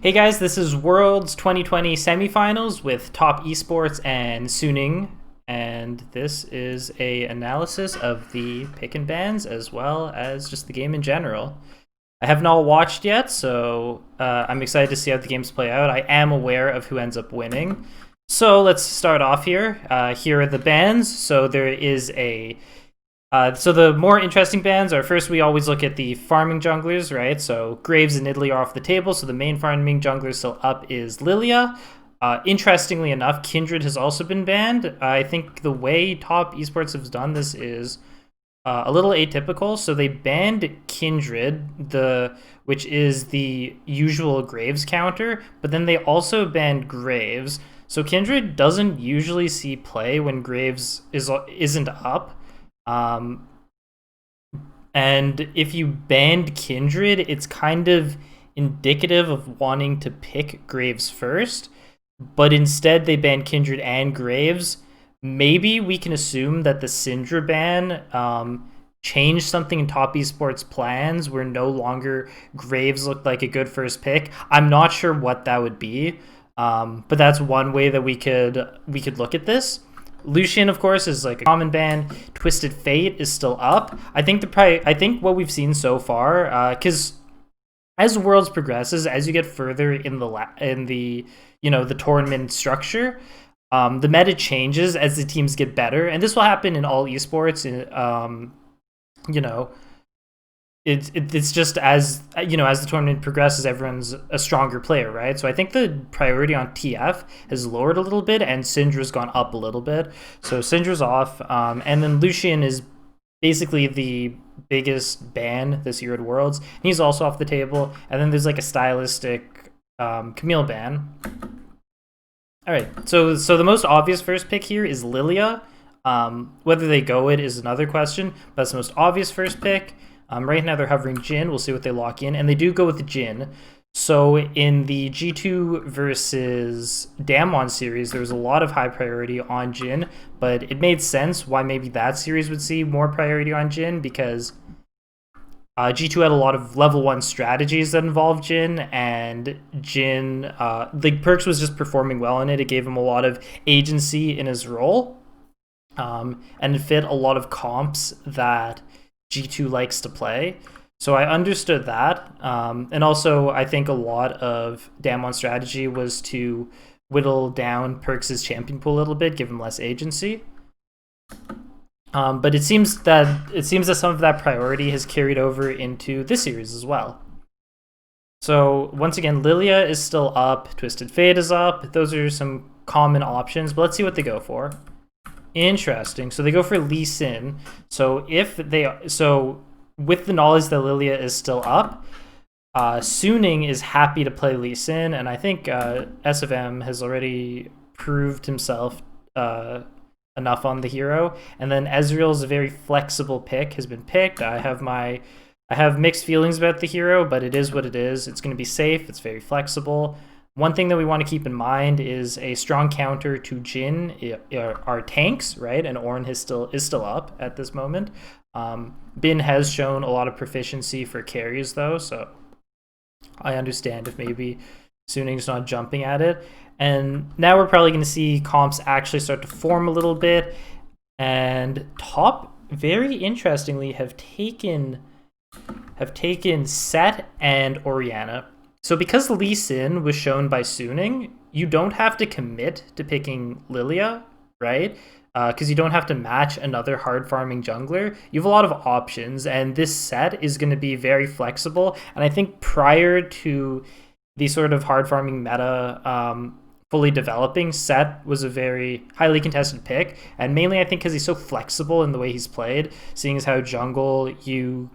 Hey guys, this is Worlds 2020 semifinals with Top Esports and Suning, and this is a analysis of the pick and bans as well as just the game in general. I have not watched yet, so I'm excited to see how the games play out. I am aware of who ends up winning. So let's start off here. Here are the bans. So there is so the more interesting bans are, first we always look at the farming junglers, right? So Graves and Nidalee are off the table, so the main farming jungler still up is Lilia. Interestingly enough, Kindred has also been banned. I think the way Top Esports has done this is a little atypical. So they banned Kindred, which is the usual Graves counter, but then they also banned Graves. So Kindred doesn't usually see play when Graves isn't up. And if you banned Kindred, it's kind of indicative of wanting to pick Graves first, but instead they banned Kindred and Graves. Maybe we can assume that the Syndra ban changed something in Top Esports plans where no longer Graves looked like a good first pick. I'm not sure what that would be, but that's one way that we could look at this. Lucian, of course, is like a common ban. Twisted Fate is still up. I think what we've seen so far, because as Worlds progresses, as you get further in the the tournament structure, the meta changes as the teams get better, and this will happen in all esports. It's just as the tournament progresses, everyone's a stronger player, right? So I think the priority on TF has lowered a little bit, and Syndra's gone up a little bit. So Syndra's off, and then Lucian is basically the biggest ban this year at Worlds. He's also off the table, and then there's like a stylistic Camille ban. All right, so the most obvious first pick here is Lilia. Whether they go it is another question, but that's the most obvious first pick. Right now they're hovering Jhin. We'll see what they lock in, and they do go with Jhin. So in the G2 versus Damwon series, there was a lot of high priority on Jhin, but it made sense why maybe that series would see more priority on Jhin, because G2 had a lot of level 1 strategies that involved Jhin, and Jhin, Perkz was just performing well in it. It gave him a lot of agency in his role, and it fit a lot of comps that G2 likes to play. So I understood that. And also, I think a lot of Damwon's strategy was to whittle down Perkz' champion pool a little bit, give him less agency. But it seems that some of that priority has carried over into this series as well. So once again, Lilia is still up, Twisted Fate is up. Those are some common options, but let's see what they go for. Interesting. So they go for Lee Sin. So with the knowledge that Lilia is still up, Suning is happy to play Lee Sin, and I think SFM has already proved himself enough on the hero. And then Ezreal's a very flexible pick has been picked. I have mixed feelings about the hero, but it is what it is. It's going to be safe. It's very flexible. One thing that we want to keep in mind is a strong counter to Jhin are tanks, right? And Ornn is still up at this moment. Bin has shown a lot of proficiency for carries, though, so I understand if maybe Suning's not jumping at it. And now we're probably going to see comps actually start to form a little bit. And Top, very interestingly, have taken Sett and Orianna. So because Lee Sin was shown by Suning, you don't have to commit to picking Lilia, right? Because you don't have to match another hard farming jungler. You have a lot of options, and this set is going to be very flexible. And I think prior to the sort of hard farming meta fully developing, Sett was a very highly contested pick, and mainly I think because he's so flexible in the way he's played, seeing as how jungle you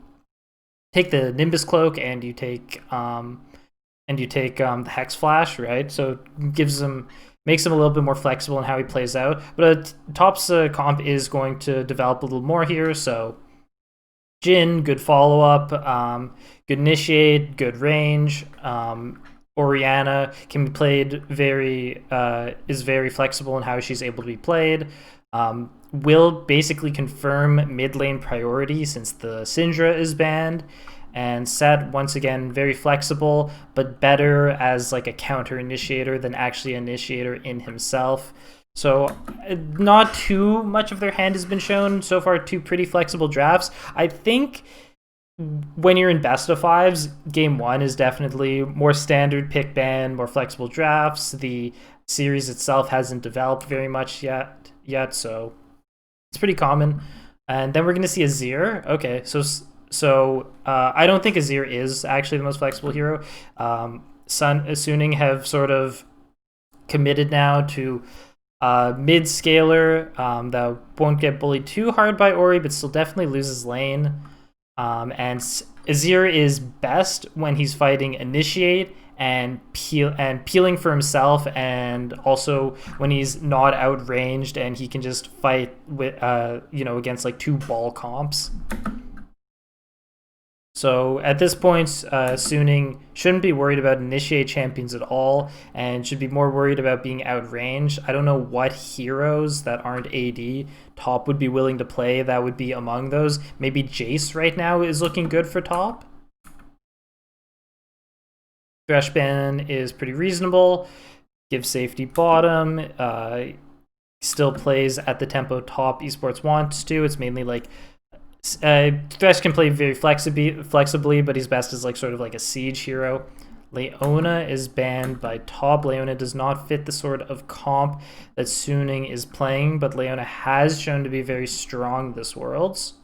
take the Nimbus Cloak and you take the Hex Flash, right? So it makes him a little bit more flexible in how he plays out. But Top's comp is going to develop a little more here. So Jhin, good follow-up, good initiate, good range. Orianna can be played is very flexible in how she's able to be played. Will basically confirm mid lane priority since the Syndra is banned. And Set, once again, very flexible, but better as like a counter initiator than actually an initiator in himself. So not too much of their hand has been shown so far. Two pretty flexible drafts. I think when you're in best of fives, game one is definitely more standard pick ban, more flexible drafts. The series itself hasn't developed very much yet, so it's pretty common. And then we're going to see Azir. Okay, so I don't think Azir is actually the most flexible hero. Suning have sort of committed now to mid-scaler that won't get bullied too hard by Ori, but still definitely loses lane. And Azir is best when he's fighting Initiate and peeling for himself, and also when he's not outranged and he can just fight with against like two ball comps. So at this point, Suning shouldn't be worried about Initiate champions at all, and should be more worried about being outranged. I don't know what heroes that aren't AD top would be willing to play that would be among those. Maybe Jace right now is looking good for top. Thresh ban is pretty reasonable. Gives safety bottom. Still plays at the tempo top Esports wants to. It's mainly like Thresh can play very flexibly, but he's best as like sort of like a siege hero. Leona is banned by top. Leona does not fit the sort of comp that Suning is playing, but Leona has shown to be very strong this Worlds.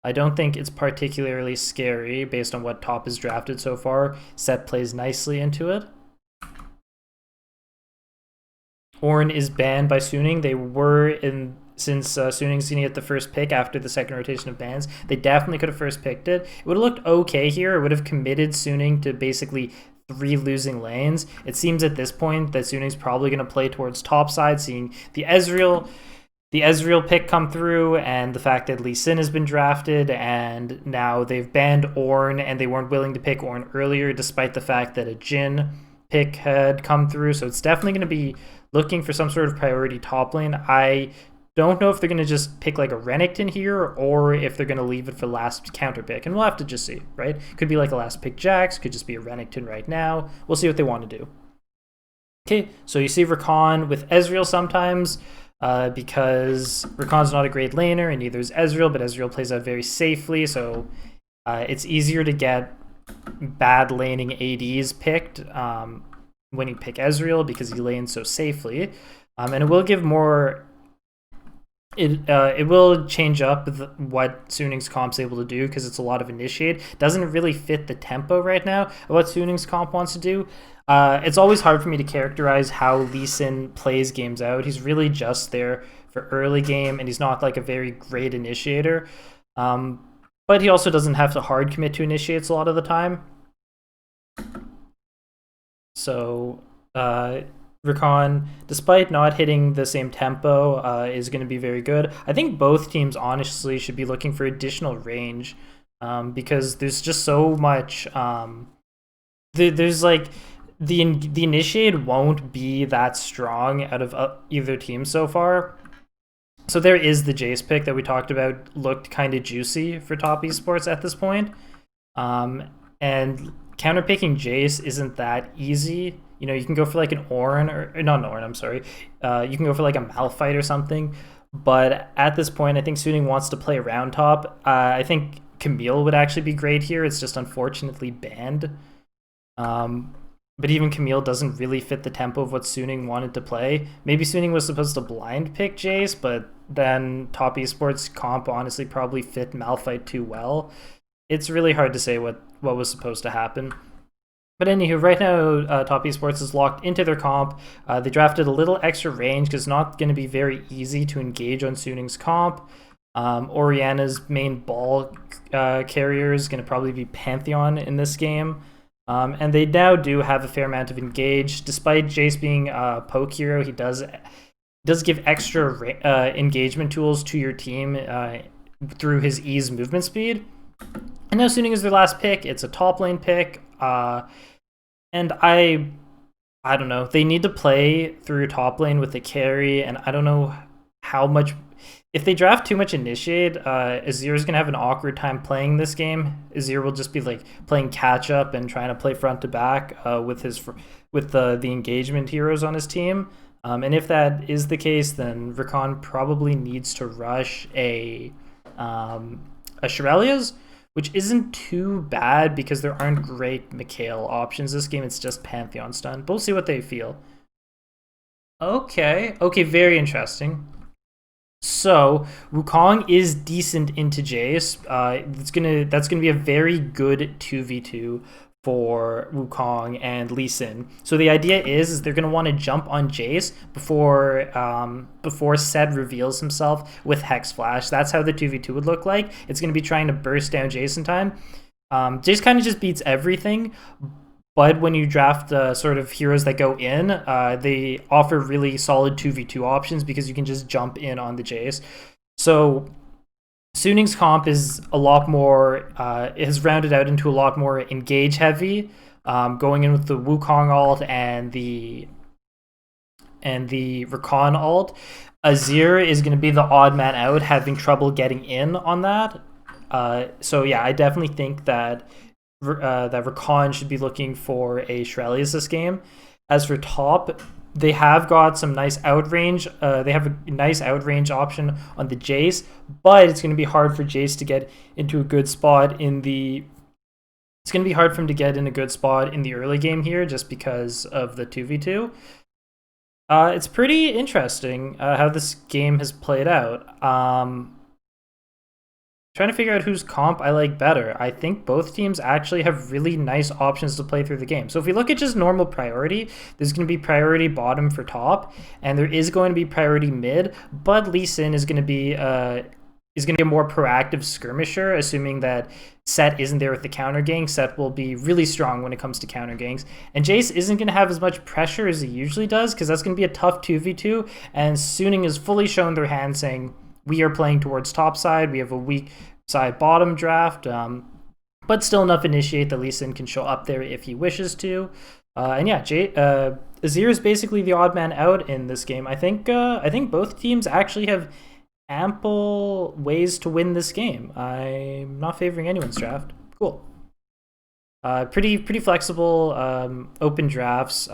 I don't think it's particularly scary based on what top is drafted so far. Set plays nicely into it. Ornn is banned by Suning. They were since Suning's seen it the first pick after the second rotation of bans. They definitely could have first picked it. It would have looked okay here. It would have committed Suning to basically 3 losing lanes. It seems at this point that Suning's probably going to play towards top side, seeing the Ezreal pick come through, and the fact that Lee Sin has been drafted, and now they've banned Ornn, and they weren't willing to pick Ornn earlier, despite the fact that a Jhin pick had come through. So it's definitely going to be looking for some sort of priority top lane. I don't know if they're going to just pick like a Renekton here, or if they're going to leave it for last counter pick, and we'll have to just see, right? Could be like a last pick Jax, could just be a Renekton right now. We'll see what they want to do. Okay, so you see Rakan with Ezreal sometimes, because Rakan's not a great laner, and neither is Ezreal, but Ezreal plays out very safely, so it's easier to get bad laning ADs picked when you pick Ezreal, because he lanes so safely. And it will give more... It will change up what Suning's comp's able to do, because it's a lot of initiate. Doesn't really fit the tempo right now of what Suning's comp wants to do. It's always hard for me to characterize how Lee Sin plays games out. He's really just there for early game, and he's not like a very great initiator. But he also doesn't have to hard commit to initiates a lot of the time. So Rakan, despite not hitting the same tempo, is going to be very good. I think both teams honestly should be looking for additional range, because there's just so much. There's like the initiate won't be that strong out of either team so far. So there is the Jace pick that we talked about, looked kind of juicy for top esports at this point. And counterpicking Jace isn't that easy. You know, you can go for like an Ornn, or not an Ornn, I'm sorry. You can go for like a Malphite or something. But at this point, I think Suning wants to play around top. I think Camille would actually be great here. It's just unfortunately banned. But even Camille doesn't really fit the tempo of what Suning wanted to play. Maybe Suning was supposed to blind pick Jace, but then top esports comp honestly probably fit Malphite too well. It's really hard to say what was supposed to happen. But anywho, right now, top esports is locked into their comp. They drafted a little extra range because it's not going to be very easy to engage on Suning's comp. Orianna's main ball carrier is going to probably be Pantheon in this game. And they now do have a fair amount of engage. Despite Jace being a poke hero, he does give extra engagement tools to your team through his ease movement speed. And now Suning is their last pick. It's a top lane pick. And I don't know. They need to play through top lane with the carry, and I don't know how much... if they draft too much Initiate, Azir's gonna have an awkward time playing this game. Azir will just be like playing catch up and trying to play front to back with the engagement heroes on his team. And if that is the case, then Rakan probably needs to rush a Shurelya's, which isn't too bad because there aren't great Mikhail options this game. It's just Pantheon stun. But we'll see what they feel. Okay, very interesting. So Wukong is decent into Jace. That's gonna be a very good 2v2 for Wukong and Lee Sin. So the idea is they're gonna want to jump on Jace before Sed reveals himself with Hex Flash. That's how the 2v2 would look like. It's gonna be trying to burst down Jace in time. Jace kind of just beats everything. But when you draft sort of heroes that go in, they offer really solid 2v2 options because you can just jump in on the Jace. So Suning's comp is a lot more, has rounded out into a lot more engage heavy, going in with the Wukong ult and the Rakan ult. Azir is going to be the odd man out, having trouble getting in on that. So yeah, I definitely think that Rakan should be looking for a Shurelya's this game. As for top, they have got some nice outrange. They have a nice outrange option on the Jace, but it's going to be hard for Jace to get into a good spot in the. It's going to be hard for him to get in a good spot in the early game here, just because of the 2v2. It's pretty interesting how this game has played out. Trying to figure out whose comp I like better. I think both teams actually have really nice options to play through the game. So if we look at just normal priority, there's going to be priority bottom for top, and there is going to be priority mid, but Lee Sin is going to be a more proactive skirmisher, assuming that Set isn't there with the counter gang. Set will be really strong when it comes to counter gangs. And Jace isn't going to have as much pressure as he usually does, because that's going to be a tough 2v2, and Suning has fully shown their hand saying, we are playing towards top side. We have a weak side bottom draft, but still enough Initiate that Lee Sin can show up there if he wishes to. And yeah, Azir is basically the odd man out in this game. I think both teams actually have ample ways to win this game. I'm not favoring anyone's draft. Cool. Pretty flexible, open drafts.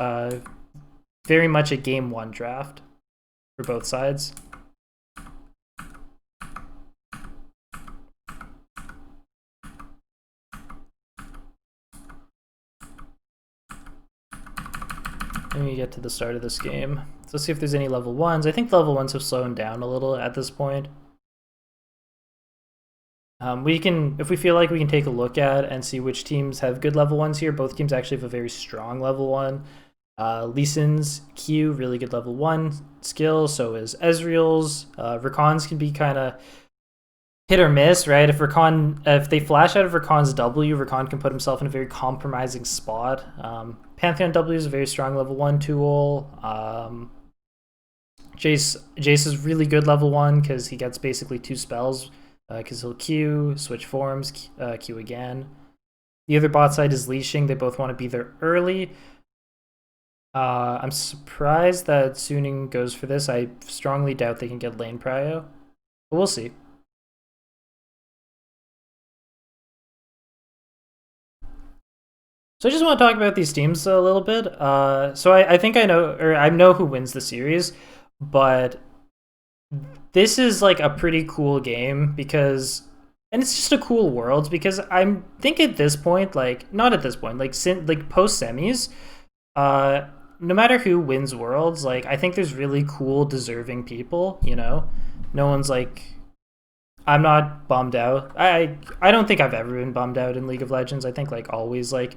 Very much a game one draft for both sides. Let me get to the start of this game. So let's see if there's any level 1s. I think level 1s have slowed down a little at this point. We can, if we feel like, we can take a look at and see which teams have good level 1s here. Both teams actually have a very strong level 1. Lee Sin's Q, really good level 1 skill. So is Ezreal's. Rakan's can be kind of hit or miss, right? If they flash out of Rakan's W, Rakan can put himself in a very compromising spot. Pantheon W is a very strong level 1 tool. Jace is really good level 1 because he gets basically 2 spells, because he'll Q, switch forms, Q again. The other bot side is leashing. They both want to be there early. I'm surprised that Suning goes for this. I strongly doubt they can get lane prio, but we'll see. So I just want to talk about these teams a little bit. So I think I know who wins the series, but this is like a pretty cool game because, and it's just a cool world because I think at this point, like not at this point, like post semis, no matter who wins worlds, like I think there's really cool, deserving people. You know, no one's like. I'm not bummed out. I don't think I've ever been bummed out in League of Legends. I think like always like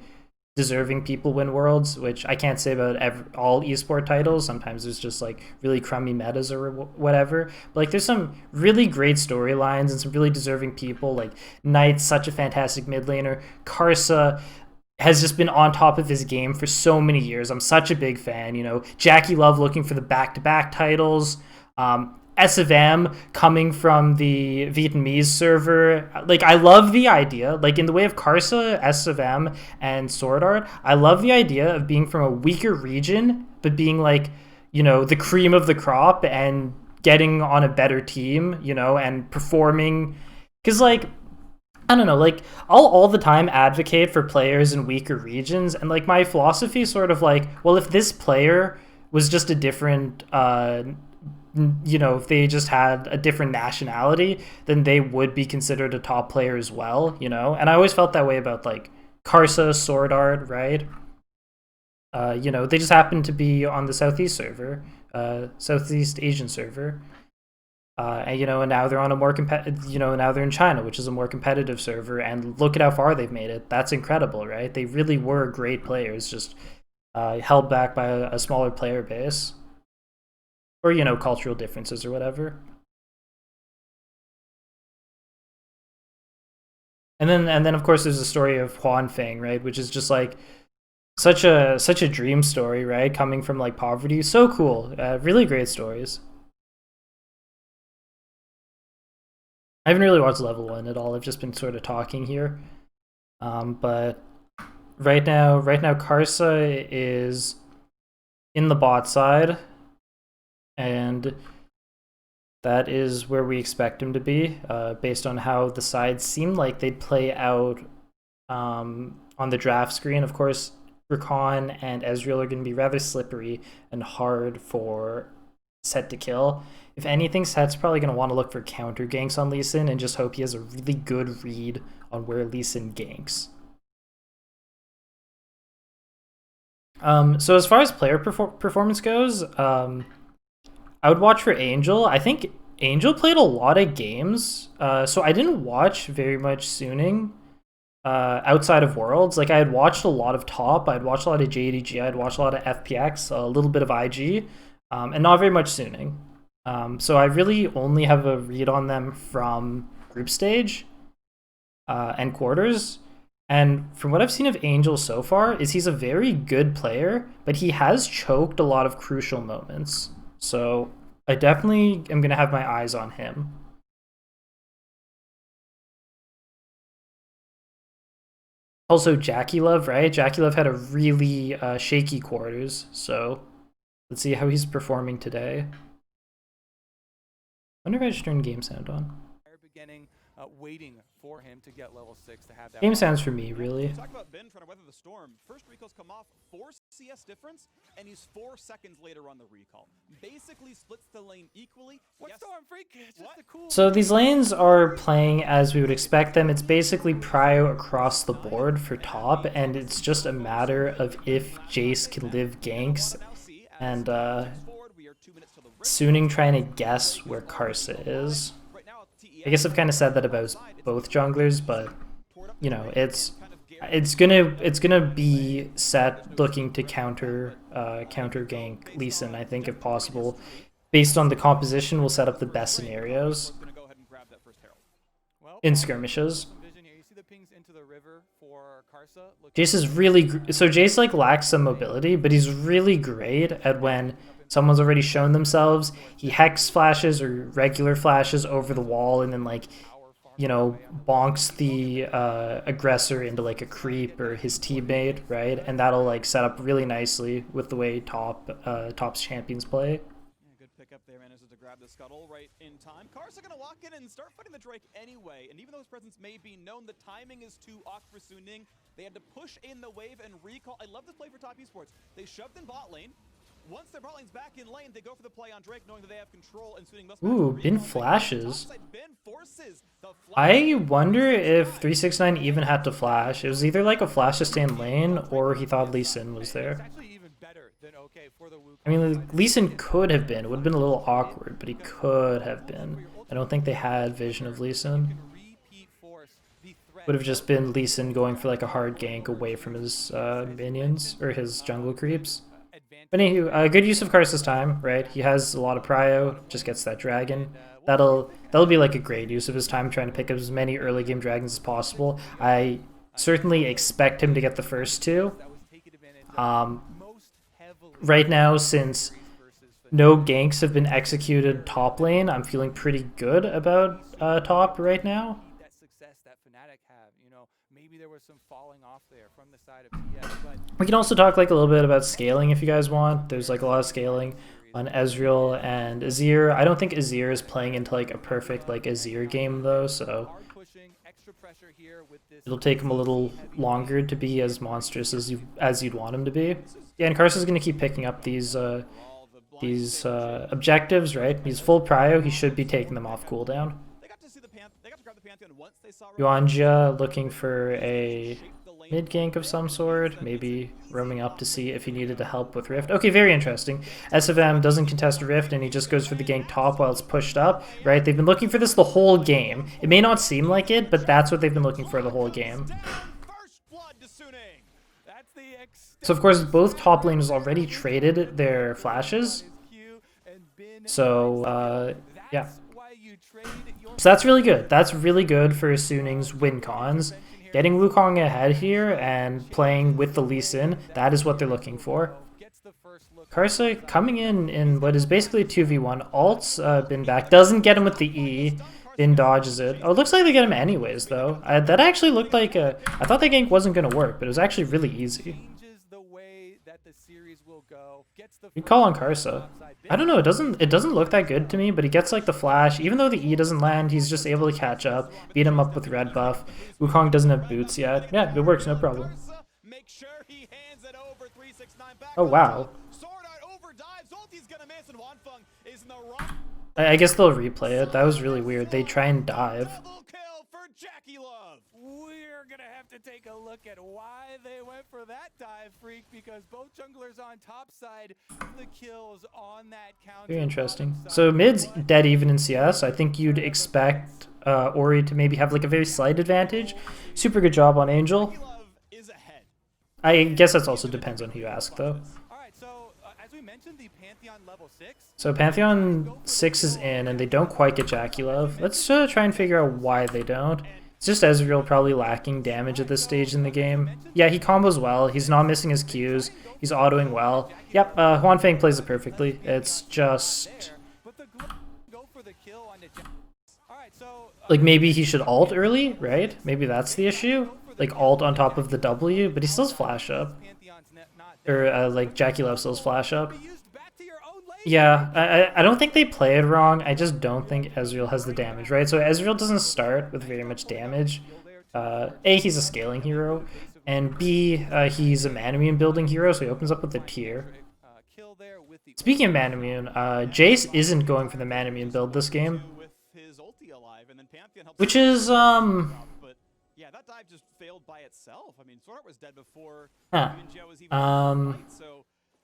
deserving people win worlds, which I can't say about all esport titles. Sometimes there's just like really crummy metas or whatever. But like there's some really great storylines and some really deserving people. Like Knight's such a fantastic mid laner. Karsa has just been on top of his game for so many years. I'm such a big fan. You know, Jackie Love looking for the back-to-back titles. S of M coming from the Vietnamese server. Like, I love the idea. Like, in the way of Karsa, S of M, and Sword Art, I love the idea of being from a weaker region, but being, like, you know, the cream of the crop and getting on a better team, you know, and performing. Because, like, I don't know, like, I'll all the time advocate for players in weaker regions, and, like, my philosophy is sort of like, well, if this player was just a different, you know, if they just had a different nationality, then they would be considered a top player as well, you know? And I always felt that way about, like, Karsa, Sword Art, right? You know, they just happen to be on the Southeast server, Southeast Asian server. And, you know, and now they're on a more you know, now they're in China, which is a more competitive server, and look at how far they've made it. That's incredible, right? They really were great players, just held back by a smaller player base, or, you know, cultural differences or whatever. And then of course there's the story of Huan Feng, right, which is just like such a dream story, right? Coming from like poverty, so cool. Really great stories. I haven't really watched level one at all. I've just been sort of talking here. But right now, Karsa is in the bot side, and that is where we expect him to be, based on how the sides seemed like they'd play out on the draft screen. Of course, Rakan and Ezreal are going to be rather slippery and hard for Set to kill. If anything, Set's probably going to want to look for counter ganks on Lee Sin and just hope he has a really good read on where Lee Sin ganks. So as far as player performance goes, I would watch for Angel. I think Angel played a lot of games, so I didn't watch very much Suning outside of Worlds. Like, I had watched a lot of Top, I'd watched a lot of JDG, I'd watched a lot of FPX, a little bit of IG, and not very much Suning. So I really only have a read on them from group stage and quarters. And from what I've seen of Angel so far, is he's a very good player, but he has choked a lot of crucial moments. So I definitely am going to have my eyes on him. Also, Jackie Love, right? Jackie Love had a really shaky quarters, so let's see how he's performing today. I wonder if I should turn game sound on. Waiting for him to get level 6 to have that. Game sounds for me, really. Talk about Ben trying to weather the storm. First recalls come off, 4 CS difference, and he's 4 seconds later on the recall. Basically splits the lane equally. What storm freak? It's just a cool. So these lanes are playing as we would expect them. It's basically prio across the board for top, and it's just a matter of if Jace can live ganks, and Suning trying to guess where Karsa is. I guess I've kind of said that about both junglers, but you know, it's gonna be Set looking to counter gank Lee Sin, I think, if possible. Based on the composition, we'll set up the best scenarios in skirmishes. Jace is really so Jace like lacks some mobility, but he's really great at when someone's already shown themselves. He hex flashes or regular flashes over the wall, and then, like, you know, bonks the aggressor into like a creep or his teammate, right? And that'll like set up really nicely with the way Top's champions play. Good pickup there, manages to grab the scuttle right in time. Karsa gonna walk in and start fighting the Drake anyway. And even though his presence may be known, the timing is too off for Suning. They had to push in the wave and recall. I love this play for Top Esports. They shoved in bot lane. Once their bot lane's back in lane, they go for the play on Drake, knowing that they have control, and Suning must. Ooh, Bin flashes. I wonder if 369 even had to flash. It was either like a flash to stay in lane, or he thought Lee Sin was there. I mean, Lee Sin could have been. It would have been a little awkward, but he could have been. I don't think they had vision of Lee Sin. Would have just been Lee Sin going for like a hard gank away from his minions, or his jungle creeps. But anywho, good use of Karsa's time, right? He has a lot of prio, just gets that dragon. That'll be like a great use of his time, trying to pick up as many early game dragons as possible. I certainly expect him to get the first two. Right now, since no ganks have been executed top lane, I'm feeling pretty good about top right now. We can also talk like a little bit about scaling if you guys want. There's like a lot of scaling. on Ezreal and Azir. I don't think Azir is playing into like a perfect like Azir game though, so it'll take him a little longer to be as monstrous as you'd want him to be. Yeah, and Karsa's gonna keep picking up these objectives, right? He's full prio. He should be taking them off cooldown. Yuanja looking for a mid gank of some sort, maybe roaming up to see if he needed to help with Rift. Okay, very interesting. SFM doesn't contest Rift and he just goes for the gank top while it's pushed up, right? They've been looking for this the whole game. It may not seem like it, but that's what they've been looking for the whole game. So of course both top laners already traded their flashes. So yeah. So that's really good. That's really good for Suning's win cons. Getting Wukong ahead here and playing with the Lee Sin, that is what they're looking for. Karsa coming in what is basically a 2v1. Alt's been back. Doesn't get him with the E. Bin dodges it. Oh, it looks like they get him anyways, though. That actually looked like a... I thought the gank wasn't going to work, but it was actually really easy. Good call on Karsa. I don't know, it doesn't look that good to me, but he gets like the flash. Even though the E doesn't land, he's just able to catch up, beat him up with red buff. Wukong doesn't have boots yet. Yeah, it works, no problem. Oh wow. I guess they'll replay it. That was really weird. They try and dive. We're gonna have to take a look at why they went for that dive, Freak, because both junglers on top side, the kills on that counter. Very interesting. So mid's dead even in CS. I think you'd expect Ori to maybe have like a very slight advantage. Super good job on Angel. I guess that also depends on who you ask though. So Pantheon 6 is in and they don't quite get JackeyLove. Let's try and figure out why they don't. It's just Ezreal probably lacking damage at this stage in the game. Yeah, he combos well. He's not missing his Qs. He's autoing well. Yep, Huanfeng plays it perfectly. It's just... like maybe he should ult early, right? Maybe that's the issue. Like ult on top of the W, but he still has flash up. Or like JackeyLove still has flash up. Yeah, I don't think they play it wrong. I just don't think Ezreal has the damage, right? So Ezreal doesn't start with very much damage. A, he's a scaling hero, and B, he's a Manamune building hero, so he opens up with a tier. Speaking of Manamune, Jace isn't going for the Manamune build this game, which is yeah, that dive just failed by itself. I mean, Sword was dead before was even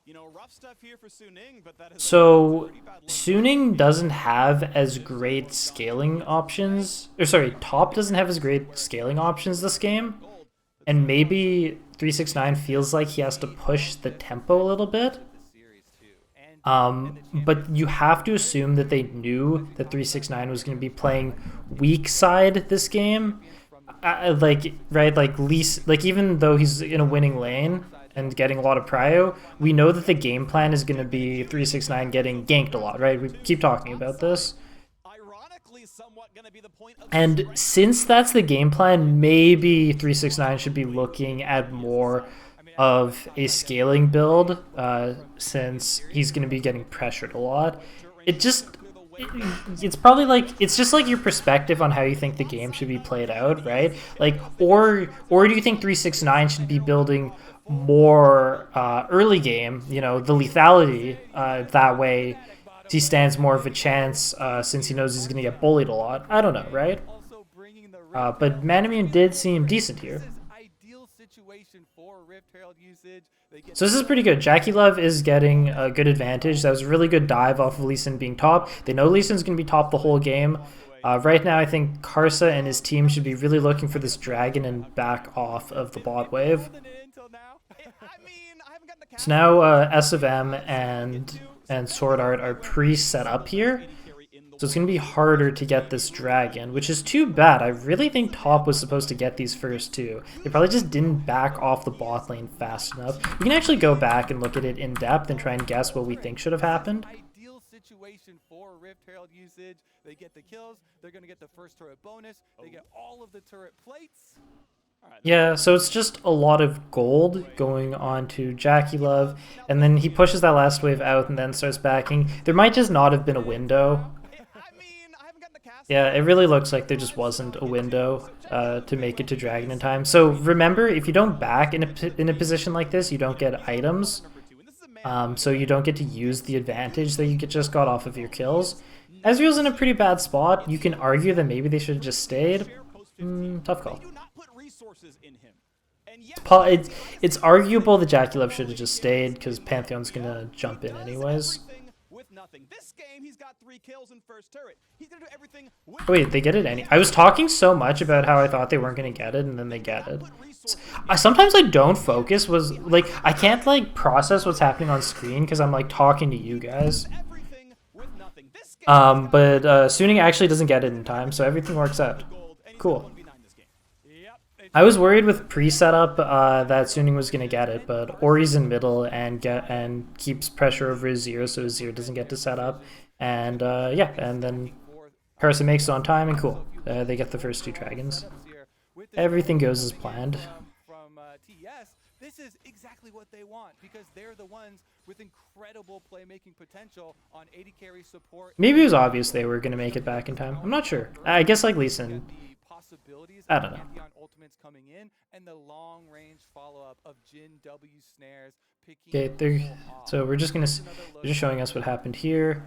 you know, rough stuff here for Suning, but that is so Suning doesn't have as great scaling options. Or sorry, top doesn't have as great scaling options this game. And maybe 369 feels like he has to push the tempo a little bit. But you have to assume that they knew that 369 was going to be playing weak side this game. Like, right, like even though he's in a winning lane and getting a lot of prio, we know that the game plan is going to be 369 getting ganked a lot, right? We keep talking about this. And since that's the game plan, maybe 369 should be looking at more of a scaling build, since he's going to be getting pressured a lot. It's probably like, it's just like your perspective on how you think the game should be played out, right? Like, or do you think 369 should be building more early game, you know, the lethality, that way he stands more of a chance, since he knows he's going to get bullied a lot. I don't know, right? But Manamune did seem decent here. So this is pretty good. JackeyLove is getting a good advantage. That was a really good dive off of Lee Sin being top. They know Lee Sin's going to be top the whole game. Right now, I think Karsa and his team should be really looking for this dragon and back off of the bot wave. So now S of M and Sword Art are pre-set up here. So it's going to be harder to get this dragon, which is too bad. I really think top was supposed to get these first two. They probably just didn't back off the bot lane fast enough. We can actually go back and look at it in depth and try and guess what we think should have happened. Ideal situation for Rift Herald usage. They get the kills. They're going to get the first turret bonus. They get all of the turret plates. Yeah, so it's just a lot of gold going on to Jackie Love, and then he pushes that last wave out and then starts backing. There might just not have been a window. Yeah, it really looks like there just wasn't a window to make it to Dragon in time. So remember, if you don't back in a position like this, you don't get items. So you don't get to use the advantage that you just got off of your kills. Ezreal's in a pretty bad spot. You can argue that maybe they should have just stayed. Tough call. It's arguable that Jackie Love should have just stayed because Pantheon's gonna jump in anyways. Wait, they get it I was talking so much about how I thought they weren't gonna get it, and then they get it. Sometimes I don't focus. I can't like process what's happening on screen because I'm like talking to you guys. But Suning actually doesn't get it in time, so everything works out. Cool. I was worried with pre-setup that Suning was gonna get it, but Ori's in middle and keeps pressure over Azir, so Azir doesn't get to set up. And yeah, and then Karsa makes it on time, and cool. They get the first 2 dragons. Everything goes as planned. This is exactly what they want because they're the ones with incredible playmaking potential on AD carry support. Maybe it was obvious they were gonna make it back in time. I'm not sure. I guess like Lee Sin. I don't know. Coming in and the long range follow-up of Jin W snares Okay, so we're just showing us what happened here.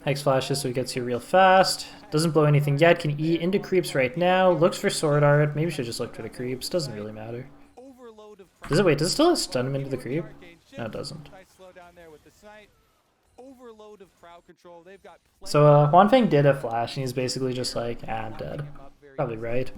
Hex flashes, so he gets here real fast. Doesn't blow anything yet. Can E into creeps right now. Looks for sword art. Maybe should just look for the creeps. Doesn't really matter. Does it still stun him into the creep? No, it doesn't. So Huanfeng did a flash, and he's basically just like, I'm dead. Probably right.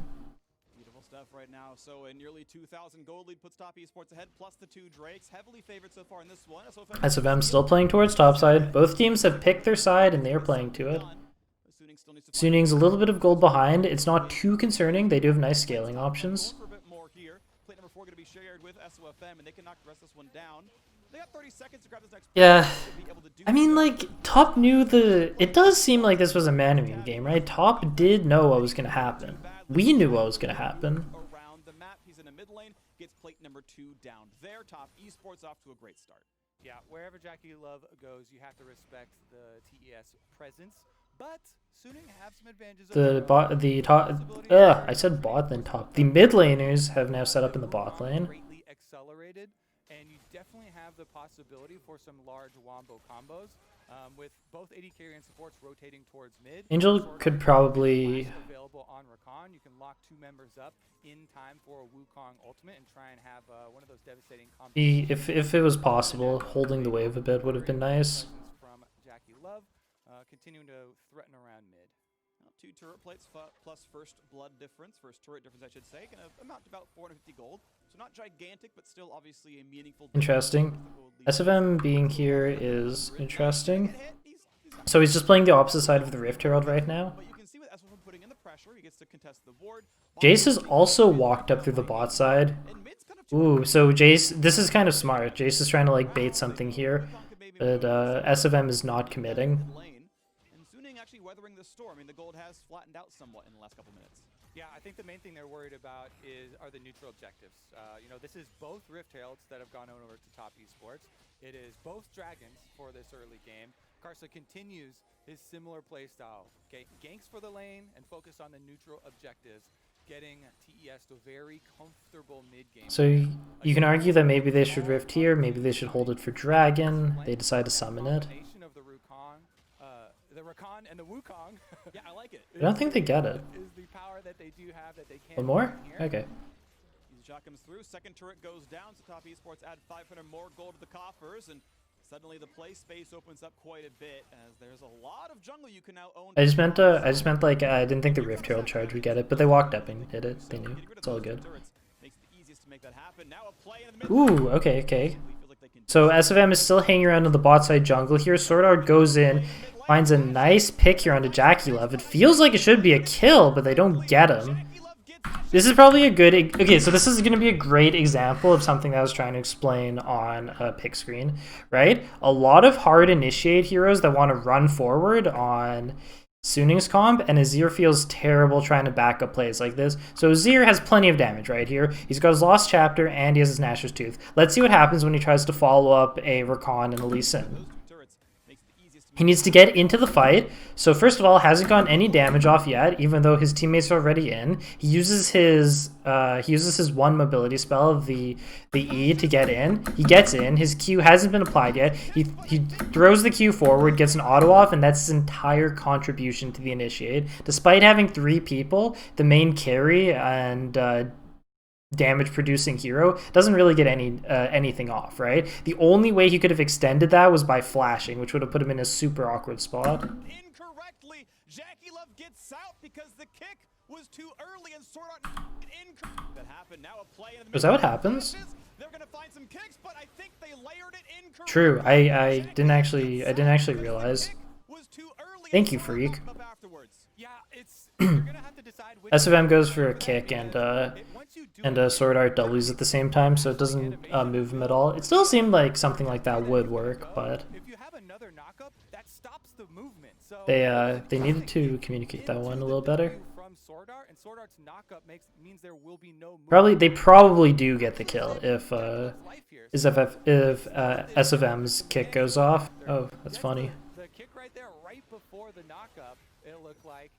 Beautiful stuff right now. So a nearly 2,000 gold lead puts top Esports ahead, plus the 2 Drakes. Heavily favored so far in this one. SFM still playing towards topside. Both teams have picked their side, and they are playing to it. Suning's a little bit of gold behind. It's not too concerning. They do have nice scaling options. Yeah, I mean, like, Top knew it does seem like this was a man-immune game, right? Top did know what was going to happen. We knew what was going to happen. Around the map, he's in a mid lane, gets plate number 2 down there. Top Esports off to a great start. Yeah, wherever Jackie Love goes, you have to respect the TES presence. But Suning have some advantages. I said bot then top. The mid laners have now set up in the bot lane. Greatly accelerated, and you definitely have the possibility for some large wombo combos with both AD carry and supports rotating towards mid. Angel could probably available on Rakan. You can lock 2 members up in time for a Wukong ultimate and try and have one of those devastating combos. If it was possible, holding the wave a bit would have been nice. From Jackie Love, continuing to threaten around mid. 2 turret plates plus first blood difference, first turret difference I should say, going to amount to about 450 gold. So not gigantic, but still obviously a meaningful. Interesting. SFM being here is interesting. So he's just playing the opposite side of the Rift Herald right now. But you can see with SFM putting in the pressure, he gets to contest the ward. Jace has also walked up through the bot side. Ooh, so Jace, this is kind of smart. Jace is trying to like bait something here, but SFM is not committing. Actually weathering the storm. I mean, the gold has flattened out somewhat in the last couple minutes. Yeah, I think the main thing they're worried about are the neutral objectives. You know, this is both Rift Heralds that have gone over to top Esports. It is both Dragons for this early game. Karsa continues his similar playstyle. Okay, ganks for the lane and focus on the neutral objectives, getting TES to a very comfortable mid game. So you can argue that maybe they should Rift here, maybe they should hold it for Dragon. They decide to summon it. The Rakan and the Wukong. Yeah, I like it. I don't think they get it. Is the power that they do have that they can't. One more? Okay. The shot comes through. Second turret goes down. So top Esports add 500 more gold to the coffers, and suddenly the play space opens up quite a bit as there's a lot of jungle you can now own. I just meant like I didn't think the Rift Herald charge would get it, but they walked up and did it. They knew. It's all good. Ooh, okay. So SFM is still hanging around in the bot side jungle here. Sword Art goes in, finds a nice pick here onto Jackie Love. It feels like it should be a kill, but they don't get him. This is probably a good... Okay, so this is going to be a great example of something that I was trying to explain on a pick screen, right? A lot of hard initiate heroes that want to run forward on Suning's comp, and Azir feels terrible trying to back up plays like this. So Azir has plenty of damage right here. He's got his Lost Chapter, and he has his Gnasher's Tooth. Let's see what happens when he tries to follow up a Rakan and a Lee Sin. He needs to get into the fight. So first of all, hasn't gotten any damage off yet, even though his teammates are already in. He uses his one mobility spell, the E, to get in. He gets in. His Q hasn't been applied yet. He throws the Q forward, gets an auto off, and that's his entire contribution to the initiate. Despite having 3 people, the main carry and damage producing hero doesn't really get anything off, right? The only way he could have extended that was by flashing, which would have put him in a super awkward spot. Incorrectly, Jackie Love gets out because the kick was too early and Sword Art that happened. Now a play in the Is that what happens? They're gonna find some kicks, but I think they layered it incorrectly. True. I didn't actually realize. Thank you, Freak. Yeah, it's you're gonna have to decide which SFM goes for a kick and Sword Art W's at the same time, so it doesn't move him at all. It still seemed like something like that would work, but if you have another knockup, that stops the movement. So they needed to communicate that one a little better. From Sword Art, and Sword Art's knockup means there will be no movement. They probably do get the kill if SFM's kick goes off. Oh, that's funny. The kick right there, right before the knockup, it looked like.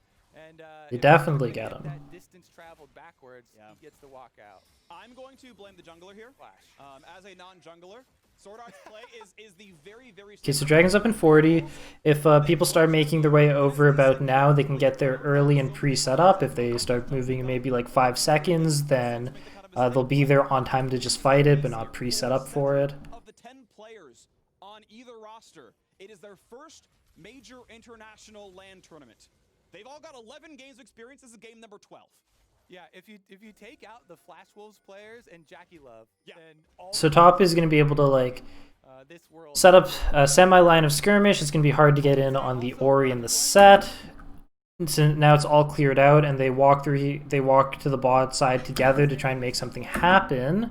And They definitely get him. That distance traveled backwards, he gets to walk out. I'm going to blame the jungler here. As a non-jungler, Sword Art's play is the very Okay, so Dragon's up in 40. If people start making their way over about now, they can get there early and pre-set up. If they start moving in maybe like 5 seconds, then they'll be there on time to just fight it, but not pre-set up for it. Of the 10 players on either roster, it is their first major international LAN tournament. They've all got 11 games of experience. This is game number 12. Yeah, if you take out the Flash Wolves players and Jackie Love, then all So top is going to be able to like this world set up a semi-line of skirmish. It's going to be hard to get in on the Ori in the set. So now it's all cleared out, and they walk to the bot side together to try and make something happen.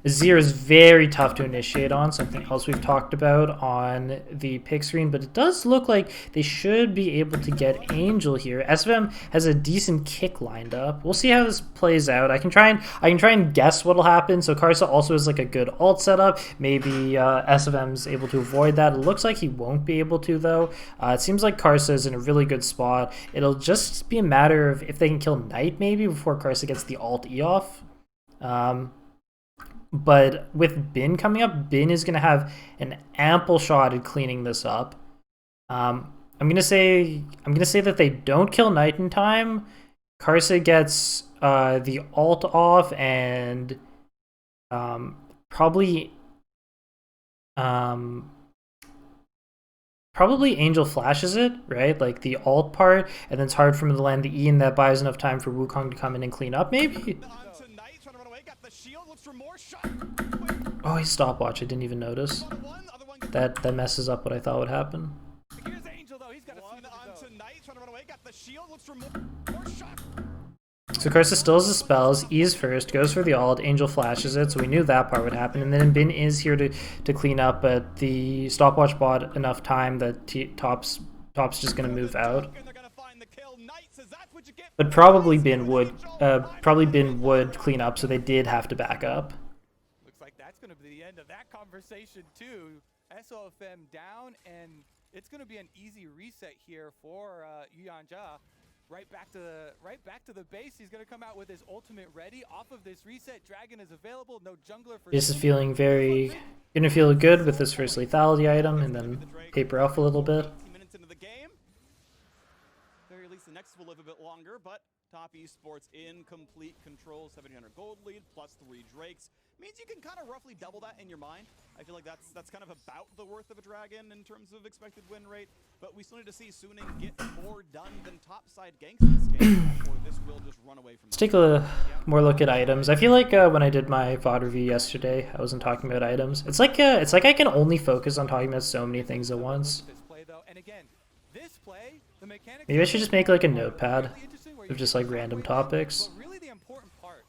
Azir is very tough to initiate on, something else we've talked about on the pick screen, but it does look like they should be able to get Angel here. SFM has a decent kick lined up. We'll see how this plays out. I can try and guess what'll happen. So Karsa also has like a good ult setup. Maybe SFM's able to avoid that. It looks like he won't be able to though. It seems like Karsa is in a really good spot. It'll just be a matter of if they can kill Knight maybe before Karsa gets the ult E off. But with Bin coming up, Bin is going to have an ample shot at cleaning this up. I'm gonna say that they don't kill Knight in time. Karsa gets the ult off, and probably Angel flashes it, right? Like the ult part, and then it's hard for him to land the E, and that buys enough time for Wukong to come in and clean up, maybe? Oh, he stopwatch. I didn't even notice. That messes up what I thought would happen. So Karsa still has the spells, E's first, goes for the ult, Angel flashes it, so we knew that part would happen, and then Bin is here to clean up, but the stopwatch bought enough time that Top's just going to move out. But probably Bin would clean up, so they did have to back up. Looks like that's going to be the end of that conversation too. SOFM down, and it's going to be an easy reset here for Yuyanja. Right back to the base. He's going to come out with his ultimate ready. Off of this reset, Dragon is available. No jungler for This is feeling gonna feel good with this first lethality item, and then paper off a little bit. 18 minutes into the game. Very least the next will live a bit longer, but Top Esports in complete control. 700 gold lead plus 3 Drakes. Means you can kind of roughly double that in your mind. I feel like that's kind of about the worth of a Dragon in terms of expected win rate. But we still need to see Suning get more done than topside ganks in this game, or this will just run away from. Let's take a more look at items. I feel like when I did my VOD review yesterday, I wasn't talking about items. It's like I can only focus on talking about so many things at once. Maybe I should just make like a notepad of just like random topics. But really the important part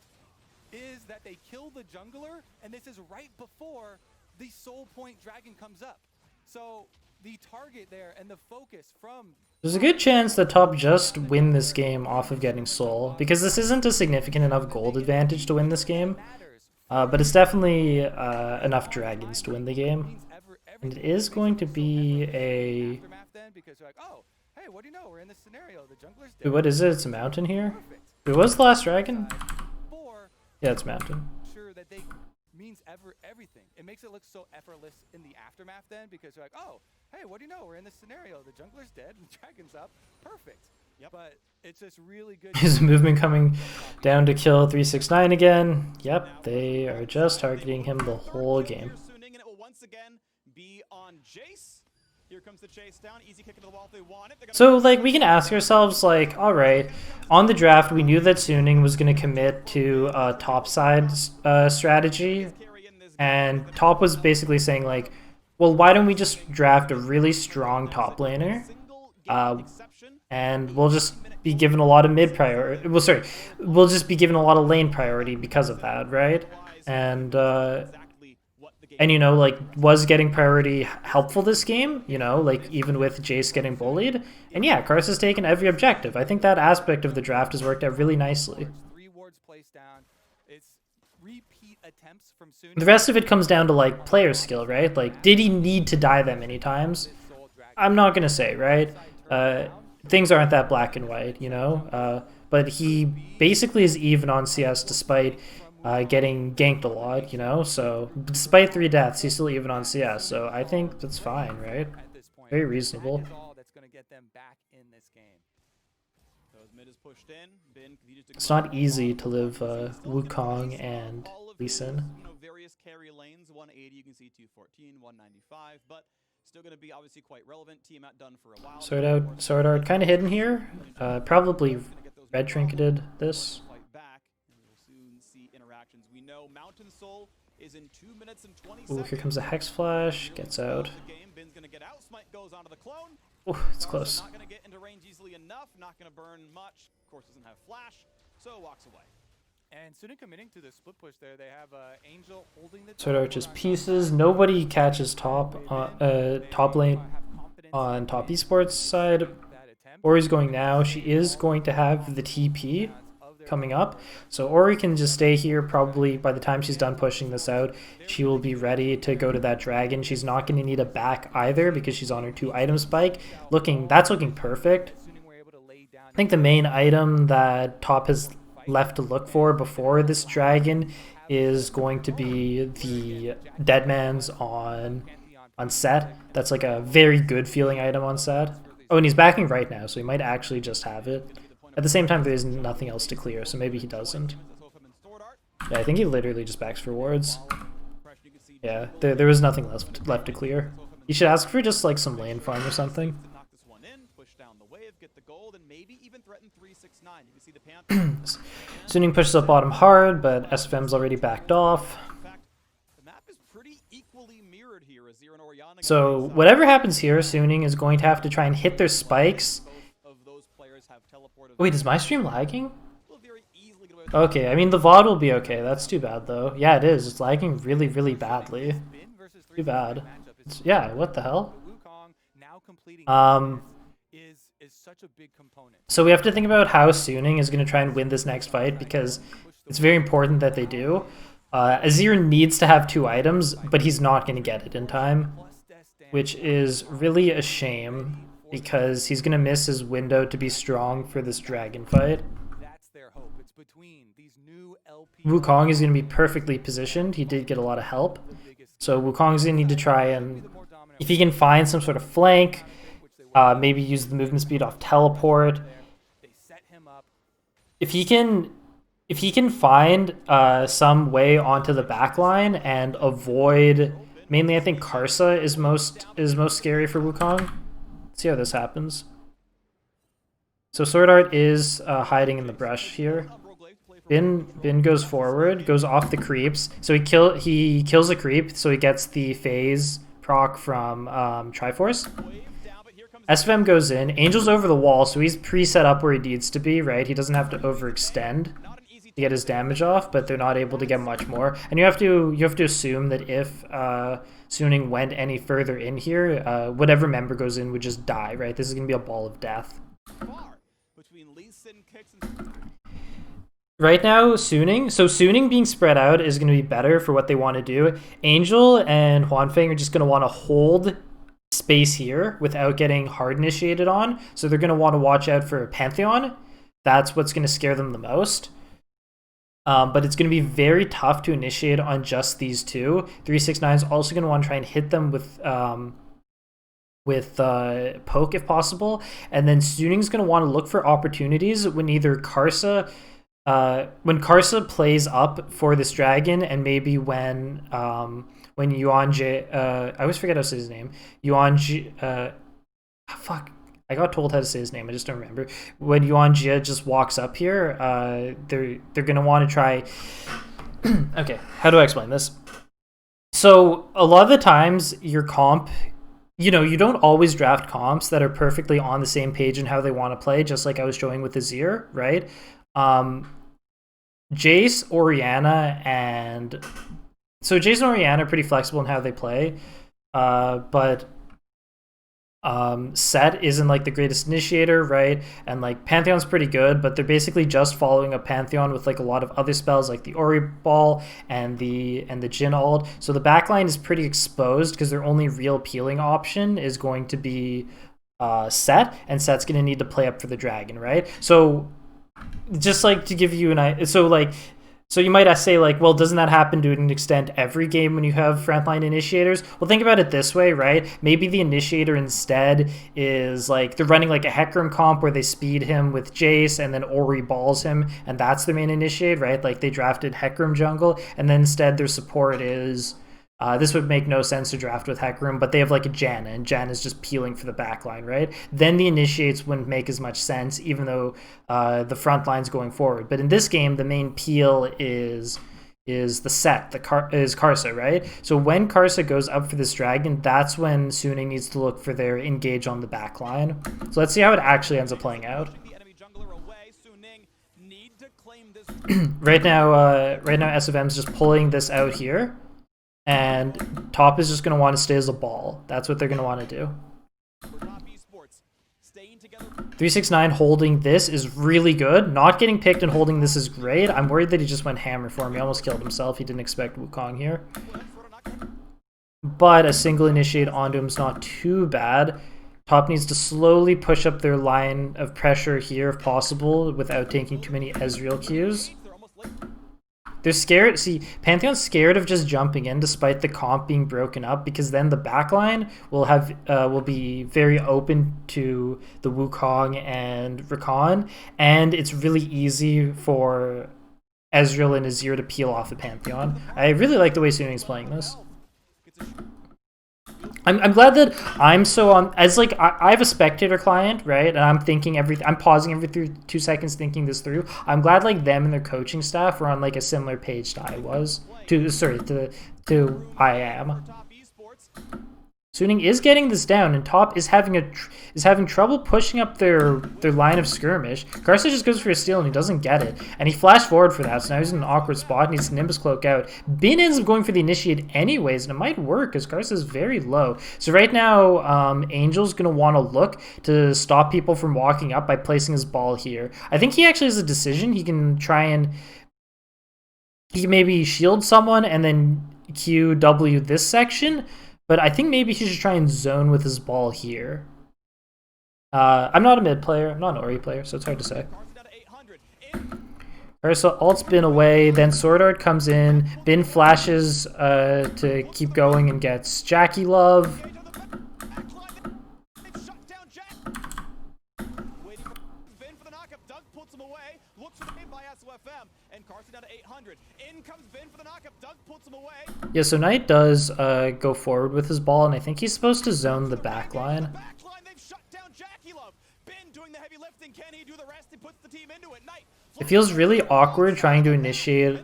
is that they kill the jungler, and this is right before the soul point dragon comes up. So the target there and the focus from There's a good chance that top just win this game off of getting soul, because this isn't a significant enough gold advantage to win this game. But it's definitely enough dragons to win the game. And it is going to be a... hey, what do you know? We're in this scenario. The jungler's Wait, what is it? It's a mountain here? Wait, was the last dragon? Four, Yeah, it's mountain. sure that they means everything. It makes it look so effortless in the aftermath then because you're like, oh, hey, what do you know? We're in this scenario. The jungler's dead and the dragon's up. Perfect. Yep. But it's just really good. His movement coming down to kill 369 again. Yep, they are just targeting him the whole game. And it will once again be on Jace. Here comes the chase down. Easy kick into the wall if they want it. So, like, we can ask ourselves, like, alright, on the draft, we knew that Suning was going to commit to a top side strategy, and top was basically saying, like, well, why don't we just draft a really strong top laner, and we'll just be given a lot of mid priority. Well, sorry, we'll just be given a lot of lane priority because of that, right? And you know, like, was getting priority helpful this game? You know, like, even with Jace getting bullied? And yeah, Karsa's taken every objective. I think that aspect of the draft has worked out really nicely. The rest of it comes down to, like, player skill, right? Like, did he need to die that many times? I'm not gonna say, right? Things aren't that black and white, you know? But he basically is even on CS despite getting ganked a lot, you know? So, despite 3 deaths, he's still even on CS, so I think that's fine, right? Very reasonable. It's not easy to live Wukong and Lee Sin. Various carry lanes, 180, you can see 214, 195, but still going to be obviously quite relevant. Tiamat done for a while. Sword Art kind of hidden here. Probably red trinketed this. We know Mountain Soul is in 2 minutes and 20 Ooh, here comes a Hex Flash. Gets out. Bin's gonna get out. Smite goes onto the clone. Ooh, it's close. Not gonna get into range easily enough. Not gonna burn much. Of course, doesn't have flash, so walks away. And Suning committing to the split push there. They have Angel holding the Sword Art just pieces. Nobody catches top lane on top esports side. Ori's going now. She is going to have the TP coming up, so Ori can just stay here. Probably by the time she's done pushing this out, she will be ready to go to that dragon. She's not going to need a back either because she's on her 2 item spike. That's looking perfect. I think the main item that top has left to look for before this dragon is going to be the Deadman's on set. That's like a very good feeling item on set. Oh, and he's backing right now, so he might actually just have it. At the same time, there is nothing else to clear, so maybe he doesn't. Yeah, I think he literally just backs for wards. Yeah, there was nothing left to clear. You should ask for just like some lane farm or something. Suning pushes up bottom hard, but SFM's already backed off. So whatever happens here, Suning is going to have to try and hit their spikes. Wait, is my stream lagging? Okay, I mean the VOD will be okay. That's too bad though. Yeah, it is. It's lagging really, really badly. Too bad. Yeah, what the hell? So we have to think about how Suning is going to try and win this next fight because it's very important that they do. Azir needs to have 2 items, but he's not going to get it in time, which is really a shame because he's going to miss his window to be strong for this dragon fight. Wukong is going to be perfectly positioned. He did get a lot of help. So Wukong's going to need to try and, if he can find some sort of flank, maybe use the movement speed off teleport. If he can find some way onto the backline and avoid, mainly I think Karsa is most scary for Wukong. Let's see how this happens. So Sword Art is hiding in the brush here. Bin goes forward, goes off the creeps. So he kills a creep, so he gets the phase proc from Triforce. SFM goes in, Angel's over the wall, so he's pre-set up where he needs to be, right? He doesn't have to overextend. to get his damage off, but they're not able to get much more. And you have to assume that if Suning went any further in here, whatever member goes in would just die, right? This is going to be a ball of death. Right now, Suning being spread out is going to be better for what they want to do. Angel and Huanfeng are just going to want to hold space here without getting hard initiated on. So they're going to want to watch out for Pantheon. That's what's going to scare them the most. But it's going to be very tough to initiate on just these two. 369 is also going to want to try and hit them with poke if possible. And then Suning's going to want to look for opportunities when either Karsa plays up for this dragon, and maybe when Yuan Jie, I always forget how to say his name. Yuan Jie, fuck. I got told how to say his name. I just don't remember. When Yuan Jie just walks up here, they're gonna want to try. Okay, how do I explain this? So a lot of the times your comp, you don't always draft comps that are perfectly on the same page in how they want to play. Just like I was showing with Azir, right? Jace, Orianna, and so Jace and Orianna are pretty flexible in how they play, but Set isn't like the greatest initiator, right? And like Pantheon's pretty good, but they're basically just following a Pantheon with like a lot of other spells like the Ori Ball and the Jhin ult. So the backline is pretty exposed because their only real peeling option is going to be Set, and Set's going to need to play up for the dragon, right? So just like to give you an idea, so you might say like, well, doesn't that happen to an extent every game when you have frontline initiators? Well, think about it this way, right? Maybe the initiator instead is like they're running like a Hecarim comp where they speed him with Jace and then Ori balls him, and that's their main initiate, right? Like they drafted Hecarim jungle, and then instead their support is this would make no sense to draft with Hecarim, but they have like a Janna, and Janna is just peeling for the backline, right? Then the initiates wouldn't make as much sense, even though the front line's going forward. But in this game, the main peel is the Set, is Karsa, right? So when Karsa goes up for this dragon, that's when Suning needs to look for their engage on the backline. So let's see how it actually ends up playing out. Right now SFM's just pulling this out here. And top is just going to want to stay as a ball. That's what they're going to want to do. 369 holding this is really good. Not getting picked and holding this is great. I'm worried that he just went hammer for me. He almost killed himself. He didn't expect Wukong here. But a single initiate onto him is not too bad. Top needs to slowly push up their line of pressure here if possible without taking too many Ezreal Qs. They're scared. See, Pantheon's scared of just jumping in despite the comp being broken up, because then the backline will be very open to the Wukong and Rakan, and it's really easy for Ezreal and Azir to peel off the Pantheon. I really like the way Suning's playing this. I'm glad that I'm so on, as like I have a spectator client, right? And I'm thinking I'm pausing every 2 seconds thinking this through. I'm glad like them and their coaching staff are on like a similar page to I am. Suning is getting this down, and top is having trouble pushing up their line of skirmish. Karsa just goes for a steal and he doesn't get it, and he flashed forward for that, so now he's in an awkward spot and needs to Nimbus Cloak out. Bin ends up going for the initiate anyways, and it might work because Karsa is very low. So right now, Angel's going to want to look to stop people from walking up by placing his ball here. I think he actually has a decision. He can maybe shield someone and then QW this section, but I think maybe he should try and zone with his ball here. I'm not a mid player. I'm not an Ori player, so it's hard to say. Alright, so ult's Bin away. Then Sword Art comes in. Bin flashes to keep going and gets Jackie Love. Yeah, so Knight does go forward with his ball, and I think he's supposed to zone the backline. It feels really awkward trying to initiate,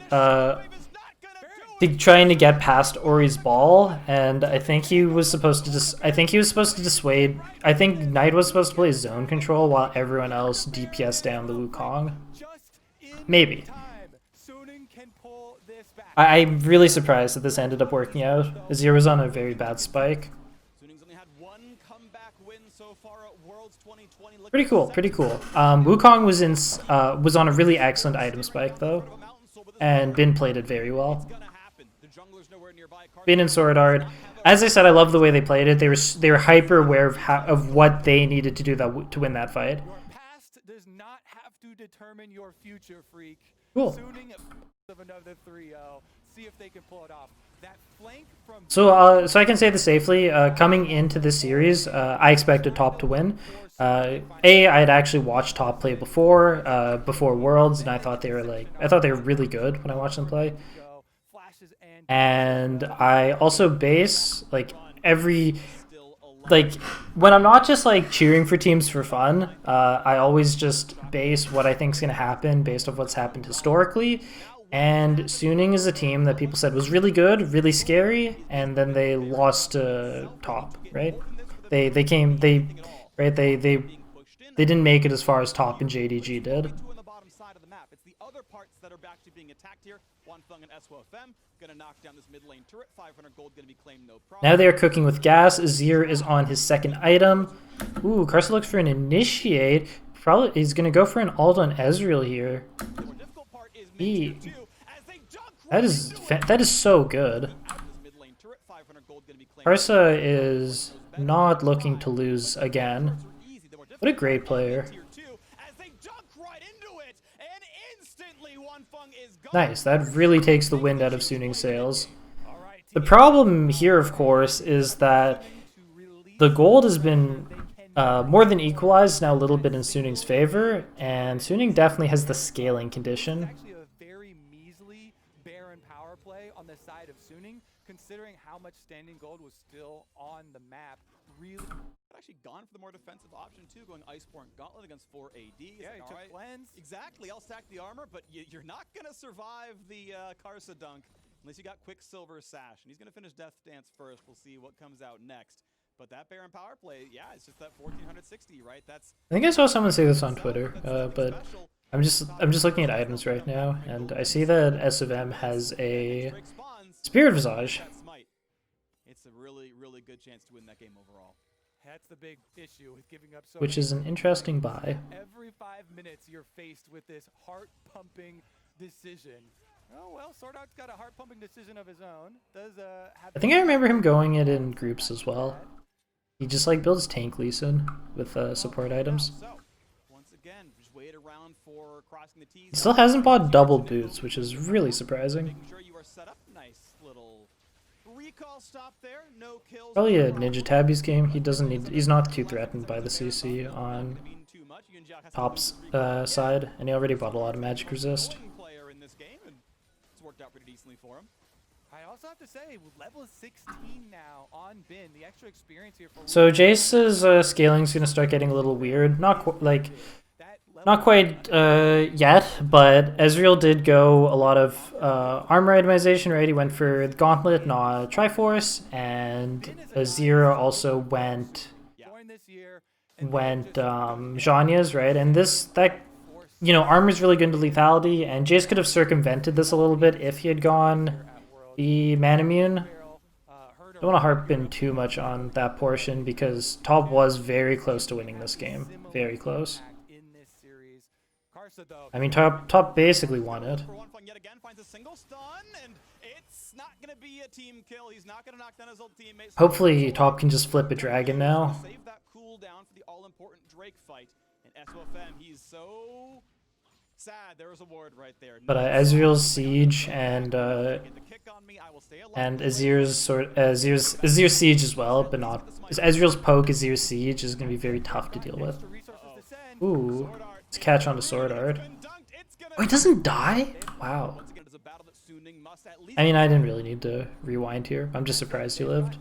trying to get past Ori's ball, and I think he was supposed to dissuade. I think Knight was supposed to play zone control while everyone else DPS down the Wukong. Maybe. I'm really surprised that this ended up working out. Azir was on a very bad spike. Suning's only had one comeback win so far at Worlds 2020. Pretty cool, pretty cool. Wukong was on a really excellent item spike though, and Bin played it very well. Bin and Sword Art. As I said, I love the way they played it. They were hyper aware of what they needed to do to win that fight. Your past does not have to determine your future, freak. Cool. Suning of another 3-0. See if they can pull it off. That flank from So I can say this safely. Coming into this series, I expected Top to win. I had actually watched Top play before Worlds, and I thought they were really good when I watched them play. And I also base when I'm not just like cheering for teams for fun, I always just base what I think is going to happen based off what's happened historically. And Suning is a team that people said was really good, really scary, and then they lost to Top, right? They didn't make it as far as Top and JDG did. It's the other parts that are actually being attacked here. Wanfeng and SOFM gonna knock down this mid lane turret. 500 gold gonna be claimed, no problem. Now they're cooking with gas. Azir is on his second item. Ooh, Karsa looks for an initiate. Probably he's gonna go for an ult on Ezreal here. That is so good. Karsa is not looking to lose again. What a great player. Nice, that really takes the wind out of Suning's sails. The problem here, of course, is that the gold has been more than equalized now a little bit in Suning's favor, and Suning definitely has the scaling condition. Actually a very measly Baron power play on the side of Suning, considering how much standing gold was still on the map. Really actually gone for the more defensive option too, going Iceborne Gauntlet against 4 AD. Yeah, he took right? Cleanse. Exactly, I'll stack the armor, but you're not gonna survive the Karsa dunk unless you got Quicksilver Sash, and he's gonna finish Death Dance first. We'll see what comes out next. But that Baron power play, yeah, it's just that 1460, right? That's. I think I saw someone say this on Twitter, but I'm just looking at items right now, and I see that SOFM has a Spirit Visage. It's a really, really good chance to win that game overall. That's the big issue with giving up so Which is an interesting buy. Every 5 minutes you're faced with this heart-pumping decision. Oh well, Sword Art's got a heart-pumping decision of his own. I think I remember him going it in groups as well. He just like builds tank Lee Sin with support items. So, once again, just wait around for crossing the T's. He still hasn't bought double boots, which is really surprising. Making sure you are set up. Nice little recall stop there. No kills. Probably a Ninja Tabby's game. He's not too threatened by the CC on Top's side, and he already bought a lot of magic resist. Player in this game, and it's worked out pretty decently for him. I also have to say, level 16 now on Bin, the extra experience here for. So Jace's scaling's gonna start getting a little weird. Not quite yet, but Ezreal did go a lot of armor itemization, right? He went for the Gauntlet, not Triforce, and Azir also went Zhonya's, right? And armor's really good into lethality, and Jace could have circumvented this a little bit if he had gone the Manamune. Don't want to harp in too much on that portion because Top was very close to winning this game. Very close. I mean, Top basically won it. Yet again finds a single stun, and it's not going to be a team kill. He's not going to knock down his old teammates. Hopefully, Top can just flip a dragon now. Save that cooldown for the all-important Drake fight. And SOFM, he's so sad. There was a ward right there. But Ezreal's Siege and Azir's Siege as well, but not Ezreal's poke. Azir's Siege is going to be very tough to deal with. Ooh. Let's catch on to Sword Art. Oh, he doesn't die? Wow. I mean, I didn't really need to rewind here. I'm just surprised he lived.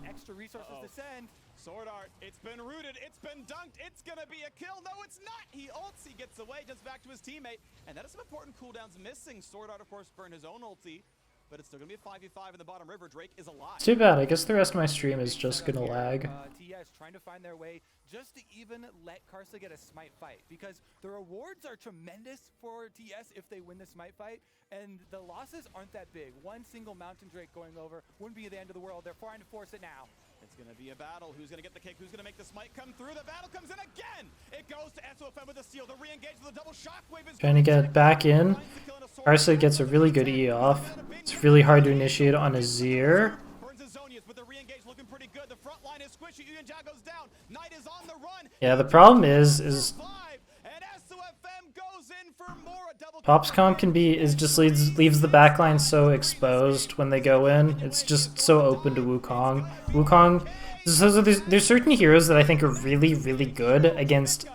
Sword Art, it's been rooted, it's been dunked, it's gonna be a kill. No, it's not. He ults, he gets away, jumps back to his teammate, and that is some important cooldowns missing. Sword Art, of course, burned his own ulti, but it's still gonna be a 5v5 in the bottom river. Drake is alive. It's too bad. I guess the rest of my stream is just gonna lag. TS trying to find their way just to even let Karsa get a smite fight, because the rewards are tremendous for TS if they win the smite fight, and the losses aren't that big. One single Mountain Drake going over wouldn't be the end of the world. They're trying to force it now. It's going to be a battle. Who's going to get the kick? Who's going to make the smite come through? The battle comes in again. It goes to SOFM with a steal. The re-engage with a double shockwave is Trying to get back in. Karsa gets a really good E off. It's really hard to initiate on Azir. Yeah, the problem is Top's comp can be just leaves the backline so exposed when they go in. It's just so open to Wukong. So there's certain heroes that I think are really, really good against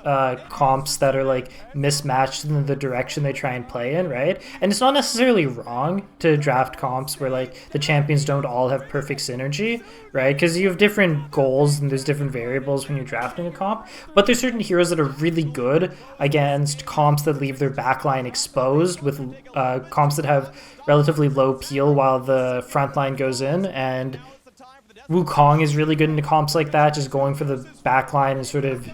comps that are like mismatched in the direction they try and play in, right? And it's not necessarily wrong to draft comps where like the champions don't all have perfect synergy, right? Because you have different goals and there's different variables when you're drafting a comp. But there's certain heroes that are really good against comps that leave their backline exposed, with comps that have relatively low peel while the front line goes in, and Wukong is really good into comps like that, just going for the back line and sort of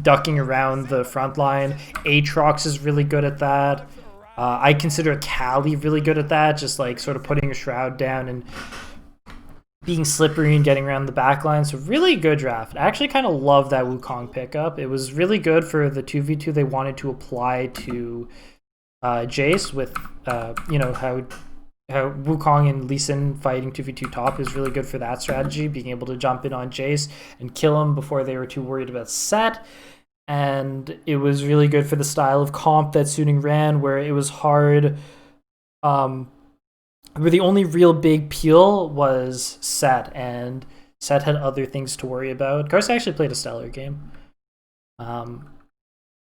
ducking around the front line. Aatrox is really good at that. I consider Kali really good at that, just like sort of putting a shroud down and being slippery and getting around the back line. So really good draft. I actually kind of love that Wukong pickup. It was really good for the 2v2 they wanted to apply to Jace with, you know, how Wukong and Lee Sin fighting 2v2 top is really good for that strategy, being able to jump in on Jace and kill him before they were too worried about set. And it was really good for the style of comp that Suning ran, where it was hard, where the only real big peel was set, and set had other things to worry about. Karsa actually played a stellar game.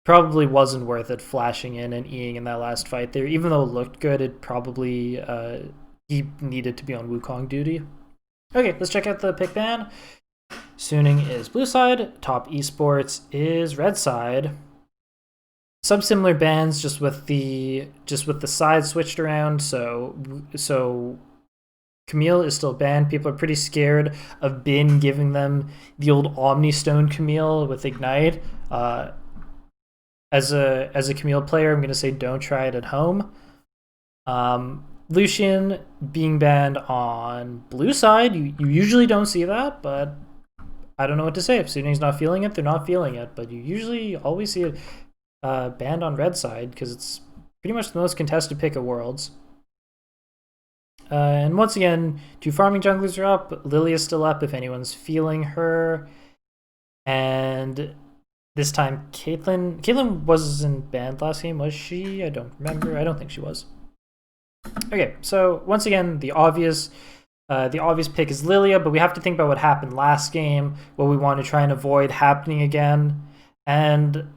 Probably wasn't worth it flashing in and Eing in that last fight there. Even though it looked good, it probably he needed to be on Wukong duty. Okay, let's check out the pick ban. Suning is blue side, Top Esports is red side. Some similar bans, just with the side switched around. So Camille is still banned. People are pretty scared of Bin giving them the old Omni Stone Camille with Ignite. As a Camille player, I'm going to say don't try it at home. Lucian being banned on blue side, you usually don't see that, but I don't know what to say. If Suning's not feeling it, they're not feeling it. But you usually always see it banned on red side, because it's pretty much the most contested pick of Worlds. And once again, 2 farming junglers are up. Lily is still up if anyone's feeling her. And this time, Caitlyn wasn't banned last game, was she? I don't remember. I don't think she was. Okay, so once again, the obvious pick is Lilia, but we have to think about what happened last game, what we want to try and avoid happening again. And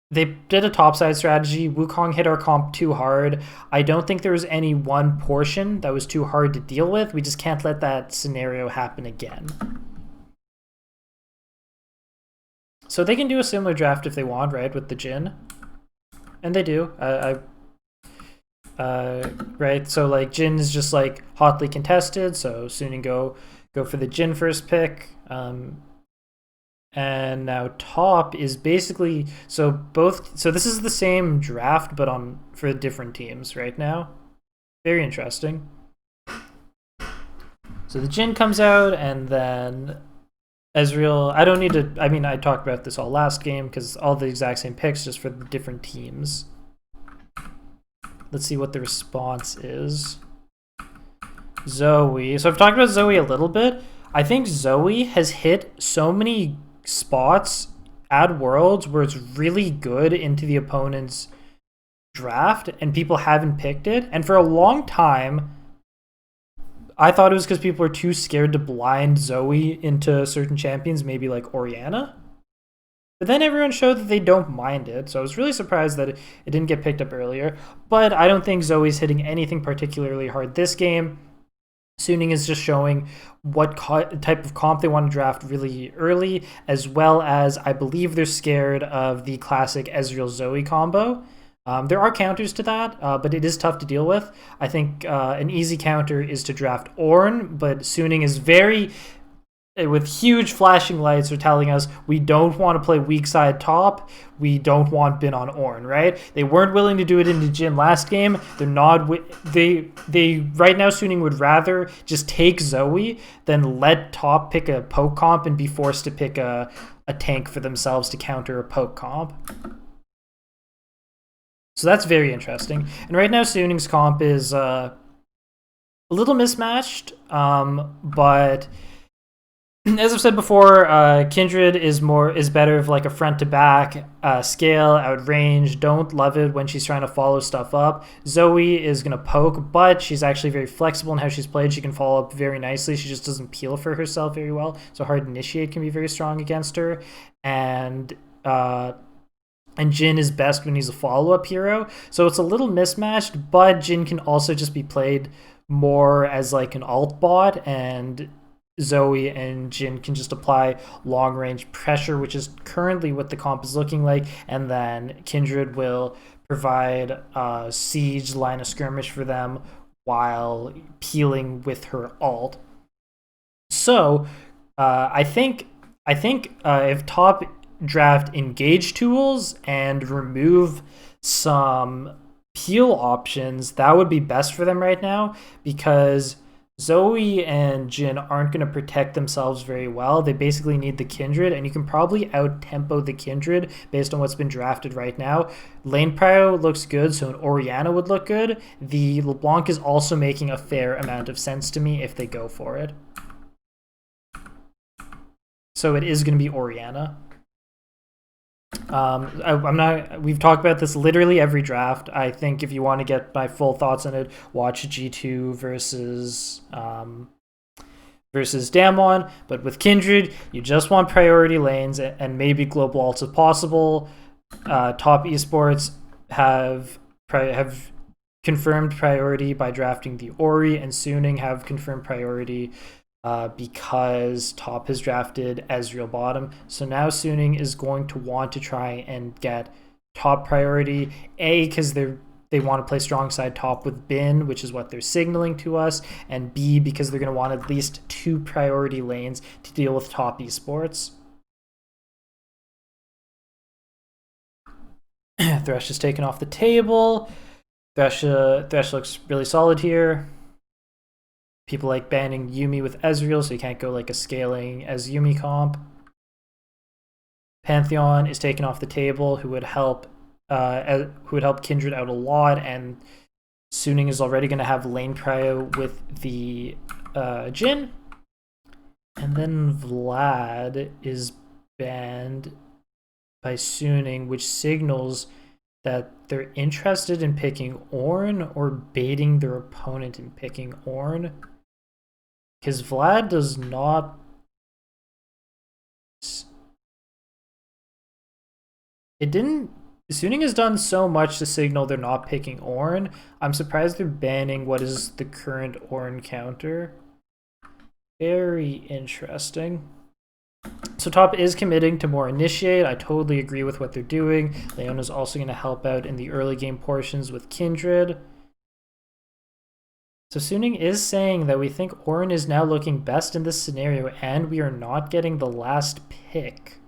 they did a topside strategy. Wukong hit our comp too hard. I don't think there was any one portion that was too hard to deal with. We just can't let that scenario happen again. So they can do a similar draft if they want, right, with the Jhin, and they do. Right. So like Jhin is just like hotly contested. So Suning go for the Jhin first pick. And now Top is basically so this is the same draft but for different teams right now. Very interesting. So the Jhin comes out, and then Ezreal, I talked about this all last game because all the exact same picks just for the different teams. Let's see what the response is. Zoe. So I've talked about Zoe a little bit. I think Zoe has hit so many spots at Worlds where it's really good into the opponent's draft and people haven't picked it. And for a long time, I thought it was because people were too scared to blind Zoe into certain champions, maybe like Orianna. But then everyone showed that they don't mind it, so I was really surprised that it didn't get picked up earlier. But I don't think Zoe's hitting anything particularly hard this game. Suning is just showing what type of comp they want to draft really early, as well as I believe they're scared of the classic Ezreal-Zoe combo. There are counters to that, but it is tough to deal with. I think an easy counter is to draft Ornn, but Suning is very, with huge flashing lights are telling us we don't want to play weak side top. We don't want Bin on Ornn, right? They weren't willing to do it into Jin last game. They're not. They right now Suning would rather just take Zoe than let top pick a poke comp and be forced to pick a tank for themselves to counter a poke comp. So that's very interesting. And right now Suning's comp is a little mismatched, but as I've said before, Kindred is better of like a front to back scale, outrange. Don't love it when she's trying to follow stuff up. Zoe is gonna poke, but she's actually very flexible in how she's played. She can follow up very nicely. She just doesn't peel for herself very well. So hard initiate can be very strong against her. And Jin is best when he's a follow up hero. So it's a little mismatched, but Jin can also just be played more as like an alt bot, and Zoe and Jin can just apply long range pressure, which is currently what the comp is looking like, and then Kindred will provide a siege line of skirmish for them while peeling with her ult. So I think if top draft engage tools and remove some peel options, that would be best for them right now, because Zoe and Jin aren't going to protect themselves very well. They basically need the Kindred, and you can probably out-tempo the Kindred based on what's been drafted right now. Lane Prio looks good, so an Orianna would look good. The LeBlanc is also making a fair amount of sense to me if they go for it. So it is going to be Orianna. We've talked about this literally every draft. I think if you want to get my full thoughts on it, watch G2 versus Damwon. But with Kindred, you just want priority lanes and maybe global ults if possible. Top Esports have confirmed priority by drafting the Ori, and Suning have confirmed priority because top has drafted Ezreal bottom. So now Suning is going to want to try and get top priority, A, because they want to play strong side top with Bin, which is what they're signaling to us, and B, because they're going to want at least 2 priority lanes to deal with top Esports. Thresh is taken off the table. Thresh looks really solid here. People like banning Yuumi with Ezreal, so you can't go like a scaling as Yuumi comp. Pantheon is taken off the table, who would help Kindred out a lot, and Suning is already going to have lane prio with the Jin. And then Vlad is banned by Suning, which signals that they're interested in picking Ornn or baiting their opponent in picking Ornn. Because Vlad does not... Suning has done so much to signal they're not picking Ornn. I'm surprised they're banning what is the current Ornn counter. Very interesting. So top is committing to more initiate. I totally agree with what they're doing. Leona's also going to help out in the early game portions with Kindred. So Suning is saying that we think Ornn is now looking best in this scenario, and we are not getting the last pick.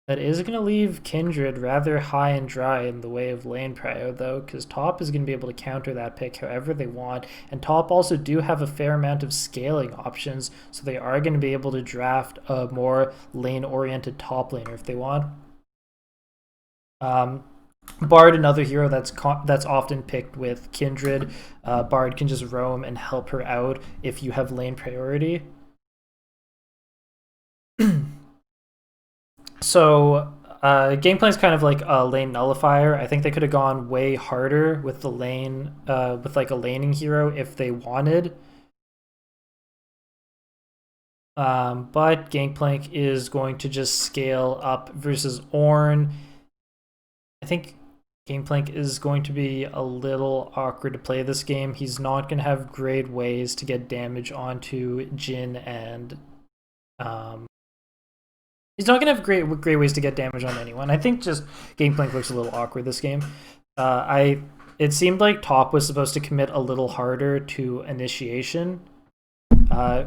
That is going to leave Kindred rather high and dry in the way of lane prio, though, because top is going to be able to counter that pick however they want, and top also do have a fair amount of scaling options, so they are going to be able to draft a more lane-oriented top laner if they want. Bard, another hero that's often picked with Kindred. Bard can just roam and help her out if you have lane priority. So gameplay is kind of like a lane nullifier. I think they could have gone way harder with the lane, with like a laning hero if they wanted. But Gangplank is going to just scale up versus Ornn. I think Gangplank is going to be a little awkward to play this game. He's not going to have great ways to get damage onto Jin, and he's not going to have great ways to get damage on anyone. I think just Gangplank looks a little awkward this game. It seemed like top was supposed to commit a little harder to initiation.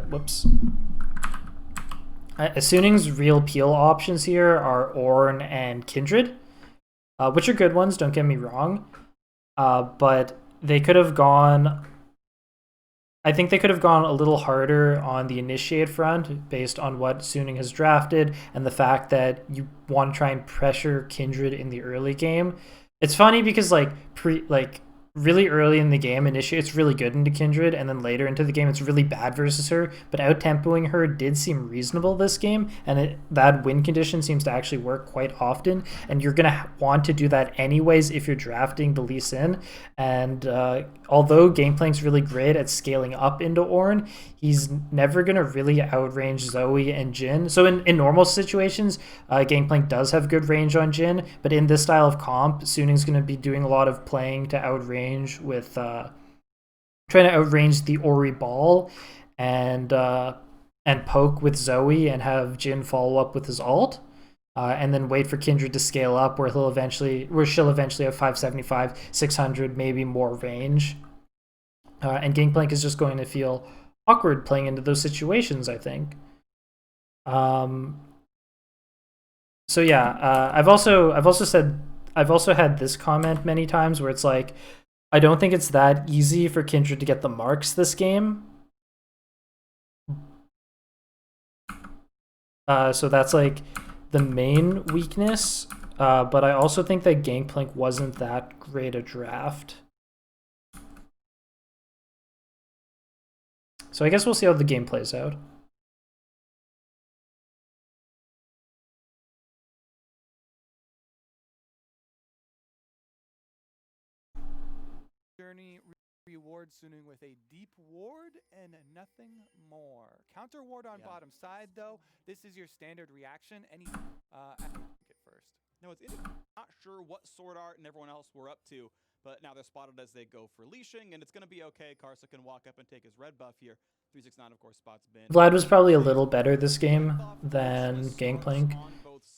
Whoops. Suning's real peel options here are Ornn and Kindred, which are good ones, don't get me wrong. But they could have gone... I think they could have gone a little harder on the initiate front based on what Suning has drafted and the fact that you want to try and pressure Kindred in the early game. It's funny because really early in the game, initiate's really good into Kindred, and then later into the game, it's really bad versus her. But out-tempoing her did seem reasonable this game, and that win condition seems to actually work quite often. And you're going to want to do that anyways if you're drafting the Lee Sin. And although Gameplank's really great at scaling up into Ornn, he's never going to really outrange Zoe and Jhin. So in normal situations, Gameplank does have good range on Jhin, but in this style of comp, Suning's going to be doing a lot of playing to outrange with trying to outrange the Ori ball and poke with Zoe and have Jhin follow up with his ult, and then wait for Kindred to scale up where she'll eventually have 575, 600, maybe more range. And Gangplank is just going to feel awkward playing into those situations, I think. So yeah, I've also had this comment many times where it's like, I don't think it's that easy for Kindred to get the marks this game. So that's like the main weakness. But I also think that Gangplank wasn't that great a draft. So I guess we'll see how the game plays out. Journey rewards Suning with a deep ward and nothing more. Counter ward on bottom side though. This is your standard reaction. Any at first. No, it's not sure what Sword Art and everyone else were up to, but now they're spotted as they go for leashing, and it's going to be okay. Karsa can walk up and take his red buff here. 369, of course, spots bin. Vlad was probably a little better this game than Gangplank,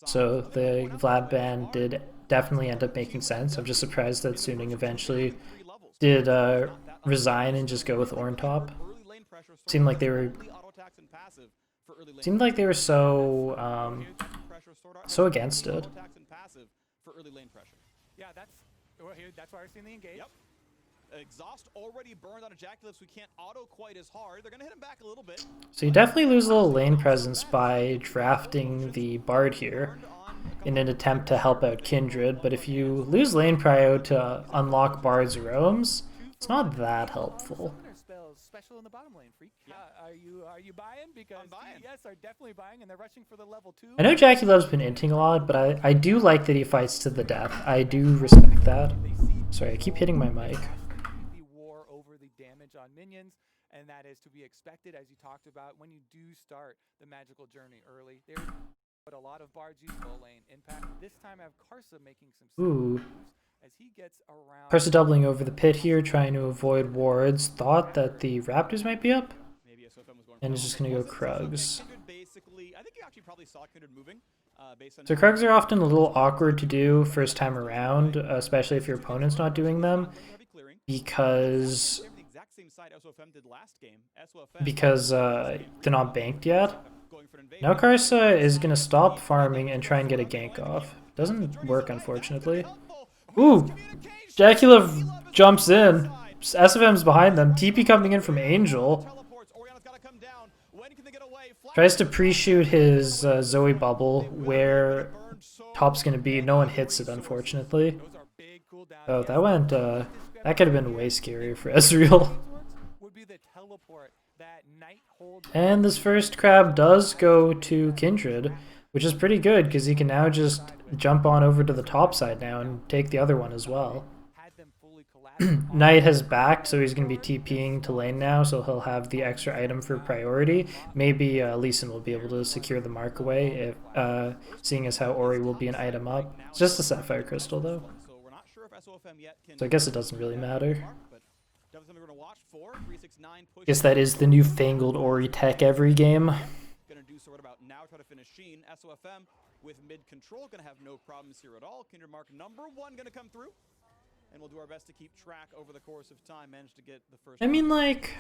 so the Vlad ban did definitely end up making sense. I'm just surprised that Suning eventually did resign and just go with Ornn top. Seemed like they were so so against it. Yeah, that's why we're seeing the engage. Yep. Exhaust already burned on Ejaculates. We can't auto quite as hard. They're gonna hit him back a little bit. So you definitely lose a little lane presence by drafting the Bard here in an attempt to help out Kindred, but if you lose lane prio to unlock Bard's roams, it's not that helpful. Special in the bottom lane, Freak. Are you buying? Because I'm buying. Yes, are definitely buying, and they're rushing for the level 2. I know Jackie Love's been inting a lot, but I do like that he fights to the death. I do respect that. Sorry, I keep hitting my mic. The war over the damage on minions, and that is to be expected, as you talked about, when you do start the magical journey early. There's but a lot of Bards use low lane impact. This time I have Karsa making some Ooh. as he gets around. Karsa doubling over the pit here, trying to avoid wards. Thought that the Raptors might be up, and is just going to go Krugs. I think you actually probably saw Kindred moving. So Krugs are often a little awkward to do first time around, especially if your opponent's not doing them, because they're not banked yet. Now Karsa is going to stop farming and try and get a gank off. Doesn't work, unfortunately. Ooh! Jacula jumps in. SFM's behind them. TP coming in from Angel. Tries to pre-shoot his Zoe bubble where top's going to be. No one hits it, unfortunately. Oh, that went... that could have been way scarier for Ezreal. And this first crab does go to Kindred, which is pretty good because he can now just jump on over to the top side now and take the other one as well. Knight has backed, so he's going to be TPing to lane now, so he'll have the extra item for priority. Maybe Lee Sin will be able to secure the mark away, if, seeing as how Ori will be an item up. It's just a Sapphire Crystal, though. So I guess it doesn't really matter. Guess that is the newfangled Ori tech every game. Gonna do so right about now, try to finish Sheen. SOFM with mid control, gonna have no problems here at all. Kindred mark number 1 gonna come through. And we'll do our best to keep track over the course of time. Managed to get the first. I mean, like,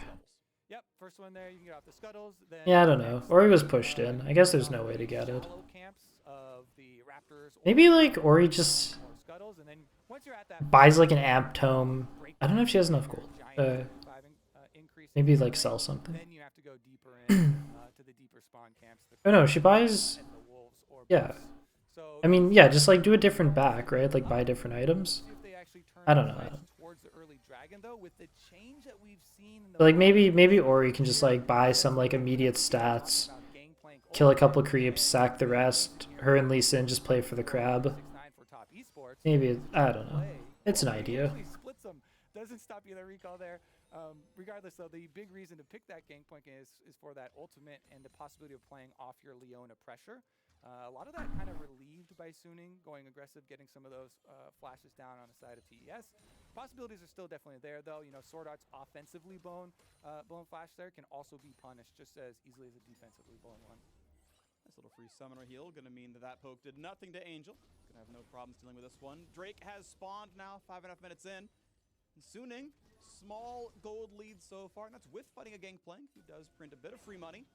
Yep, first one there, you can get off the scuttles. Then Yeah, I don't know. Ori was pushed in. I guess there's no way to get it. Camps of the Raptors Maybe like Ori just scuttles, and then once you're at that buys like an amp tome. I don't know if she has enough gold. increase, Maybe like sell something. then you have to go deeper in to the deeper spawn camps. Oh no, she buys. Yeah. I mean, yeah, just like do a different back, right? Like buy different items. I don't know. Towards the early dragon though, with the change that we've seen in the But like maybe Ori can just like buy some like immediate stats, kill a couple creeps, sack the rest. Her and Lee Sin just play for the crab. Maybe I don't know. It's an idea. Splits them. Doesn't stop you the recall there. Regardless, though, the big reason to pick that Gangplank is for that ultimate and the possibility of playing off your Leona pressure. A lot of that kind of relieved by Suning, going aggressive, getting some of those flashes down on the side of TES. Possibilities are still definitely there, though. You know, Sword Art's offensively blown flash there can also be punished just as easily as a defensively blown one. Nice little free summoner heal. Going to mean that poke did nothing to Angel. Going to have no problems dealing with this one. Drake has spawned now, 5.5 minutes in. And Suning, small gold lead so far, and that's with fighting a Gangplank, who does print a bit of free money.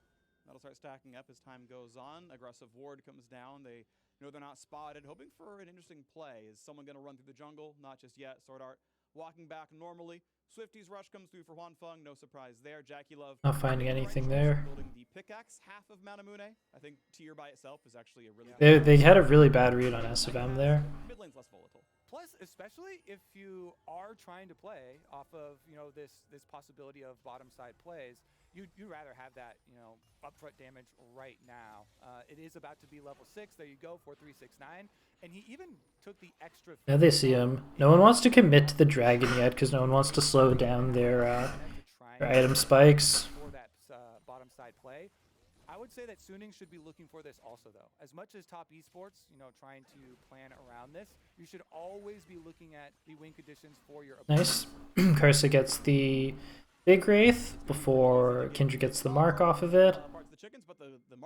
That'll start stacking up as time goes on. Aggressive ward comes down. They know they're not spotted, hoping for an interesting play. Is someone going to run through the jungle? Not just yet. Sword Art walking back normally. Swifty's rush comes through for Huanfeng. No surprise there. Jackie Love Not finding anything there. Building the pickaxe, half of Manamune. I think tier by itself is actually a really They had a really bad read on SFM there. Mid lane's less volatile. Plus, especially if you are trying to play off of, you know, this possibility of bottom side plays, you'd rather have that, you know, upfront damage right now. It is about to be level 6. There you go, 4369. And he even took the extra. Now they see him. No one wants to commit to the dragon yet because no one wants to slow down their item spikes. For that bottom side play. I would say that Suning should be looking for this also, though. As much as top esports, you know, trying to plan around this, you should always be looking at the win conditions for your opponent. Nice. Karsa gets the big Wraith before Kindred gets the mark off of it.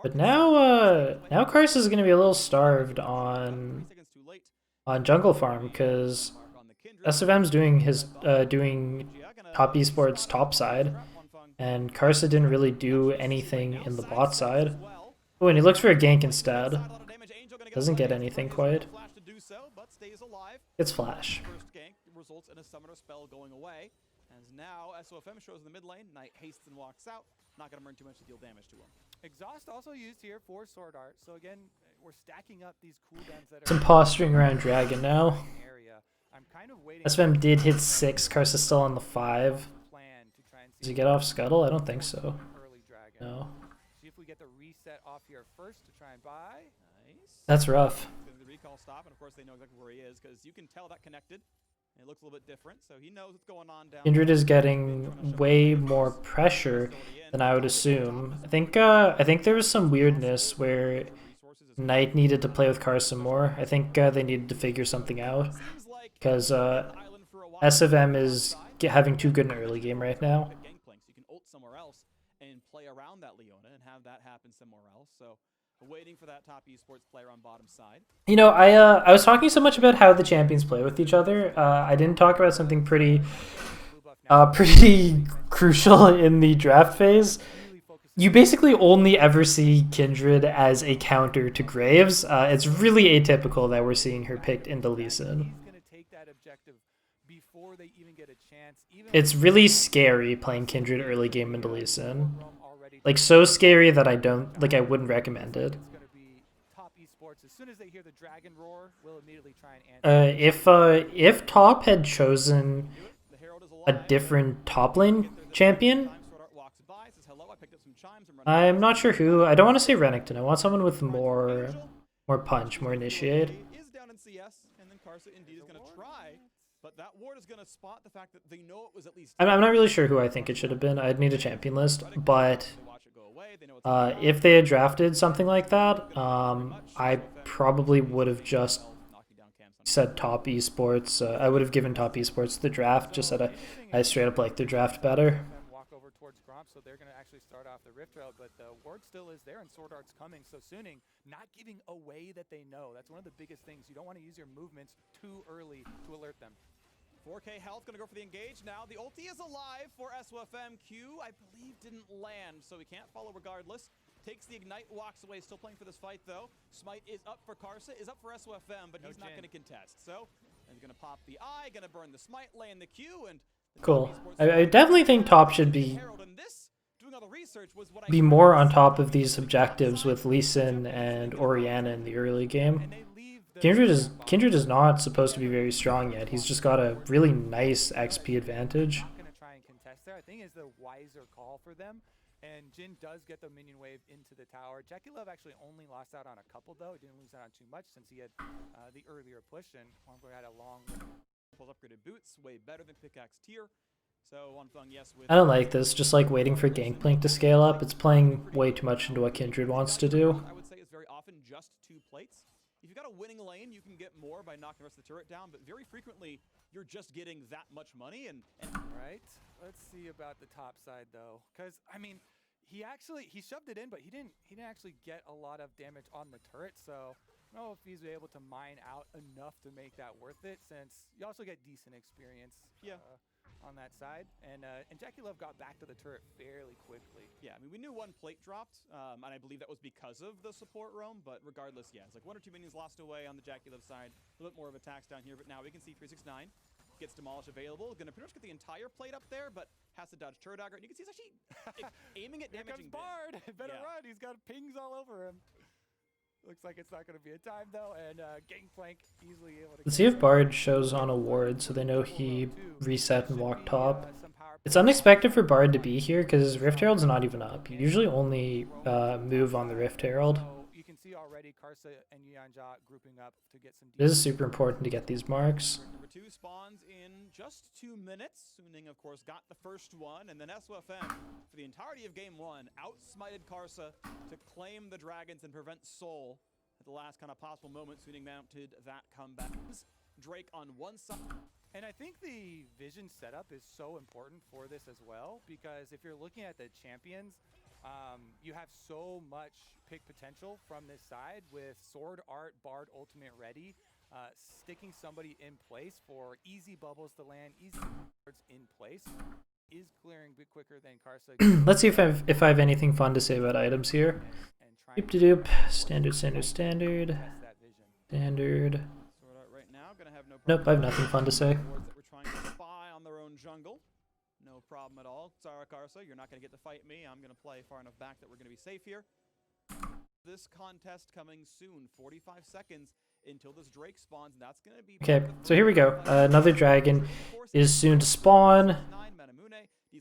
But now Karsa's going to be a little starved on jungle farm because SFM's doing top esports top side. And Karsa didn't really do anything in the bot side. Oh, and he looks for a gank instead. Doesn't get anything quite. It's flash. First gank results in a summoner spell going away. As now SOFM shows in the mid lane, Knight hastes and walks out. Not going to burn too much to deal damage to him. Exhaust also used here for Sword Art. So again, we're stacking up these cooldowns that are some posturing around Dragon now. I'm kind of waiting. SFM did hit 6. Karsa's still on the 5. Does he get off Scuttle? I don't think so. No. See if we get the reset off here first to try and buy. Nice. That's rough. The recall stop, and of course they know exactly where he is because you can tell that connected. It looks a little bit different, so he knows what's going on down. Kindred is getting way more pressure than I would assume. I think there was some weirdness where Knight needed to play with Karsa more. I think they needed to figure something out because SFM is having too good an early game right now. You can ult somewhere else and play around that Leona and have that happen somewhere else. So waiting for that top esports player on bottom side. You know, I was talking so much about how the champions play with each other. I didn't talk about something pretty crucial in the draft phase. You basically only ever see Kindred as a counter to Graves. It's really atypical that we're seeing her picked into Lee Sin. It's really scary playing Kindred early game into Lee Sin. Like, so scary that I wouldn't recommend it. If Top had chosen a different top lane champion, I'm not sure who. I don't want to say Renekton. I want someone with more punch, more initiate. But that ward is going to spot the fact that they know it was at least. I'm not really sure who I think it should have been. I'd need a champion list, but if they had drafted something like that, I probably would have just said top esports. I would have given top esports the draft. Just said I straight up like the draft better. So they're going to actually start off the Rift Trail, but the ward still is there and Sword Art's coming. So Suning not giving away that they know. That's one of the biggest things. You don't want to use your movements too early to alert them. 4K health, gonna go for the engage now. The ulti is alive for SOFM. Q, I believe, didn't land, so he can't follow regardless. Takes the ignite, walks away, still playing for this fight though. Smite is up for Karsa, is up for SOFM, but he's not gonna contest. So, he's gonna pop the eye, gonna burn the Smite, land the Q, and... Cool. I definitely think top should be more on top of these objectives with Lee Sin and Orianna in the early game. Kindred is not supposed to be very strong yet. He's just got a really nice XP advantage. Not gonna try and contest there. I think it's the wiser call for them. And Jin does get the minion wave into the tower. Jackie Love actually only lost out on a couple though. He didn't lose out on too much since he had the earlier push, and Wongboy had a long pulls upgraded boots, way better than pickaxe tier. So Wonfeng, yes, with I don't like this, just like waiting for Gangplank to scale up. It's playing way too much into what Kindred wants to do. I would say it's very often just 2 plates. If you've got a winning lane, you can get more by knocking the rest of the turret down, but very frequently you're just getting that much money and right. Let's see about the top side though, because I mean, he shoved it in, but he didn't actually get a lot of damage on the turret. So I don't know if he's able to mine out enough to make that worth it, since you also get decent experience. On that side, and Jackie Love got back to the turret fairly quickly. Yeah, I mean, we knew 1 plate dropped, and I believe that was because of the support roam, but regardless, yeah, it's like 1 or 2 minions lost away on the Jackie Love side, a little bit more of attacks down here, but now we can see 369 gets demolished available, gonna pretty much get the entire plate up there, but has to dodge turret dagger, and you can see he's actually aiming at damaging Bard. Better run, he's got pings all over him. Looks like it's not going to be a time though, and Gangplank easily able to... Let's see if Bard shows on a ward so they know he reset and walked top. It's unexpected for Bard to be here because his Rift Herald's not even up. You usually only move on the Rift Herald. So you can see already Karsa and Yuanjia grouping up to get some... This is super important to get these marks. Number 2 spawns in just 2 minutes. Suning, of course, got the first one, and then SOFM, for the entirety of game 1, outsmited Karsa to claim the dragons and prevent Soul at the last kind of possible moment. Suning mounted that comeback. Drake on one side. And I think the vision setup is so important for this as well, because if you're looking at the champions, you have so much pick potential from this side with Sword Art, Bard, Ultimate ready, sticking somebody in place for easy bubbles to land, easy cards in place, is clearing a bit quicker than Karsa. Let's see if I have anything fun to say about items here. Doop de doop. Standard. Standard. Nope, I have nothing fun to say. That we're trying to spy on their own jungle. No problem at all. Sorry, Karsa, you're not going to get to fight me. I'm going to play far enough back that we're going to be safe here. This contest coming soon. 45 seconds until this Drake spawns, and that's going to be... Okay, so here we go. Another dragon is soon to spawn.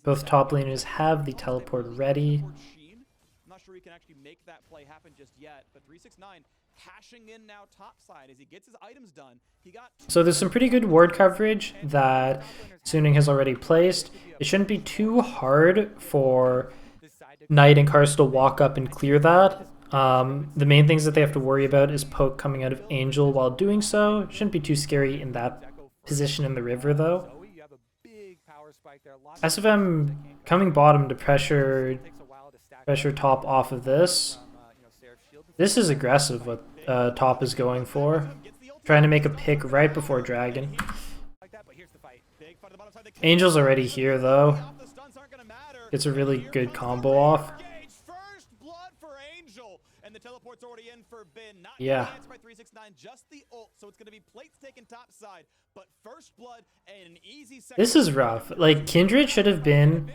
Both top laners have the teleport ready. I'm not sure he can actually make that play happen just yet, but 369 hashing in now topside as he gets his items done. So there's some pretty good ward coverage that Suning has already placed. It shouldn't be too hard for Knight and Karsa to walk up and clear that. The main things that they have to worry about is poke coming out of Angel while doing so. It shouldn't be too scary in that position in the river though. SFM coming bottom to pressure top off of this. This is aggressive what top is going for. Trying to make a pick right before Dragon. Angel's already here though. Gets a really good combo off. Yeah. This is rough. Like, Kindred should have been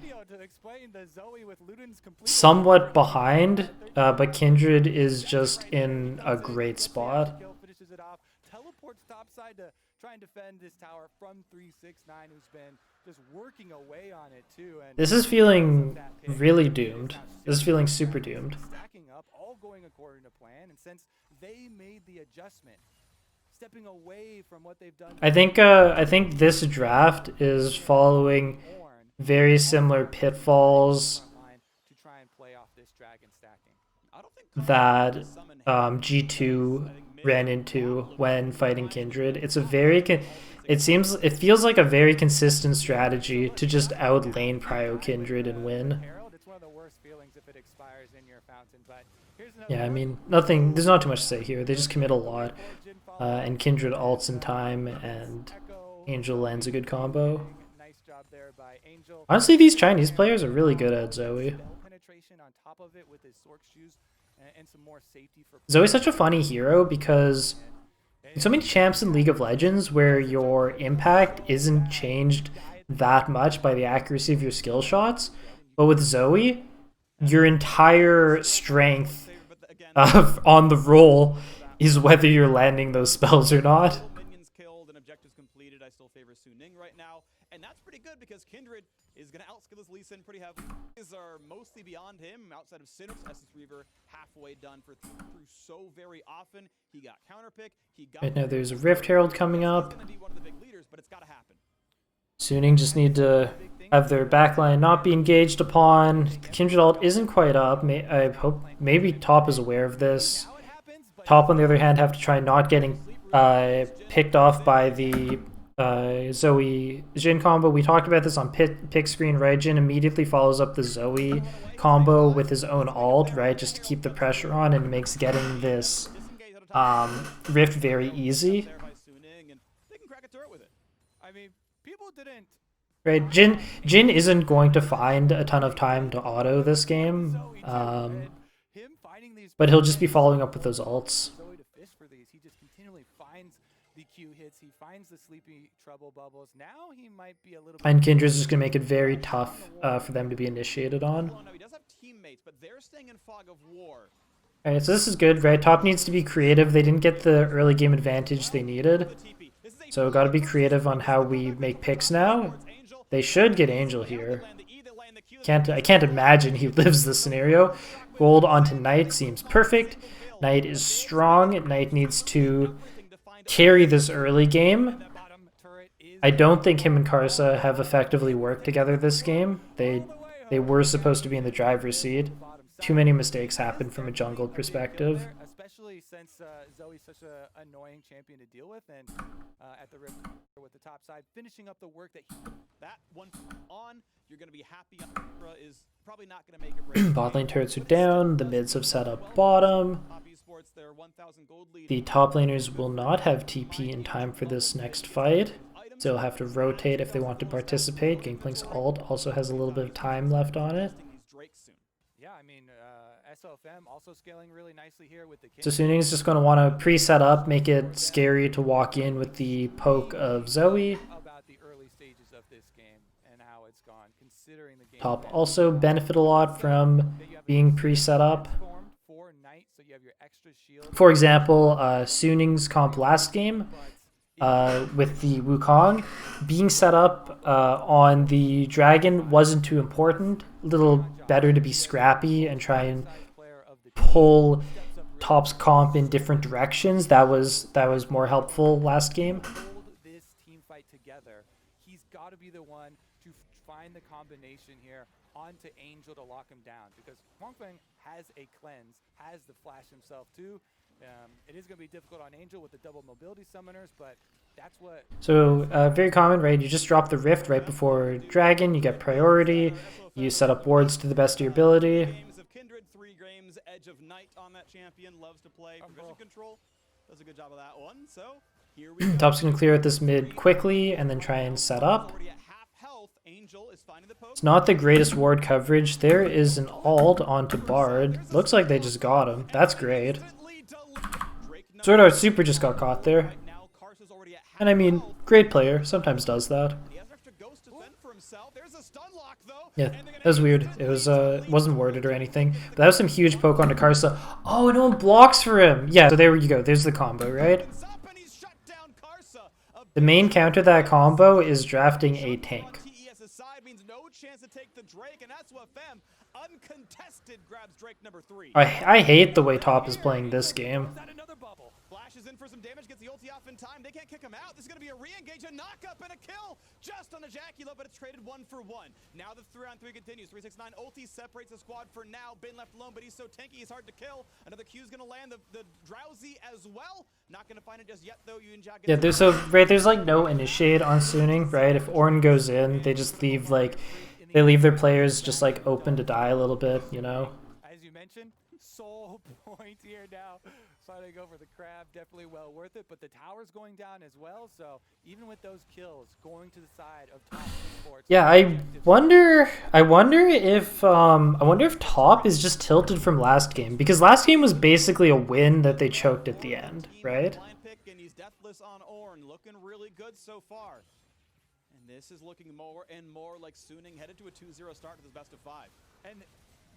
somewhat behind, but Kindred is just in a great spot. Teleports topside to try and defend this tower from 369, who's been just working away on it too. And this is feeling really doomed. This is feeling super doomed. Stacking up, all going according to plan, and since they made the adjustment, stepping away from what they've done. I think this draft is following very similar pitfalls that G2 ran into when fighting Kindred. It's a very it feels like a very consistent strategy to just outlane Prio Kindred and win. Yeah, I mean, nothing. There's not too much to say here. They just commit a lot, and Kindred ults in time, and Angel lands a good combo. Nice job there by Angel. Honestly, these Chinese players are really good at Zoe. Penetration on top of it with his Sork shoes and some more safety for Zoe's such a funny hero because so many champs in League of Legends where your impact isn't changed that much by the accuracy of your skill shots, but with Zoe, your entire strength on the roll is whether you're landing those spells or not. Minions killed and objectives completed. I still favor Suning right now, and that's pretty good because Kindred is going to outskill this Lee Sin pretty heavily. These are mostly beyond him outside of Sinnoh's Essence Reaver, halfway done through so very often. He got counterpick. He got Right now there's a Rift Herald coming up. He's going to be one of the big leaders, but it's got to happen. Suning just need to have their backline not be engaged upon. The Kindred ult isn't quite up. I hope maybe Top is aware of this. Top, on the other hand, have to try not getting picked off by the Zoe Jhin combo. We talked about this on pick screen, right? Jhin immediately follows up the Zoe combo with his own ult, right? Just to keep the pressure on, and makes getting this Rift very easy. Right, Jhin isn't going to find a ton of time to auto this game, but he'll just be following up with those ults. He just continually finds the Q hits. He finds the sleepy trouble bubbles. Now he might be a little. And Kindred's just gonna make it very tough for them to be initiated on. He does have teammates, but they're staying in fog of war. All right, so this is good, right? Top needs to be creative. They didn't get the early game advantage they needed, so got to be creative on how we make picks now. They should get Angel here. I can't imagine he lives this scenario. Gold onto Knight seems perfect. Knight is strong. Knight needs to carry this early game. I don't think him and Karsa have effectively worked together this game. They were supposed to be in the driver's seat. Too many mistakes happened from a jungle perspective. Especially since Zoe's such an annoying champion to deal with, and at the Rift with the top side, finishing up the work that one on, you're going to be happy. Is probably not going to make it break. Bot lane turrets are down. The mids have set up bottom. The top laners will not have TP in time for this next fight. They'll have to rotate if they want to participate. Gangplank's ult also has a little bit of time left on it. Yeah, I mean, SOFM also scaling really nicely here with the So Suning's just going to want to pre-set up, make it scary to walk in with the poke of Zoe. About the early stages of this game and how it's gone, considering the game. Top also benefit a lot from being pre-set up. For example, Suning's comp last game with the Wukong, being set up on the Dragon wasn't too important. A little better to be scrappy and try and pull Top's comp in different directions. That was more helpful last game. This team fight together. He's got to be the one to find the combination here onto Angel to lock him down, because Huangfeng has a cleanse, has the flash himself too. It is going to be difficult on Angel with the double mobility summoners, but that's what. So very common, right? You just drop the Rift right before Dragon. You get priority. You set up wards to the best of your ability. Games of Kindred, 3 games, Edge of Night on that champion, loves to play provision control. Does a good job of that one. So here we go. Top's going to clear out this mid quickly and then try and set up. It's not the greatest ward coverage. There is an ult onto Bard. Looks like they just got him. That's great. Sword Art Super just got caught there. And I mean, great player. Sometimes does that. Yeah, that was weird. It wasn't worded or anything. But that was some huge poke onto Karsa. Oh, no one blocks for him. Yeah, so there you go. There's the combo, right? The main counter to that combo is drafting a tank. I hate the way Top is playing this game. Flashes in for some damage, gets the ulti off in time. They can't kick him out. This is going to be a re-engage, a knock-up, and a kill just on a Jackula, but it's traded 1 for 1. Now the 3-on-3 continues. 369 ulti separates the squad for now. Bin left alone, but he's so tanky, he's hard to kill. Another Q is going to land the Drowsy as well. Not going to find it just yet, though. Yeah, there's like no initiate on Suning, right? If Ornn goes in, they just leave their players just like open to die a little bit, you know? As you mentioned, soul point here now. Trying to go for the crab, definitely well worth it. But the tower's going down as well, so even with those kills, going to the side of top Esports. Yeah, I wonder if top is just tilted from last game, because last game was basically a win that they choked at the end, right? And he's deathless on Ornn, looking really good so far. And this is looking more and more like Suning headed to a 2-0 start to this best of 5. And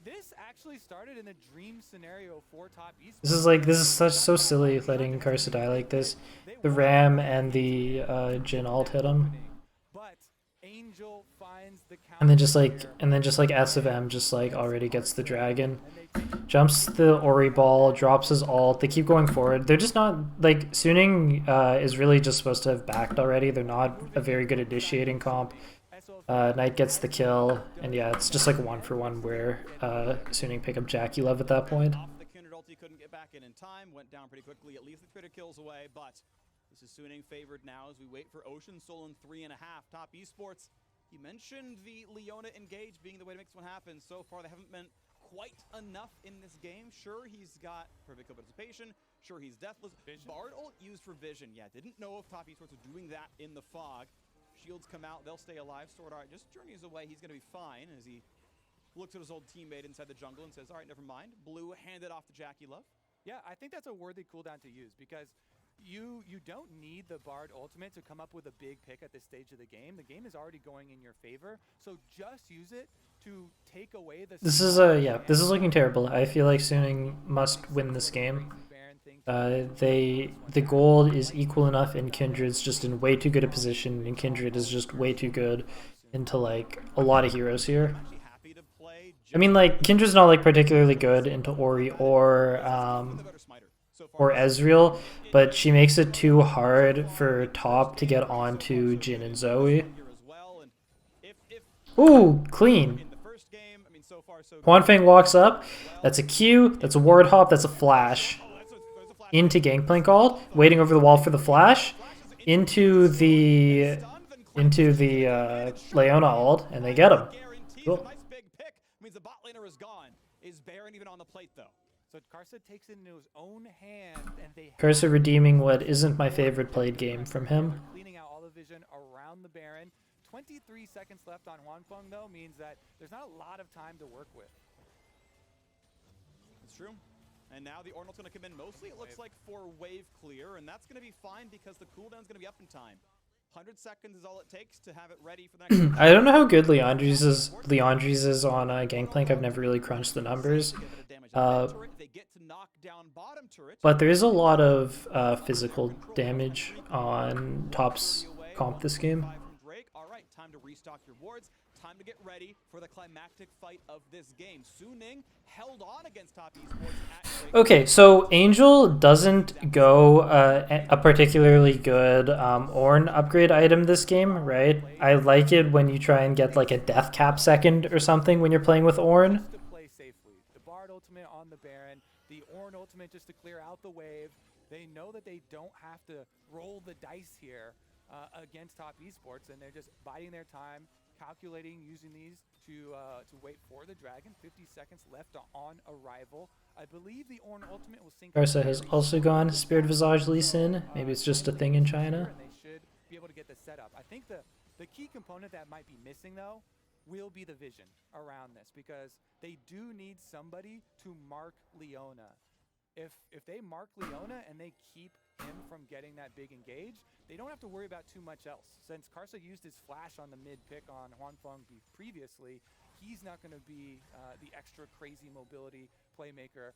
this actually started in a dream scenario for top Esports. This is so silly letting Karsa die like this. The Ram and the Jhin ult hit him. But Angel finds the And then just like S of M just like already gets the dragon. Jumps the Ori ball, drops his ult. They keep going forward. They're just not like Suning is really just supposed to have backed already. They're not a very good initiating comp. Knight gets the kill, and yeah, it's just like a 1-for-1 where Suning pick up Jackie Love at that point. The countered ulti couldn't get back in time, went down pretty quickly, at least the critter kills away, but this is Suning favored now as we wait for Ocean Soul in 3.5. Top Esports, you mentioned the Leona engage being the way to make this one happen. So far, they haven't been quite enough in this game. Sure, he's got perfect kill participation. Sure, he's deathless. Bard ult used for vision. Yeah, didn't know if Top Esports were doing that in the fog. Shields come out, they'll stay alive. Sword Art just journeys away. He's going to be fine as he looks at his old teammate inside the jungle and says, all right, never mind. Blue handed off to Jackie Love. Yeah, I think that's a worthy cooldown to use because you don't need the Bard ultimate to come up with a big pick at this stage of the game. The game is already going in your favor, so just use it to take away the... This is looking terrible. I feel like Suning must win this game. The gold is equal enough, and Kindred's just in way too good a position, and Kindred is just way too good into like a lot of heroes here. I mean, like Kindred's not like particularly good into Ori or Ezreal, but she makes it too hard for top to get onto Jhin and Zoe. Ooh, clean. Huanfeng walks up. That's a Q. That's a ward hop. That's a flash. Into Gangplank ult, waiting over the wall for the flash, into the Leona ult, and they get him. Cool. Nice big pick means the bot laner is gone. Is Baron even on the plate though? So Karsa takes it into his own hand, and they Karsa redeeming what isn't my favorite played game from him. Cleaning out all the vision around the Baron. 23 seconds left on Huanfeng though means that there's not a lot of time to work with. It's true. And now the Ornal's going to come in mostly, it looks like, for wave clear, and that's going to be fine because the cooldown's going to be up in time. 100 seconds is all it takes to have it ready for the next... I don't know how good Leandri's is on Gangplank. I've never really crunched the numbers. But there is a lot of physical damage on Top's comp this game. All right, time to restock your wards. Time to get ready for the climactic fight of this game. Suning held on against Top Esports at Drake. Okay, so Angel doesn't go a particularly good Ornn upgrade item this game, right? I like it when you try and get like a death cap second or something when you're playing with Ornn. To play safely. The Bard ultimate on the Baron, the Ornn ultimate just to clear out the wave. They know that they don't have to roll the dice here against Top Esports, and they're just biding their time, calculating, using these to wait for the dragon. 50 seconds left on arrival. I believe the Ornn ultimate will sync. Karsa has also gone Spirit Visage Lee Sin. Maybe it's just a thing in China. And they should be able to get the setup. I think the key component that might be missing though will be the vision around this, because they do need somebody to mark Leona. If they mark Leona and they keep him from getting that big engage, they don't have to worry about too much else. Since Karsa used his flash on the mid pick on Huanfeng previously, he's not going to be the extra crazy mobility playmaker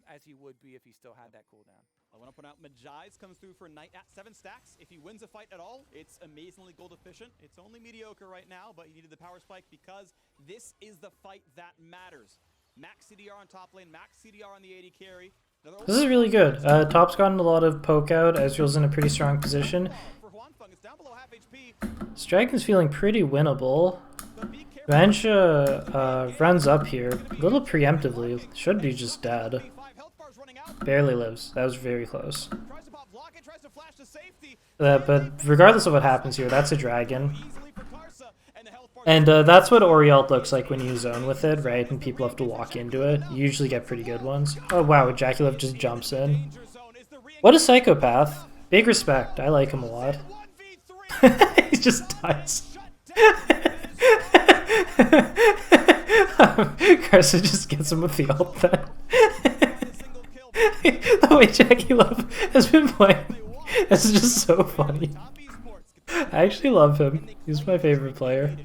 as he would be if he still had that cooldown. I want to point out Majai's comes through for Knight at 7 stacks. If he wins a fight at all, it's amazingly gold efficient. It's only mediocre right now, but he needed the power spike because this is the fight that matters. Max CDR on top lane, max CDR on the AD carry. This is really good. Top's gotten a lot of poke out. Ezreal's in a pretty strong position. This dragon's feeling pretty winnable. Vansha runs up here a little preemptively. Should be just dead. Barely lives. That was very close. But regardless of what happens here, that's a dragon. And that's what Orielt looks like when you zone with it, right? And people have to walk into it. You usually get pretty good ones. Oh wow, Jaculov just jumps in. What a psychopath. Big respect. I like him a lot. He just dies. Carson just gets him with the ult then. The way Jaculov has been playing is just so funny. I actually love him. He's my favorite player.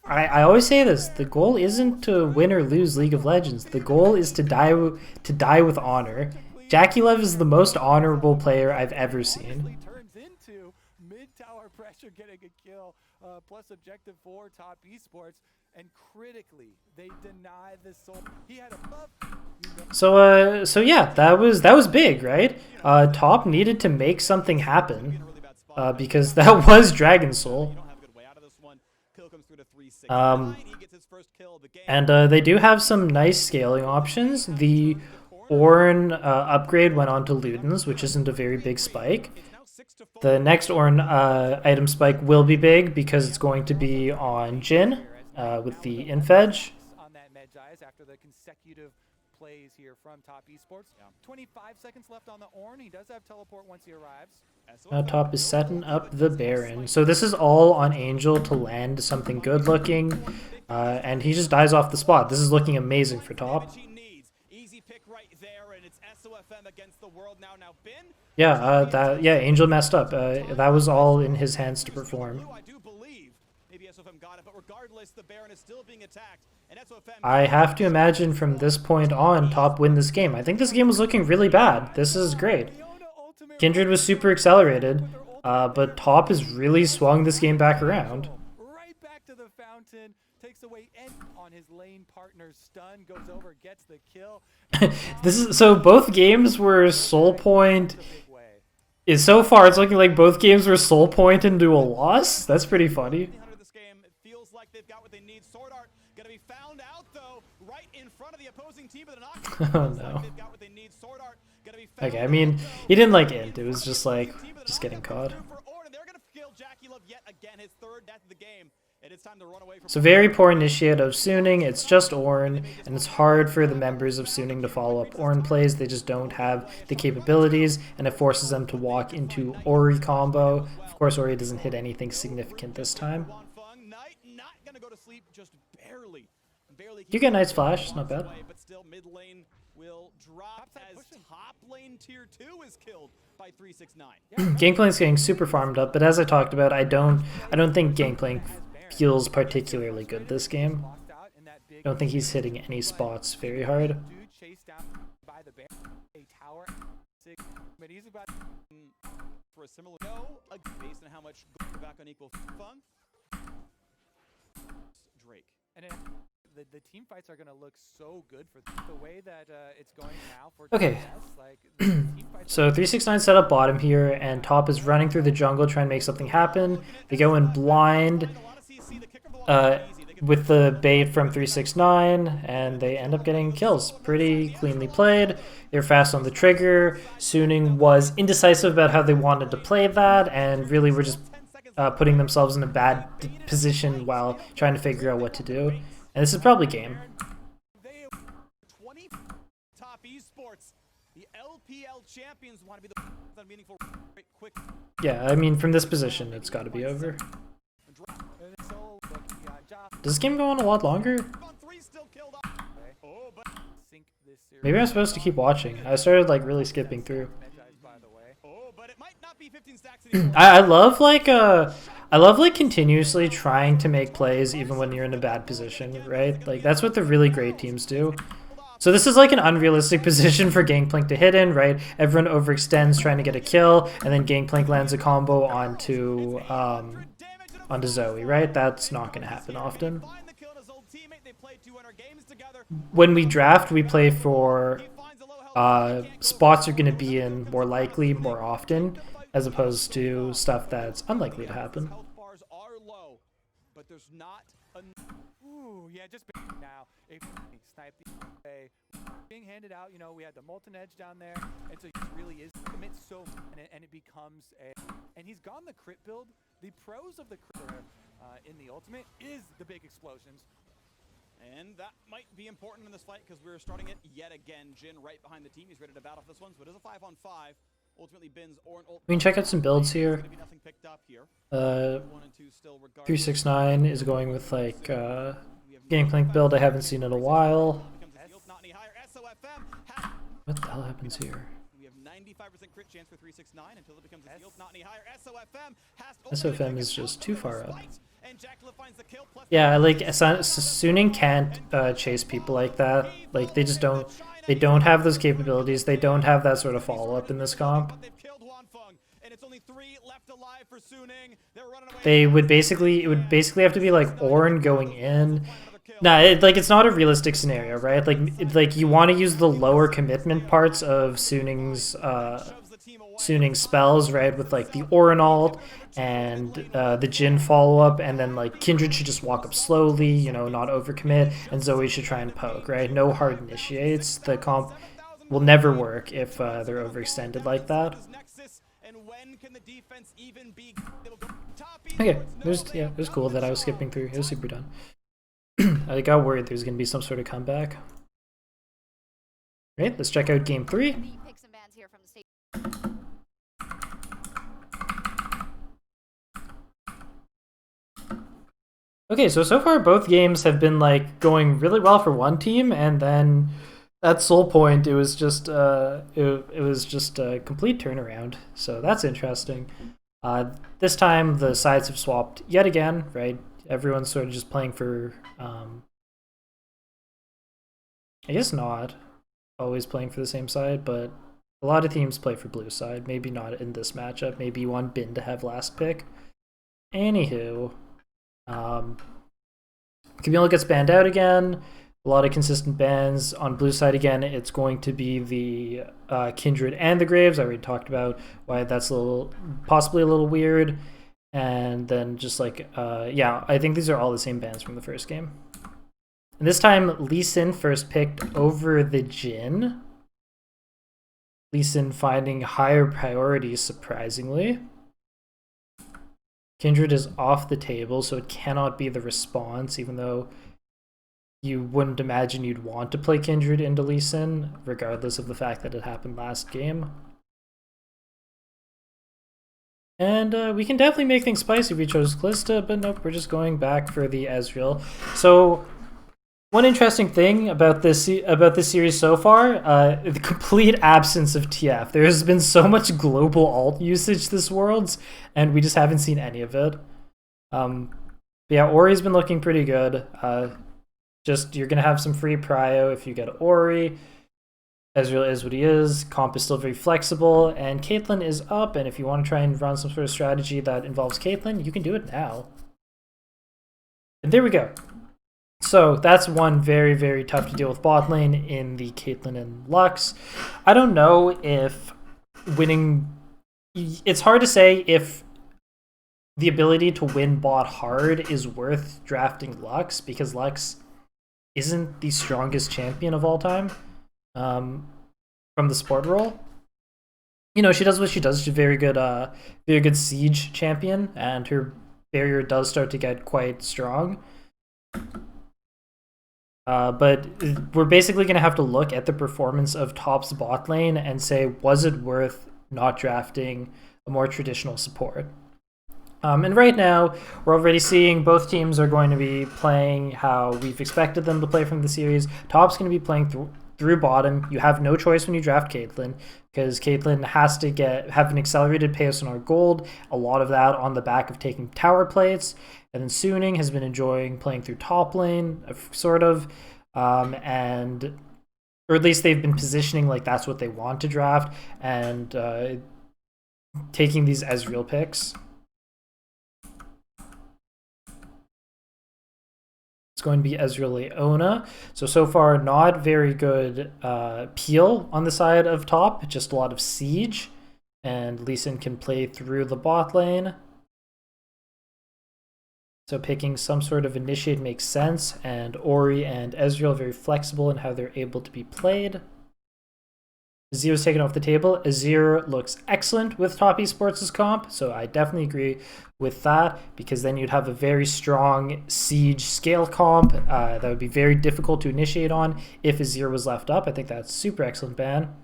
I always say this: the goal isn't to win or lose League of Legends. The goal is to die with honor. Jaculov is the most honorable player I've ever seen. Turns into mid-tower pressure, getting a kill, plus objective 4 top esports, and critically they deny the soul. He had a buff. So yeah, that was big, right? Top needed to make something happen because that was Dragon Soul. And they do have some nice scaling options. The Ornn upgrade went on to Ludens, which isn't a very big spike. The next Ornn item spike will be big because it's going to be on Jhin with the Infedge. On that Medjai's after the consecutive plays here from top esports. 25 seconds left on the Ornn. He does have teleport once he arrives. Now top is setting up the Baron. So this is all on Angel to land something good looking. And he just dies off the spot. This is looking amazing for top. Yeah, Angel messed up. That was all in his hands to perform. I have to imagine from this point on, top win this game. I think this game was looking really bad. This is great. Kindred was super accelerated, but top has really swung this game back around. Right back to the fountain, takes away on his lane partner's stun, goes over, gets the kill. So both games were soul point. So far, it's looking like both games were soul point into a loss. That's pretty funny. Oh no. Okay, I mean, he didn't like int. It was just like, just getting caught. So very poor initiate of Suning. It's just Ornn, and it's hard for the members of Suning to follow up Ornn plays. They just don't have the capabilities, and it forces them to walk into Ori combo. Of course, Ori doesn't hit anything significant this time. You get Knight's Flash, it's not bad. Gangplank's getting super farmed up, but as I talked about, I don't think Gangplank feels particularly good this game. I don't think he's hitting any spots very hard. For a similar based on how much back on equal fun. Drake. And the team fights are going to look so good for the way that it's going now. For okay. Like, so 369 set up bottom here, and top is running through the jungle trying to make something happen. They go in blind with the bait from 369, and they end up getting kills. Pretty cleanly played. They're fast on the trigger. Suning was indecisive about how they wanted to play that, and really were just putting themselves in a bad position while trying to figure out what to do. And this is probably game. 20 top esports. The LPL champions want to be the meaningful quick. Yeah, I mean from this position it's got to be over. Does this game go on a lot longer? Maybe I'm supposed to keep watching. I started like really skipping through. I love like continuously trying to make plays even when you're in a bad position, right? Like that's what the really great teams do. So this is like an unrealistic position for Gangplank to hit in, right? Everyone overextends trying to get a kill, and then Gangplank lands a combo onto Zoe, right? That's not going to happen often. When we draft, we play for spots are going to be in more likely, more often, as opposed to stuff that's unlikely to happen. Ooh, yeah, just now. If he sniped the way being handed out, you know, we had the Molten Edge down there, and so he really is commit so, and it becomes a, and he's gone the crit build. The pros of the crit in the ultimate is the big explosions. And that might be important in this fight because we're starting it yet again. Jin right behind the team. He's ready to battle this one, so it is a 5-on-5. Ultimately, Bin's or an ult. We can check out some builds here. 369 is going with like Gangplank build I haven't seen in a while. What the hell happens here? We have 95% crit chance for 369 until it becomes a steal. Not any higher. SOFM is just too far up. Yeah, like Suning can't chase people like that. Like they just don't. They don't have those capabilities. They don't have that sort of follow up in this comp. They would basically, it would basically have to be like Ornn going in. Nah, it's not a realistic scenario, right? Like you want to use the lower commitment parts of Suning's spells, right? With like the Ornn ult and the Jin follow up, and then like Kindred should just walk up slowly, you know, not overcommit, and Zoe should try and poke, right? No hard initiates. The comp will never work if they're overextended like that. Okay, it was cool that I was skipping through. It was super done. I got worried there was going to be some sort of comeback. Right, let's check out game 3. Okay, so far both games have been like going really well for one team, and then at Soul Point it was just it was just a complete turnaround. So that's interesting. This time the sides have swapped yet again, right? Everyone's sort of just playing for, I guess not always playing for the same side, but a lot of teams play for blue side. Maybe not in this matchup. Maybe you want Bin to have last pick. Anywho, Camille gets banned out again. A lot of consistent bans on blue side again. It's going to be the Kindred and the Graves. I already talked about why that's possibly a little weird. And then just like, yeah, I think these are all the same bans from the first game. And this time, Lee Sin first picked over the Jin. Lee Sin finding higher priority, surprisingly. Kindred is off the table, so it cannot be the response, even though you wouldn't imagine you'd want to play Kindred into Lee Sin, regardless of the fact that it happened last game. And we can definitely make things spicy if we chose Kalista, but nope, we're just going back for the Ezreal. So one interesting thing about this series so far, the complete absence of TF. There has been so much global alt usage this Worlds, and we just haven't seen any of it. But yeah, Ori's been looking pretty good. Just you're gonna have some free prio if you get Ori. Ezreal is what he is. Comp is still very flexible, and Caitlyn is up. And if you want to try and run some sort of strategy that involves Caitlyn, you can do it now. And there we go. So that's one very, very tough to deal with bot lane in the Caitlyn and Lux. I don't know if winning... It's hard to say if the ability to win bot hard is worth drafting Lux, because Lux isn't the strongest champion of all time from the support role. You know, she does what she does. She's a very good siege champion, and her barrier does start to get quite strong. But we're basically going to have to look at the performance of Top's bot lane and say, was it worth not drafting a more traditional support? And right now, we're already seeing both teams are going to be playing how we've expected them to play from the series. Top's going to be playing through bottom. You have no choice when you draft Caitlyn, because Caitlyn has to have an accelerated pace on our gold, a lot of that on the back of taking tower plates. And then Suning has been enjoying playing through top lane, sort of, or at least they've been positioning like that's what they want to draft, and taking these Ezreal picks. It's going to be Ezreal Leona. So far, not very good peel on the side of top, just a lot of siege, and Lee Sin can play through the bot lane. So picking some sort of initiate makes sense, and Ori and Ezreal are very flexible in how they're able to be played. Azir's taken off the table. Azir looks excellent with top esports' comp, so I definitely agree with that, because then you'd have a very strong siege scale comp that would be very difficult to initiate on if Azir was left up. I think that's super excellent ban.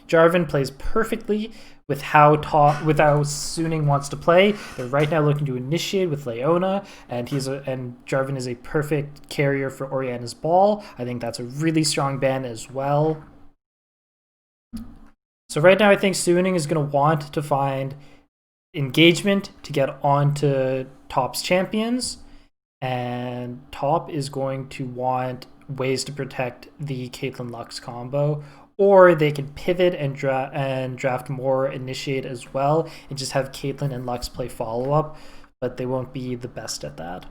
Jarvan plays perfectly with how Suning wants to play. They're right now looking to initiate with Leona, and Jarvan is a perfect carrier for Orianna's ball. I think that's a really strong ban as well. So right now I think Suning is going to want to find engagement to get onto Top's champions, and Top is going to want ways to protect the Caitlyn Lux combo, or they can pivot and draft more initiate as well and just have Caitlyn and Lux play follow-up, but they won't be the best at that.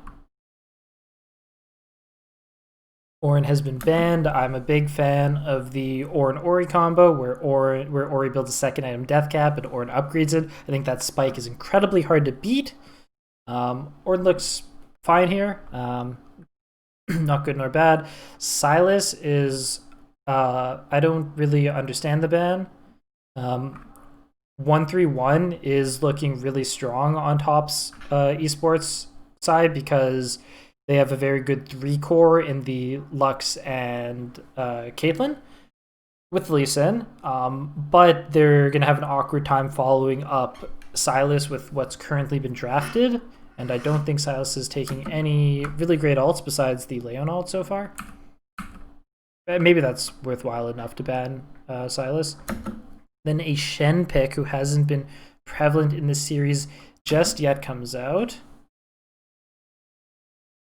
Orin has been banned. I'm a big fan of the Orin-Ori combo where Ori builds a second item death cap and Orin upgrades it. I think that spike is incredibly hard to beat. Orin looks fine here. Not good nor bad. Silas is... I don't really understand the ban. 131 is looking really strong on Top's esports side because they have a very good 3-core in the Lux and Caitlyn with Lee Sin, but they're going to have an awkward time following up Silas with what's currently been drafted, and I don't think Silas is taking any really great ults besides the Leon ult so far. Maybe that's worthwhile enough to ban Silas. Then a Shen pick who hasn't been prevalent in this series just yet comes out.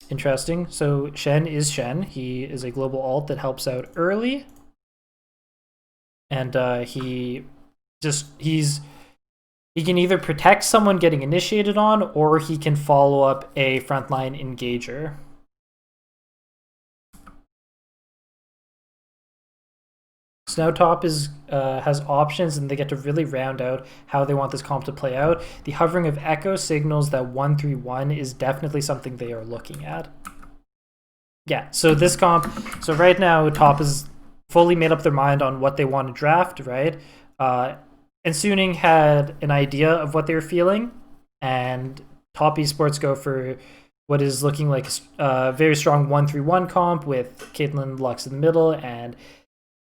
Interesting. So Shen is Shen. He is a global ult that helps out early. And he can either protect someone getting initiated on, or he can follow up a frontline engager. So now Top has options, and they get to really round out how they want this comp to play out. The hovering of Echo signals that 131 is definitely something they are looking at. Yeah, so this comp, so right now Top has fully made up their mind on what they want to draft, right? And Suning had an idea of what they were feeling, and Top Esports go for what is looking like a very strong 131 comp with Caitlyn Lux in the middle, and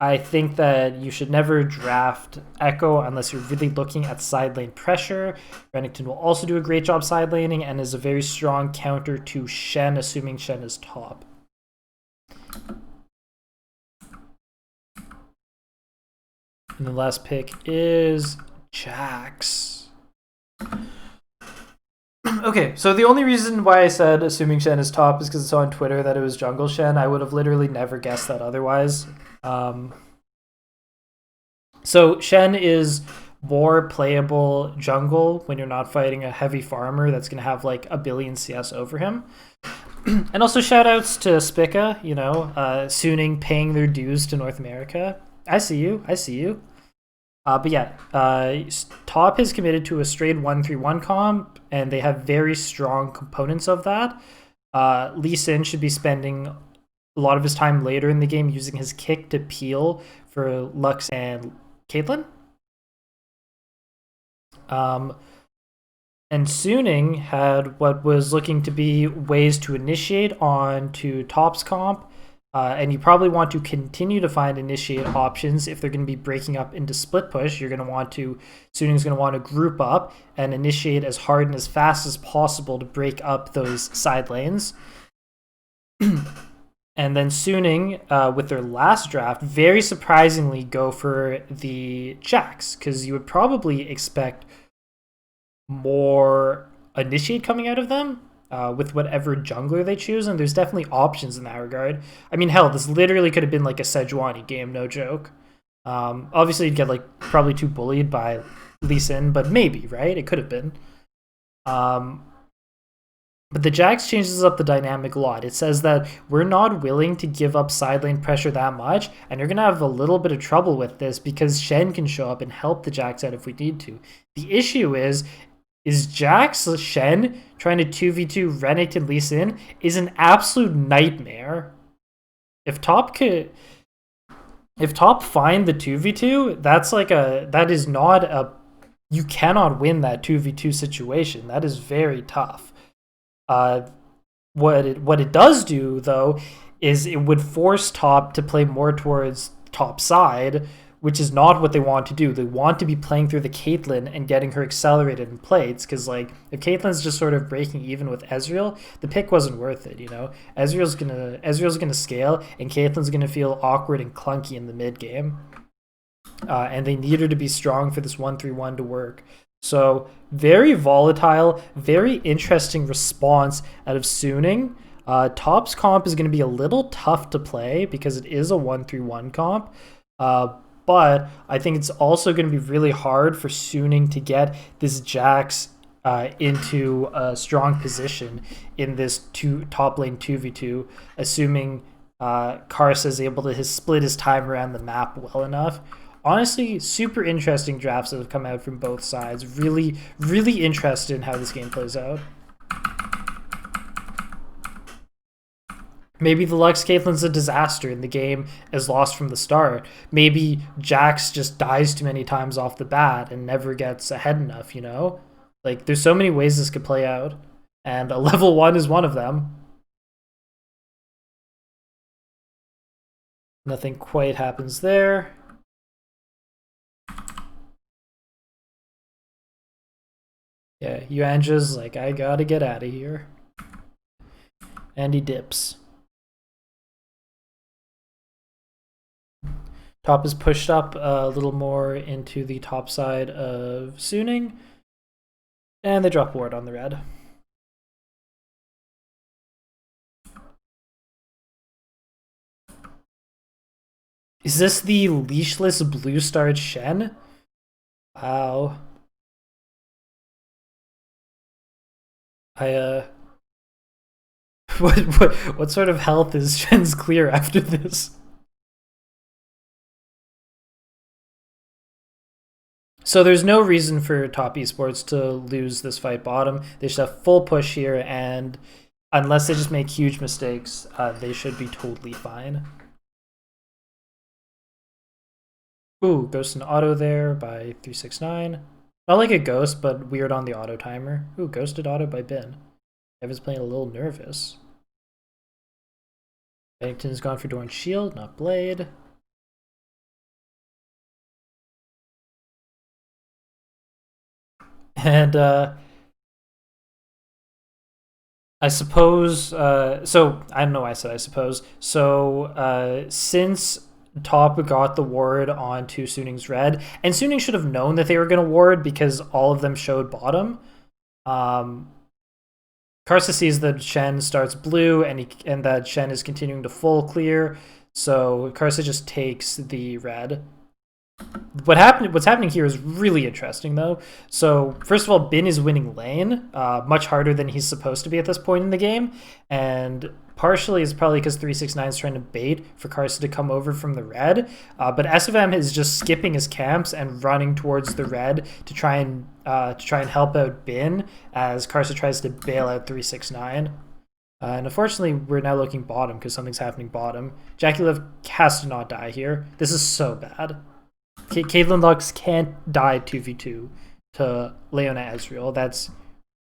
I think that you should never draft Echo unless you're really looking at side lane pressure. Renekton will also do a great job side laning and is a very strong counter to Shen, assuming Shen is top. And the last pick is Jax. Okay, so the only reason why I said assuming Shen is top is because it's on Twitter that it was jungle Shen. I would have literally never guessed that otherwise. So Shen is more playable jungle when you're not fighting a heavy farmer that's going to have like a billion CS over him. And also shoutouts to Spica, you know, Suning paying their dues to North America. I see you. But yeah, Top is committed to a straight 131 comp, and they have very strong components of that. Lee Sin should be spending a lot of his time later in the game using his kick to peel for Lux and Caitlyn. And Suning had what was looking to be ways to initiate onto Top's comp. And you probably want to continue to find initiate options if they're going to be breaking up into split push. Suning's going to want to group up and initiate as hard and as fast as possible to break up those side lanes. And then Suning, with their last draft, very surprisingly go for the Jax, because you would probably expect more initiate coming out of them. With whatever jungler they choose, and there's definitely options in that regard. I mean, hell, this literally could have been like a Sejuani game, no joke. Obviously, you'd get like probably too bullied by Lee Sin, but maybe, right? It could have been. But the Jax changes up the dynamic a lot. It says that we're not willing to give up side lane pressure that much, and you're going to have a little bit of trouble with this because Shen can show up and help the Jax out if we need to. The issue is is Jax Shen trying to 2v2 Renekton Lee Sin is an absolute nightmare. If top find the 2v2, that is not a, you cannot win that 2v2 situation. That is very tough. What it does do though is it would force top to play more towards top side, which is not what they want to do. They want to be playing through the Caitlyn and getting her accelerated in plates, because like if Caitlyn's just sort of breaking even with Ezreal, the pick wasn't worth it, you know? Ezreal's gonna scale, and Caitlyn's gonna feel awkward and clunky in the mid game. And they need her to be strong for this 1-3-1 to work. So very volatile, very interesting response out of Suning. Top's comp is going to be a little tough to play because it is a 1-3-1 comp. But I think it's also going to be really hard for Suning to get this Jax into a strong position in this top lane 2v2, assuming Karsa is able to split his time around the map well enough. Honestly, super interesting drafts that have come out from both sides. Really, really interested in how this game plays out. Maybe the Lux Caitlyn's a disaster and the game is lost from the start. Maybe Jax just dies too many times off the bat and never gets ahead enough, you know? Like, there's so many ways this could play out, and a level 1 is one of them. Nothing quite happens there. Yeah, Yuanja's like, I gotta get out of here. And he dips. Top is pushed up a little more into the top side of Suning. And they drop ward on the red. Is this the leashless blue starred Shen? Wow. What sort of health is Shen's clear after this? So there's no reason for top esports to lose this fight bottom. They should have full push here, and unless they just make huge mistakes, they should be totally fine. Ooh, ghost and auto there by 369. Not like a ghost, but weird on the auto timer. Ooh, ghosted auto by Bin. Evan's playing a little nervous. Bennington's gone for Dorn's shield, not blade. And I suppose, so I don't know why I said I suppose. So since top got the ward onto Suning's red, and Suning should have known that they were going to ward because all of them showed bottom. Karsa sees that Shen starts blue, and that Shen is continuing to full clear, so Karsa just takes the red. What's happening here is really interesting, though. So first of all, Bin is winning lane, much harder than he's supposed to be at this point in the game, and partially it's probably because 369 is trying to bait for Karsa to come over from the red, but SFM is just skipping his camps and running towards the red to try and help out Bin as Karsa tries to bail out 369. And unfortunately, we're now looking bottom because something's happening bottom. Jackie Love has to not die here. This is so bad. Caitlyn Lux can't die 2v2 to Leona Ezreal. That's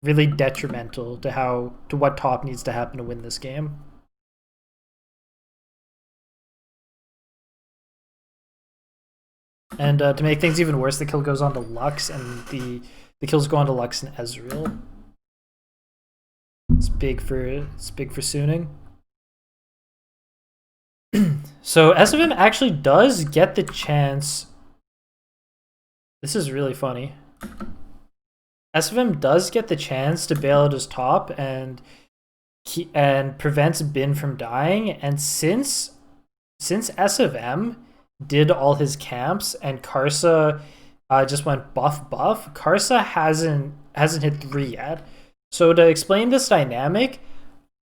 really detrimental to what top needs to happen to win this game. And to make things even worse, the kill goes on to Lux, and the kills go on to Lux and Ezreal. It's big for Suning. So SFM actually does get the chance. This is really funny. SFM does get the chance to bail out his top and prevents Bin from dying. And since SFM did all his camps and Karsa just went buff, Karsa hasn't hit 3 yet. So to explain this dynamic,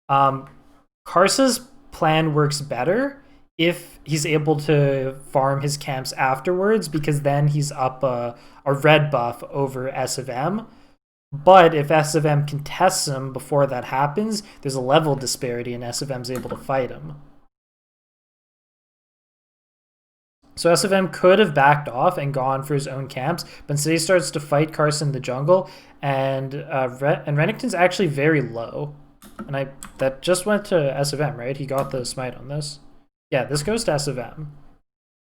Karsa's plan works better if he's able to farm his camps afterwards, because then he's up a red buff over S of M. But if S of M contests him before that happens, there's a level disparity and S of M's able to fight him. So S of M could have backed off and gone for his own camps, but instead he starts to fight Carson in the jungle, and Renekton's actually very low. And that just went to S of M, right? He got the smite on this. Yeah, this goes to S of M.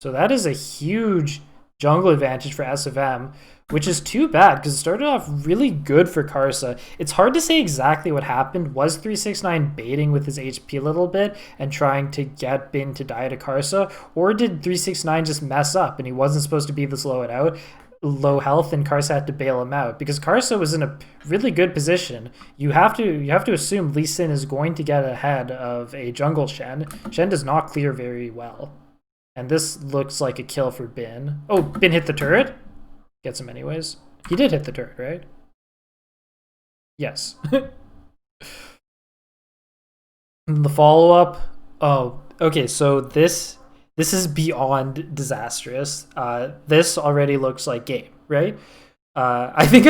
So that is a huge jungle advantage for S of M, which is too bad because it started off really good for Karsa. It's hard to say exactly what happened. Was 369 baiting with his HP a little bit and trying to get Bin to die to Karsa? Or did 369 just mess up and he wasn't supposed to be this low health, and Karsa had to bail him out? Because Karsa was in a really good position. You have to assume Lee Sin is going to get ahead of a jungle Shen. Shen does not clear very well. And this looks like a kill for Bin. Oh, Bin hit the turret? Gets him anyways. He did hit the turret, right? Yes. The follow-up. Oh, okay, so this is beyond disastrous. This already looks like game, right? I think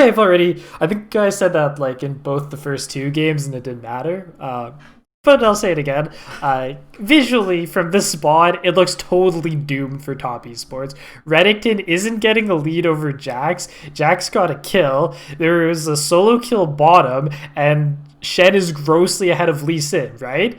I said that like in both the first two games and it didn't matter. But I'll say it again. Visually, from this spot, it looks totally doomed for top esports. Renekton isn't getting the lead over Jax. Jax got a kill. There is a solo kill bottom, and Shen is grossly ahead of Lee Sin, right?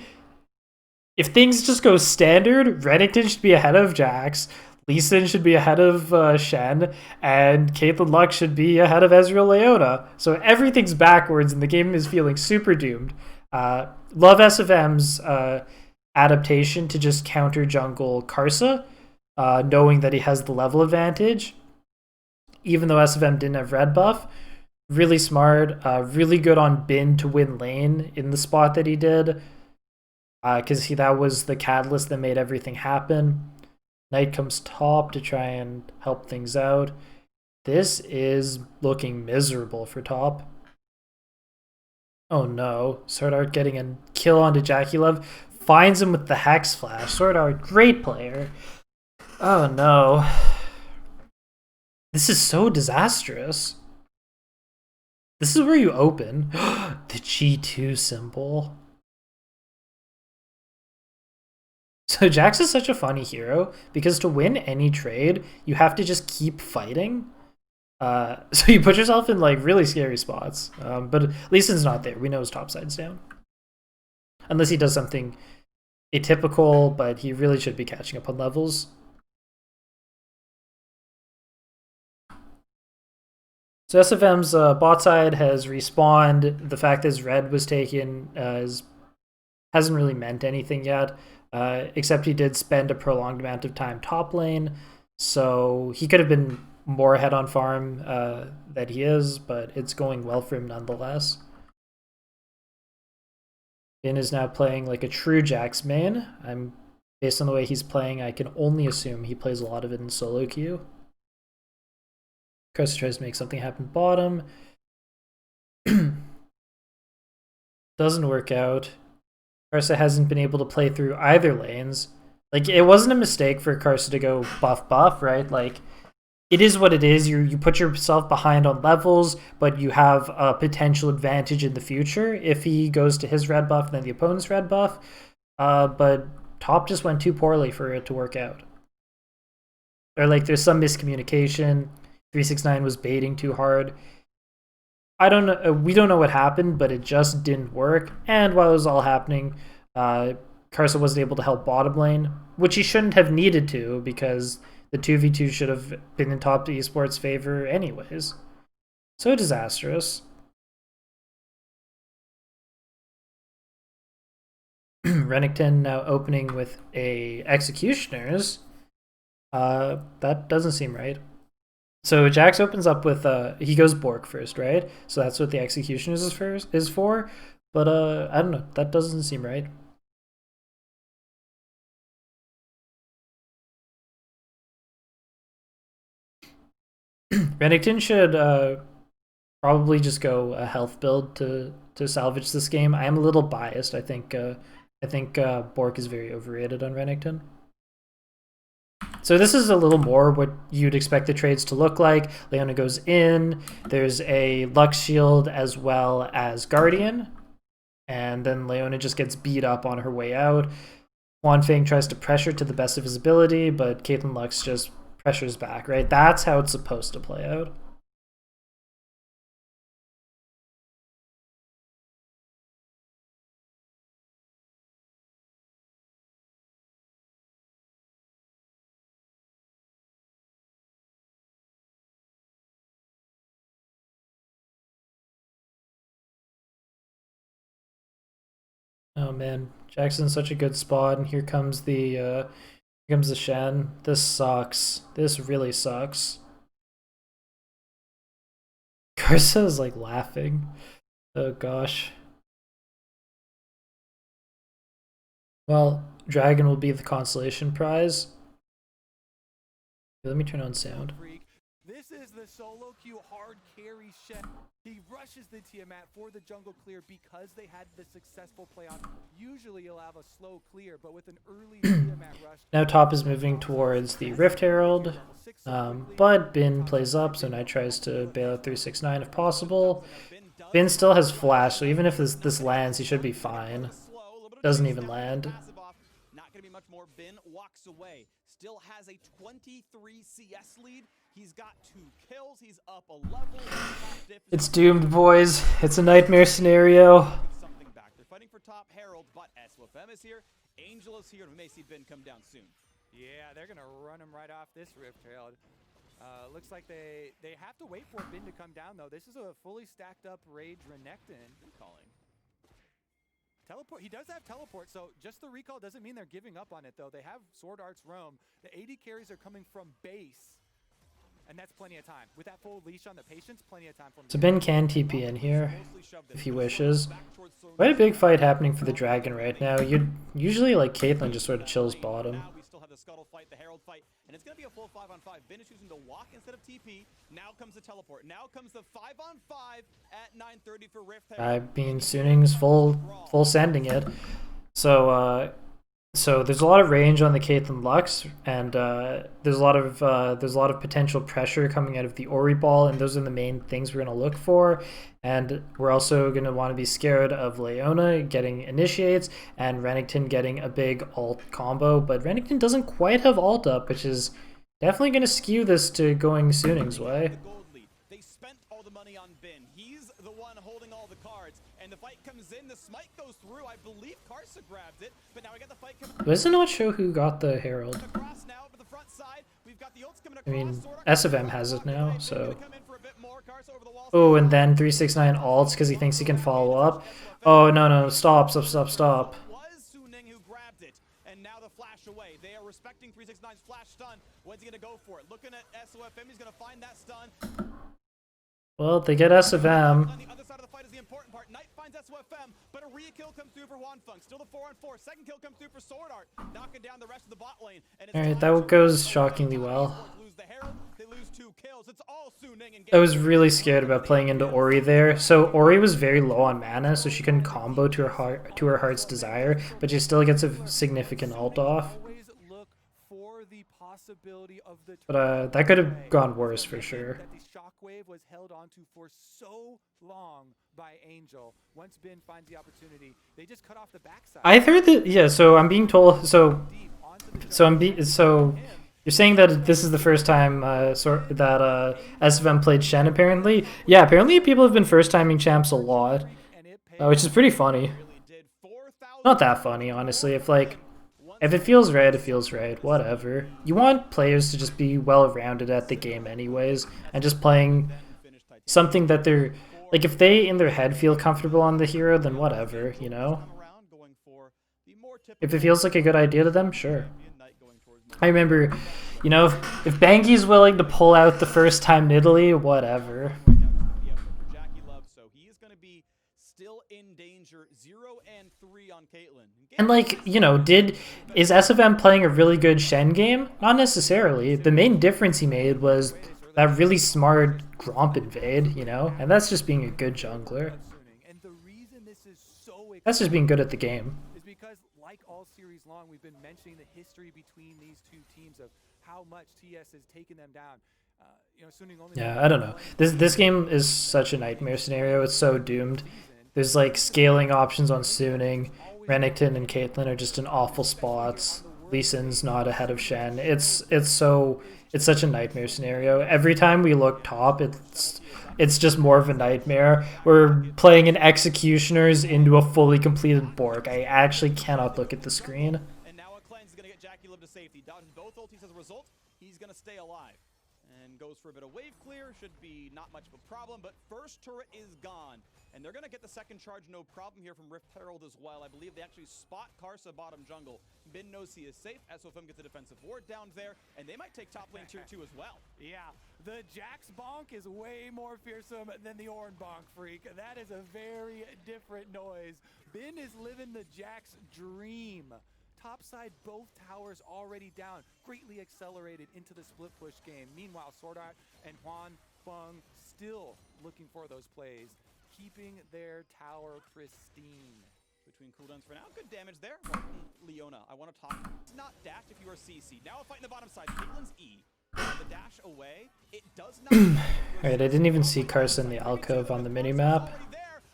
If things just go standard, Renekton should be ahead of Jax, Lee Sin should be ahead of Shen, and Caitlyn Lux should be ahead of Ezreal Leona. So everything's backwards, and the game is feeling super doomed. Love S of M's adaptation to just counter jungle Karsa, knowing that he has the level advantage, even though S of M didn't have red buff. Really smart, really good on Bin to win lane in the spot that he did, because that was the catalyst that made everything happen. Knight comes top to try and help things out. This is looking miserable for top. Oh no, Sword Art getting a kill onto Jackie Love. Finds him with the Hex Flash. Sword Art, great player. Oh no. This is so disastrous. This is where you open. The G2 symbol. So Jax is such a funny hero because to win any trade, you have to just keep fighting. So you put yourself in like really scary spots. But Lee Sin's not there. We know his top side's down. Unless he does something atypical, but he really should be catching up on levels. So SFM's bot side has respawned. The fact that his red was taken hasn't really meant anything yet, except he did spend a prolonged amount of time top lane. So he could have been more ahead on farm that he is, but it's going well for him nonetheless. Bin is now playing like a true Jax main. Based on the way he's playing, I can only assume he plays a lot of it in solo queue. Chris tries to make something happen bottom. Doesn't work out. Karsa hasn't been able to play through either lanes. Like, it wasn't a mistake for Karsa to go buff, right? Like, it is what it is. You put yourself behind on levels, but you have a potential advantage in the future if he goes to his red buff and then the opponent's red buff. But top just went too poorly for it to work out. Or like there's some miscommunication. 369 was baiting too hard. I don't know. We don't know what happened, but it just didn't work. And while it was all happening, Karsa wasn't able to help bottom lane, which he shouldn't have needed to because the 2v2 should have been in top esports' favor anyways. So disastrous. Renekton now opening with a Executioners. That doesn't seem right. So Jax opens up with he goes Bork first, right? So that's what the Executioners is for. But I don't know. That doesn't seem right. Renekton should probably just go a health build to salvage this game. I am a little biased. I think Bork is very overrated on Renekton. So this is a little more what you'd expect the trades to look like. Leona goes in. There's a Lux Shield as well as Guardian. And then Leona just gets beat up on her way out. Juan Feng tries to pressure to the best of his ability, but Caitlyn Lux just pressures back, right? That's how it's supposed to play out. Oh man, Jackson's such a good spot, and here comes the Shen. This sucks. This really sucks. Karsa's like laughing. Oh gosh. Well, Dragon will be the consolation prize. Let me turn on sound. This is the solo queue hard carry Shen. He rushes the Tiamat for the jungle clear because they had the successful play on. Usually you'll have a slow clear, but with an early Tiamat rush. Now top is moving towards the Rift Herald, but Bin plays up, so Knight tries to bail out 369 if possible. Bin still has flash, so even if this lands, he should be fine. Doesn't even land. Not gonna be much more. Bin walks away. Still has a 23 CS lead. He's got 2 kills. He's up a level. It's doomed, boys. It's a nightmare scenario. Something back. They're fighting for top Herald, but SWFM is here. Angel is here, and we may see Bin come down soon. Yeah, they're gonna run him right off this Rift Herald. Looks like they have to wait for Bin to come down though. This is a fully stacked up Rage Renekton. Calling. Teleport. He does have teleport, so just the recall doesn't mean they're giving up on it though. They have Sword Art's Roam. The AD carries are coming from base. And that's plenty of time. With that full leash on the patience, plenty of time for him. So Ben can TP in here if he wishes. Quite a big fight happening for the Dragon right now. You'd usually like Caitlyn just sort of chills bottom. Now we still have the Scuttle fight, the Herald fight, and it's going to be a full 5-on-5. Ben is choosing to walk instead of TP. Now comes the teleport. Now comes the 5-on-5 at 9:30 for Rift Herald. I mean, Suning's full sending it. So there's a lot of range on the Caitlyn Lux, and there's a lot of potential pressure coming out of the Ori ball, and those are the main things we're gonna look for. And we're also gonna want to be scared of Leona getting initiates and Renekton getting a big ult combo, but Renekton doesn't quite have ult up, which is definitely gonna skew this to going Suning's way. They spent all the money on Ben. He's the one holding all the cards, and the fight comes in. The smite goes through. I believe Karsa grabbed it, but now we got the fight coming. Does it not show who got the Herald? Across now, but the front side, we've got the ults coming across. I mean, SFM has it now, so. Come in for a bit more. Karsa over the wall. Oh, and then 369 ults because he thinks he can follow up. Oh, no, stop. Was Suning who grabbed it, and now the flash away. They are respecting 369's flash stun. When's he gonna go for it? Looking at SOFM, he's gonna find that stun. Well, they get SFM. On the other side of the fight is the important part. Knight finds SOFM, but a kill comes through for Wanfeng. Still the 4-on-4. Second kill comes through for Sword Art, knocking down the rest of the bot lane. Alright, that goes shockingly well. Lose the Herald, they lose 2 kills. It's all Suning and I was really scared about playing into Ori there. So Ori was very low on mana, so she couldn't combo to her heart's desire, but she still gets a significant ult off. Always look for the possibility of the But that could have gone worse for sure. that the shockwave was held onto for so long by Angel. Once Ben finds the opportunity, they just cut off the backside. I've heard that, yeah, so I'm being told, so you're saying that this is the first time that SFM played Shen apparently? Yeah, apparently people have been first timing champs a lot, which is pretty funny. Not that funny, honestly. If it feels right, it feels right. Whatever. You want players to just be well-rounded at the game anyways, and just playing something that they're... Like, if they, in their head, feel comfortable on the hero, then whatever, you know? If it feels like a good idea to them, sure. I remember, you know, if Bangy's willing to pull out the first time Nidalee, whatever. Still in danger, 0-3 on Caitlyn. And like, you know, is SFM playing a really good Shen game? Not necessarily. The main difference he made was that really smart Gromp invade, you know? And that's just being a good jungler. And the reason this is so That's just being good at the game. is because, like all all series long, we've been mentioning the history between these two teams of how much TS has taken them down. Suning only. Yeah, I don't know. This game is such a nightmare scenario. It's so doomed. There's like scaling options on Suning. Renekton and Caitlyn are just in awful spots. Lee Sin's not ahead of Shen. It's such a nightmare scenario. Every time we look top, it's just more of a nightmare. We're playing an Executioners into a fully completed Bork. I actually cannot look at the screen. And now Cleanse is going to get Jackie Lib to safety. Dodging both ultis as a result, he's going to stay alive. And goes for a bit of wave clear. Should be not much of a problem, but first turret is gone. And they're going to get the second charge, no problem here from Rift Herald as well. I believe they actually spot Karsa bottom jungle. Bin knows he is safe. SOFM gets a defensive ward down there, and they might take top lane tier 2 as well. Yeah, the Jax bonk is way more fearsome than the Ornn bonk, freak. That is a very different noise. Bin is living the Jax dream. Topside, both towers already down, greatly accelerated into the split push game. Meanwhile, Sword Art and Huan Feng still looking for those plays, keeping their tower pristine. Between cooldowns for now, good damage there. Leona, I want to talk. It's not dash if you are CC. Now a fight in the bottom side. Caitlyn's E. The dash away. It does not. Alright, I didn't even see Carson in the alcove on the minimap.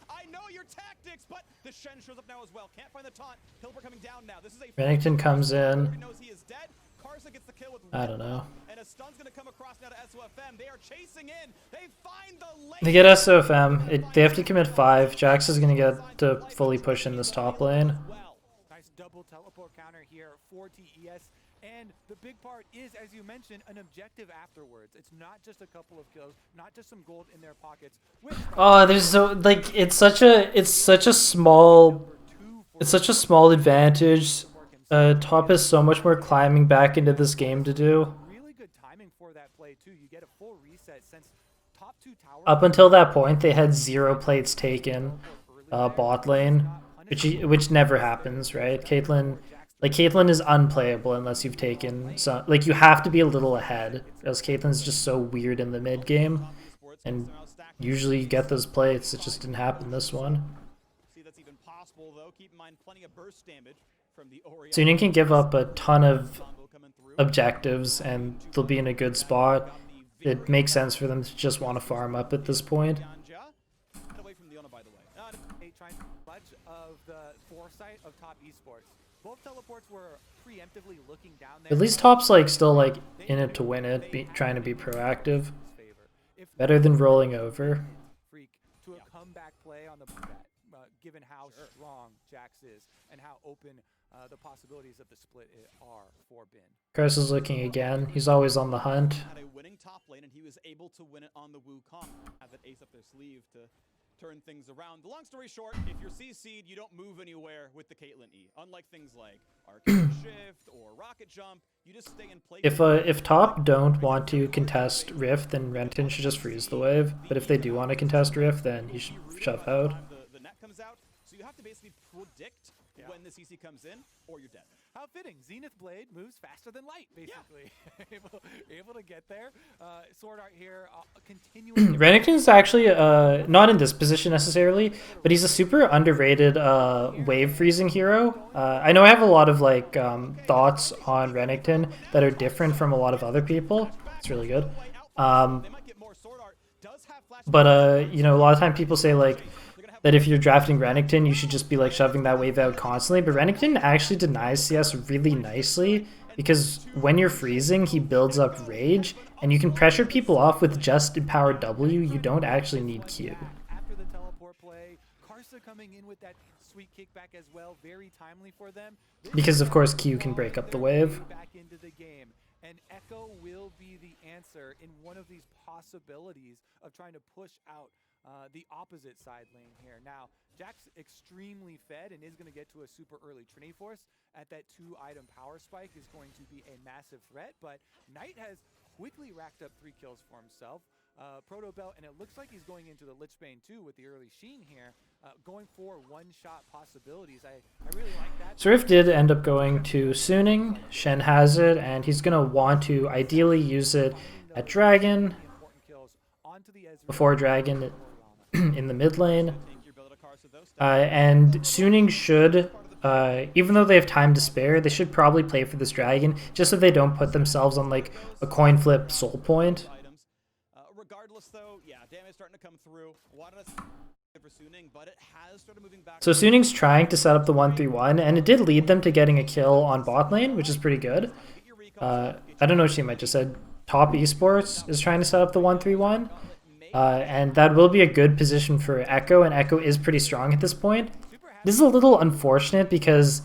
I know your tactics, but the Shen shows up now as well. Can't find the taunt. Hilbert coming down now. This is a Renekton comes in. knows he is dead. Karsa gets the kill with I don't know. And a stun's gonna come across now to SOFM. They are chasing in. They find the lane. They get SOFM. They have to commit 5. Jax is going to get to fully push in this top lane. Nice double teleport counter here for TES. And the big part is, as you mentioned, an objective afterwards. It's not just a couple of kills, not just some gold in their pockets. Oh, there's so like it's such a small advantage. Top has so much more climbing back into this game to do. Really good timing for that play too. You get a full reset since top 2 towers. Up until that point, they had 0 plates taken bot lane, which never happens, right? Caitlyn is unplayable unless you've taken some. Like, you have to be a little ahead, else Caitlyn's just so weird in the mid game, and usually you get those plates. It just didn't happen this one. See, that's even possible though. Keep in mind, plenty of burst damage from the Orion. Suning can give up a ton of objectives, and they'll be in a good spot. It makes sense for them to just want to farm up at this point. Away from Leona, by the way. Trying much of the foresight of top esports. Both teleports were preemptively looking down there. At least top's like still like in it to win it, trying to be proactive. Better than rolling over. Freak to a comeback play on the given how strong Jax is and how open the possibilities of the split are for Bin. Curse is looking again. He's always on the hunt. Had a winning top lane, and he was able to win it on the Wukong. Have that ace up their sleeve to turn things around. The long story short, if you're CC'd, you don't move anywhere with the Caitlyn E. Unlike things like Arcane Shift or Rocket Jump, you just stay and play. If top don't want to contest Rift, then Renekton should just freeze the wave. But if they do want to contest Rift, then he should shove out. The net comes out, so you have to basically predict when the CC comes in, or you're dead. How fitting. Zenith Blade moves faster than light, basically. Yeah. able to get there. Sword Art here, continuing. Renekton's actually not in this position necessarily, but he's a super underrated wave freezing hero. I know I have a lot of like thoughts on Renekton that are different from a lot of other people. It's really good. But you know, a lot of time people say like that if you're drafting Renekton, you should just be like shoving that wave out constantly. But Renekton actually denies CS really nicely because when you're freezing, he builds up rage, and you can pressure people off with just empowered W. You don't actually need Q. After the teleport play, Karsa coming in with that sweet kickback as well, very timely for them. Because of course Q can break up the wave. Back into the game. And Echo will be the answer in one of these possibilities of trying to push out the opposite side lane here. Now, Jax extremely fed and is going to get to a super early Trinity Force at that 2-item power spike is going to be a massive threat, but Knight has quickly racked up 3 kills for himself. Proto Belt, and it looks like he's going into the Lich Bane too with the early Sheen here, going for one-shot possibilities. I really like that. Swift did end up going to Suning. Shen has it, and he's going to want to ideally use it at Dragon, before Dragon in the mid lane. And Suning should even though they have time to spare, they should probably play for this dragon, just so they don't put themselves on like a coin flip soul point. Regardless, though, yeah, damage starting to come through. For Suning, but it has started moving back. So Suning's trying to set up the 1-3-1, and it did lead them to getting a kill on bot lane, which is pretty good. I don't know what team I just said. Top Esports is trying to set up the 1-3-1. And that will be a good position for Echo, and Echo is pretty strong at this point. This is a little unfortunate because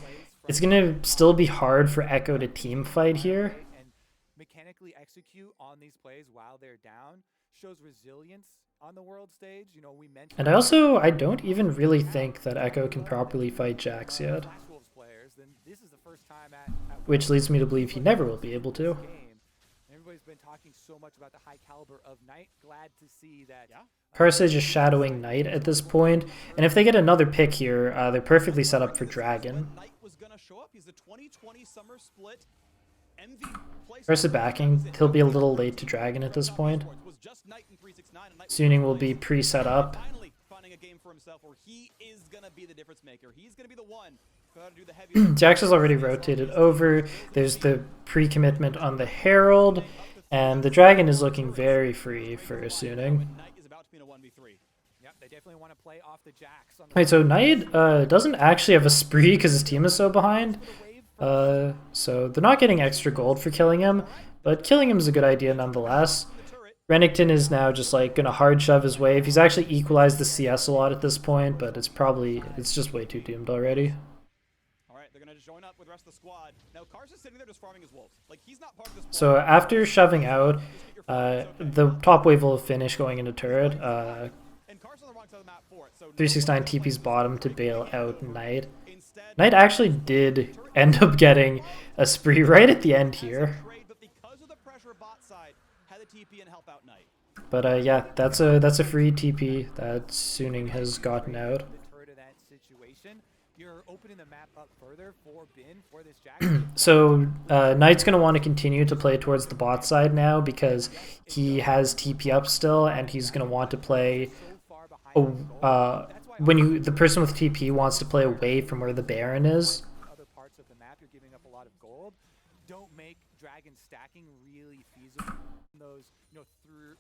it's going to still be hard for Echo to team fight here. And mechanically execute on these plays while they're down shows resilience on the world stage. You know, we mentioned. And I don't even really think that Echo can properly fight Jax yet. Which leads me to believe he never will be able to. Everybody's been talking so much about the high caliber of Knight. Glad to see that. Karsa is just shadowing Knight at this point, and if they get another pick here, they're perfectly set up for Dragon. Knight was gonna show up. He's the 2020 summer split. Karsa backing, he'll be a little late to Dragon at this point. Suning will be pre-set up. Finally finding a game for himself where he is gonna be the difference maker. He's gonna be the one. Jax has already rotated over. There's the pre-commitment on the Herald, and the Dragon is looking very free for Suning. Wait, so Knight doesn't actually have a spree because his team is so behind. So they're not getting extra gold for killing him, but killing him is a good idea nonetheless. Renekton is now just like gonna hard shove his wave. He's actually equalized the CS a lot at this point, but it's just way too doomed already. Join up with the rest of the squad. Now Karsa's sitting there just farming his wolves. Like he's not part of this. So after shoving out, the top wave will finish going into turret. 369 TP's bottom to bail out Knight. Knight actually did end up getting a spree right at the end here. But yeah, that's a free TP that Suning has gotten out. You're opening the map up further for Bin for this Jack. So Knight's going to want to continue to play towards the bot side now because he has TP up still, and he's going to want to play when the person with TP wants to play away from where the Baron is. Other parts of the map, you're giving up a lot of gold. Don't make Dragon stacking really feasible. Those, third.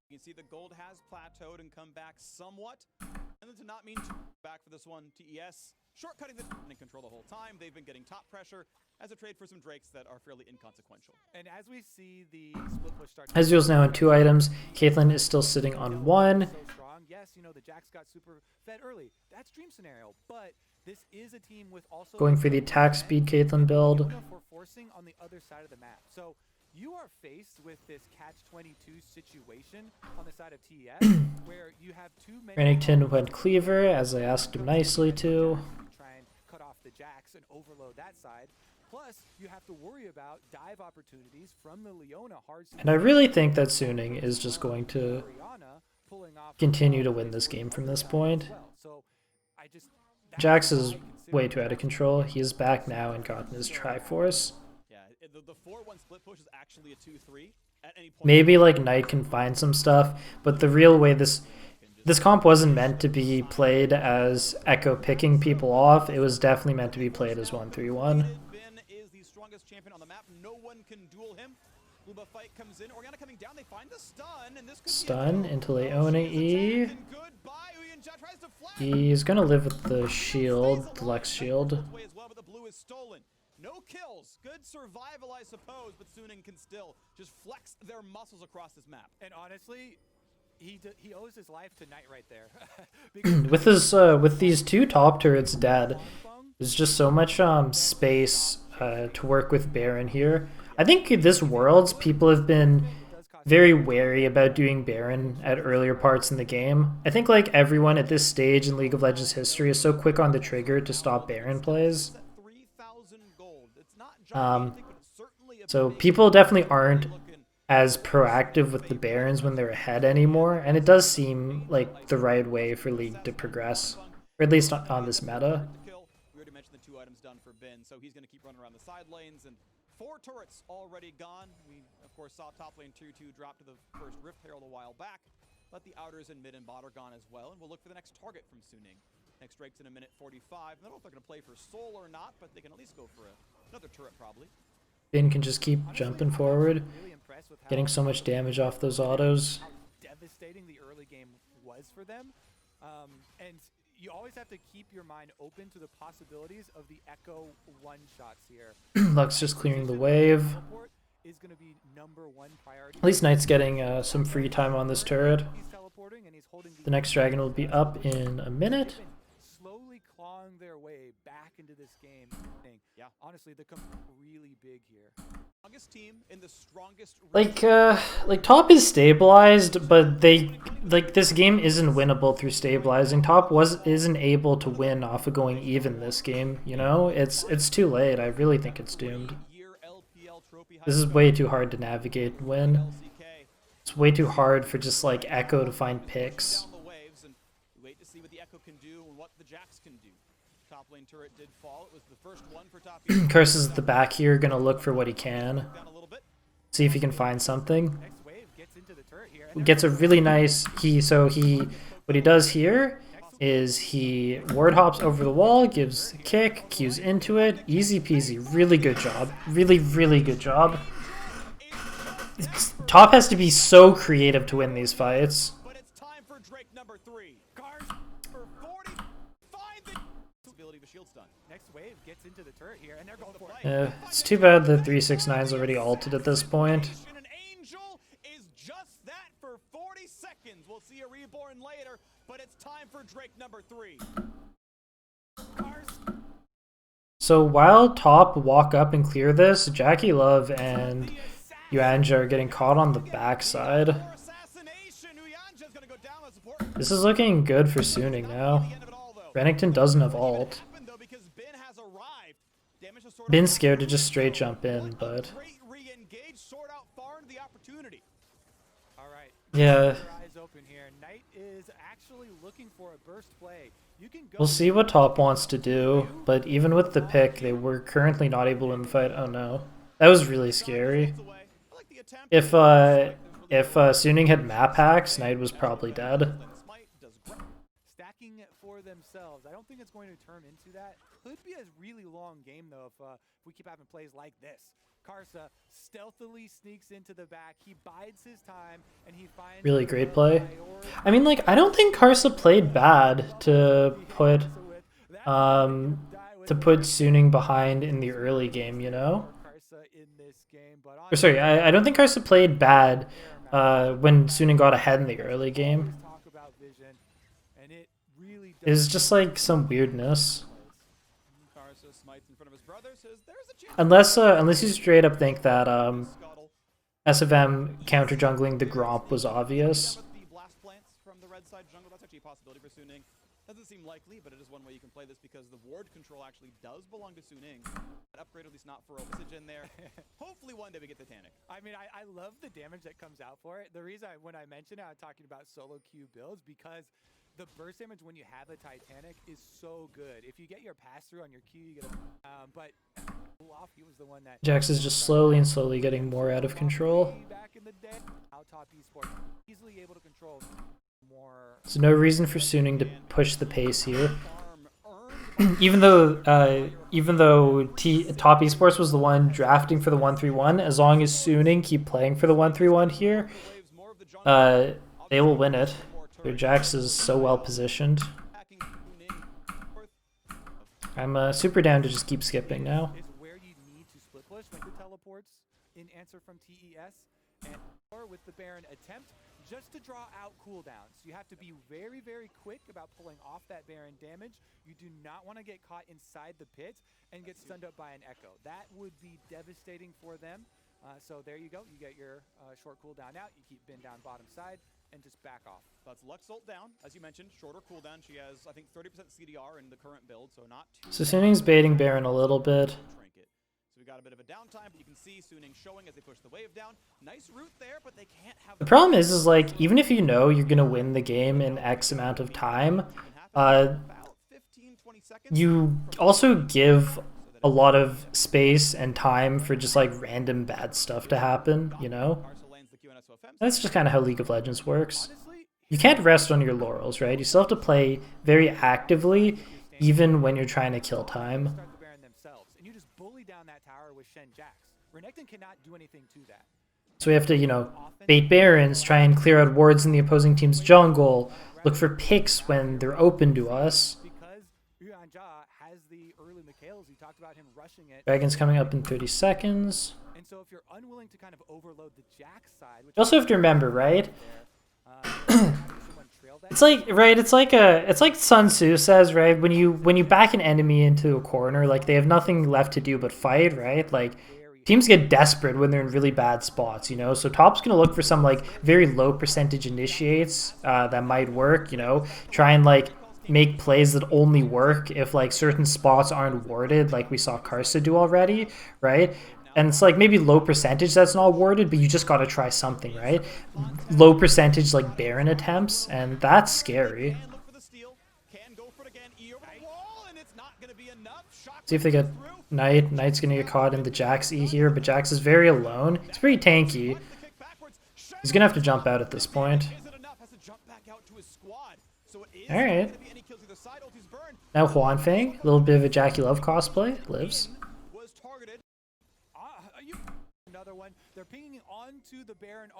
You can see the gold has plateaued and come back somewhat. And then to not mean back for this one, TES shortcutting the and control the whole time. They've been getting top pressure as a trade for some Drakes that are fairly inconsequential. And as we see the split push start, Ezreal's now in 2 items. Caitlyn is still sitting on 1. So strong. Yes, the Jax got super fed early. That's dream scenario, but this is a team with also going for the attack speed Caitlyn build. For forcing on the other side of the map. So you are faced with this catch-22 situation on the side of TES, where you have too many. Renekton went Cleaver, as I asked him nicely to. Try and cut off the Jax and overload that side. Plus, you have to worry about dive opportunities from the Leona hard. And I really think that Suning is just going to continue to win this game from this point. Jax is way too out of control. He is back now and gotten his Triforce. The 4-1 split push is actually a 2-3 at any point. Maybe like Knight can find some stuff, but the real way this comp wasn't meant to be played as Echo picking people off. It was definitely meant to be played as 1-3-1. Ben is the strongest champion on the map. No one can duel him. Luba fight comes in. Orianna coming down. They find the stun, and this could stun into Leona E. He's gonna live with the shield, the Lex shield. No kills. Good survival, I suppose, but Suning can still just flex their muscles across this map. And honestly, he owes his life to Knight right there. with these 2 top turrets dead, there's just so much space to work with Baron here. I think this Worlds, people have been very wary about doing Baron at earlier parts in the game. I think like everyone at this stage in League of Legends history is so quick on the trigger to stop Baron plays. So people definitely aren't as proactive with the Barons when they're ahead anymore, and it does seem like the right way for League to progress, or at least on this meta. We already mentioned the 2 items done for Ben, so he's going to keep running around the side lanes, and 4 turrets already gone. We, of course, saw top lane 2-2 drop to the first Rift Herald a while back, but the outers and mid and bot are gone as well, and we'll look for the next target from Suning. Next Drake's in a minute 45. I don't know if they're going to play for Soul or not, but they can at least go for another turret probably. Finn can just keep jumping forward, getting so much damage off those autos. How devastating the early game was for them. And you always have to keep your mind open to the possibilities of the Echo one-shots here. Lux just clearing the wave. Is going to be #1 priority. At least Knight's getting some free time on this turret. He's teleporting and he's holding The next dragon will be up in a minute. Slowly clawing their way back into this game. Yeah, honestly, they're really big here. Strongest team in the strongest. Like top is stabilized, but this game isn't winnable through stabilizing. Top isn't able to win off of going even this game. You know, it's too late. I really think it's doomed. This is way too hard to navigate and win. It's way too hard for just like Echo to find picks. Wait to see what the Echo can do and what the Jax can do. Top lane turret did fall. It was the first one for top. Curse is at the back here, gonna look for what he can. See if he can find something. Gets a really nice what he does here is he ward hops over the wall, gives a kick, Q's into it, easy peasy, really good job. Really, really good job. Top has to be so creative to win these fights. But it's time for Drake #3. Cars for 40. Find the ability of a shield stun. Next wave gets into the turret here, and they're going for it. It's too bad the 369's already ulted at this point. An angel is just that for 40 seconds. We'll see a reborn later, but it's time for Drake #3. Cars. So while top walk up and clear this, Jackie Love and Yuanja are getting caught on the backside. This is looking good for Suning now. Renekton doesn't have ult. Been scared to just straight jump in, but yeah. We'll see what top wants to do, but even with the pick, they were currently not able to win the fight. Oh no. That was really scary. If Suning had map hacks, Knight was probably dead. Stacking for themselves. I don't think it's going to turn into that. Could be a really long game though if we keep having plays like this. Karsa stealthily sneaks into the back. He bides his time and he finds really great play. I mean, like, I don't think Karsa played bad to put Suning behind in the early game, you know? Or sorry, I don't think Karsa played bad when Suning got ahead in the early game. It was just like some weirdness. Unless you straight up think that SFM counter jungling the Gromp was obvious. Doesn't seem likely, but it is one way you can play this because the ward control actually does belong to Suning. That upgrade, at least not for a message in there. Hopefully one day we get the Titanic. I mean, I love the damage that comes out for it. The reason when I mentioned it, I'm talking about solo Q builds because the burst damage when you have a Titanic is so good. If you get your pass through on your Q, you get a but off. He was the one that Jax is just slowly and slowly getting more out of control. Back in the day, top Esports easily able to control more. There's no reason for Suning to push the pace here. even though Top Esports was the one drafting for the 1-3-1, as long as Suning keep playing for the 1-3-1 here, they will win it. Their Jax is so well positioned. I'm super down to just keep skipping now. Where you need to split push like the teleports in answer from TES and or with the Baron attempt just to draw out cooldowns. You have to be very, very quick about pulling off that Baron damage. You do not want to get caught inside the pit and get stunned up by an Echo. That would be devastating for them. So there you go. You get your short cooldown out. You keep Bin down bottom side and just back off. That's Lux ult down. As you mentioned, shorter cooldown. She has, I think, 30% CDR in the current build, so not too... So Suning's baiting Baron a little bit. So we got a bit of a downtime, but you can see Suning showing as they push the wave down. Nice route there, but they can't have... The problem is like, even if you know you're going to win the game in X amount of time, you also give a lot of space and time for just like random bad stuff to happen, you know? That's just kind of how League of Legends works. Honestly, you can't rest on your laurels, right? You still have to play very actively, even when you're trying to kill time. Start the Baron themselves, and you just bully down that tower with Shen Jax. Renekton cannot do anything to that. So we have to, you know, bait Barons, try and clear out wards in the opposing team's jungle, look for picks when they're open to us. Because Yuan Jia has the early Mikhails, he talked about him rushing it. Dragon's coming up in 30 seconds. And so if you're unwilling to kind of overload the Jax side, which You also have to remember, right? It's like, right, it's like Sun Tzu says, right? When you back an enemy into a corner, like they have nothing left to do but fight, right? Like teams get desperate when they're in really bad spots, you know? So top's going to look for some like very low percentage initiates that might work, you know? Try and like make plays that only work if like certain spots aren't warded, like we saw Karsa do already, right? And it's like maybe low percentage that's not warded, but you just got to try something, right? Low percentage like Baron attempts, and that's scary. See if they get Knight. Knight's going to get caught in the Jax E here, but Jax is very alone. He's pretty tanky. He's going to have to jump out at this point. Alright. Now Huanfeng, a little bit of a Jackie Love cosplay, lives.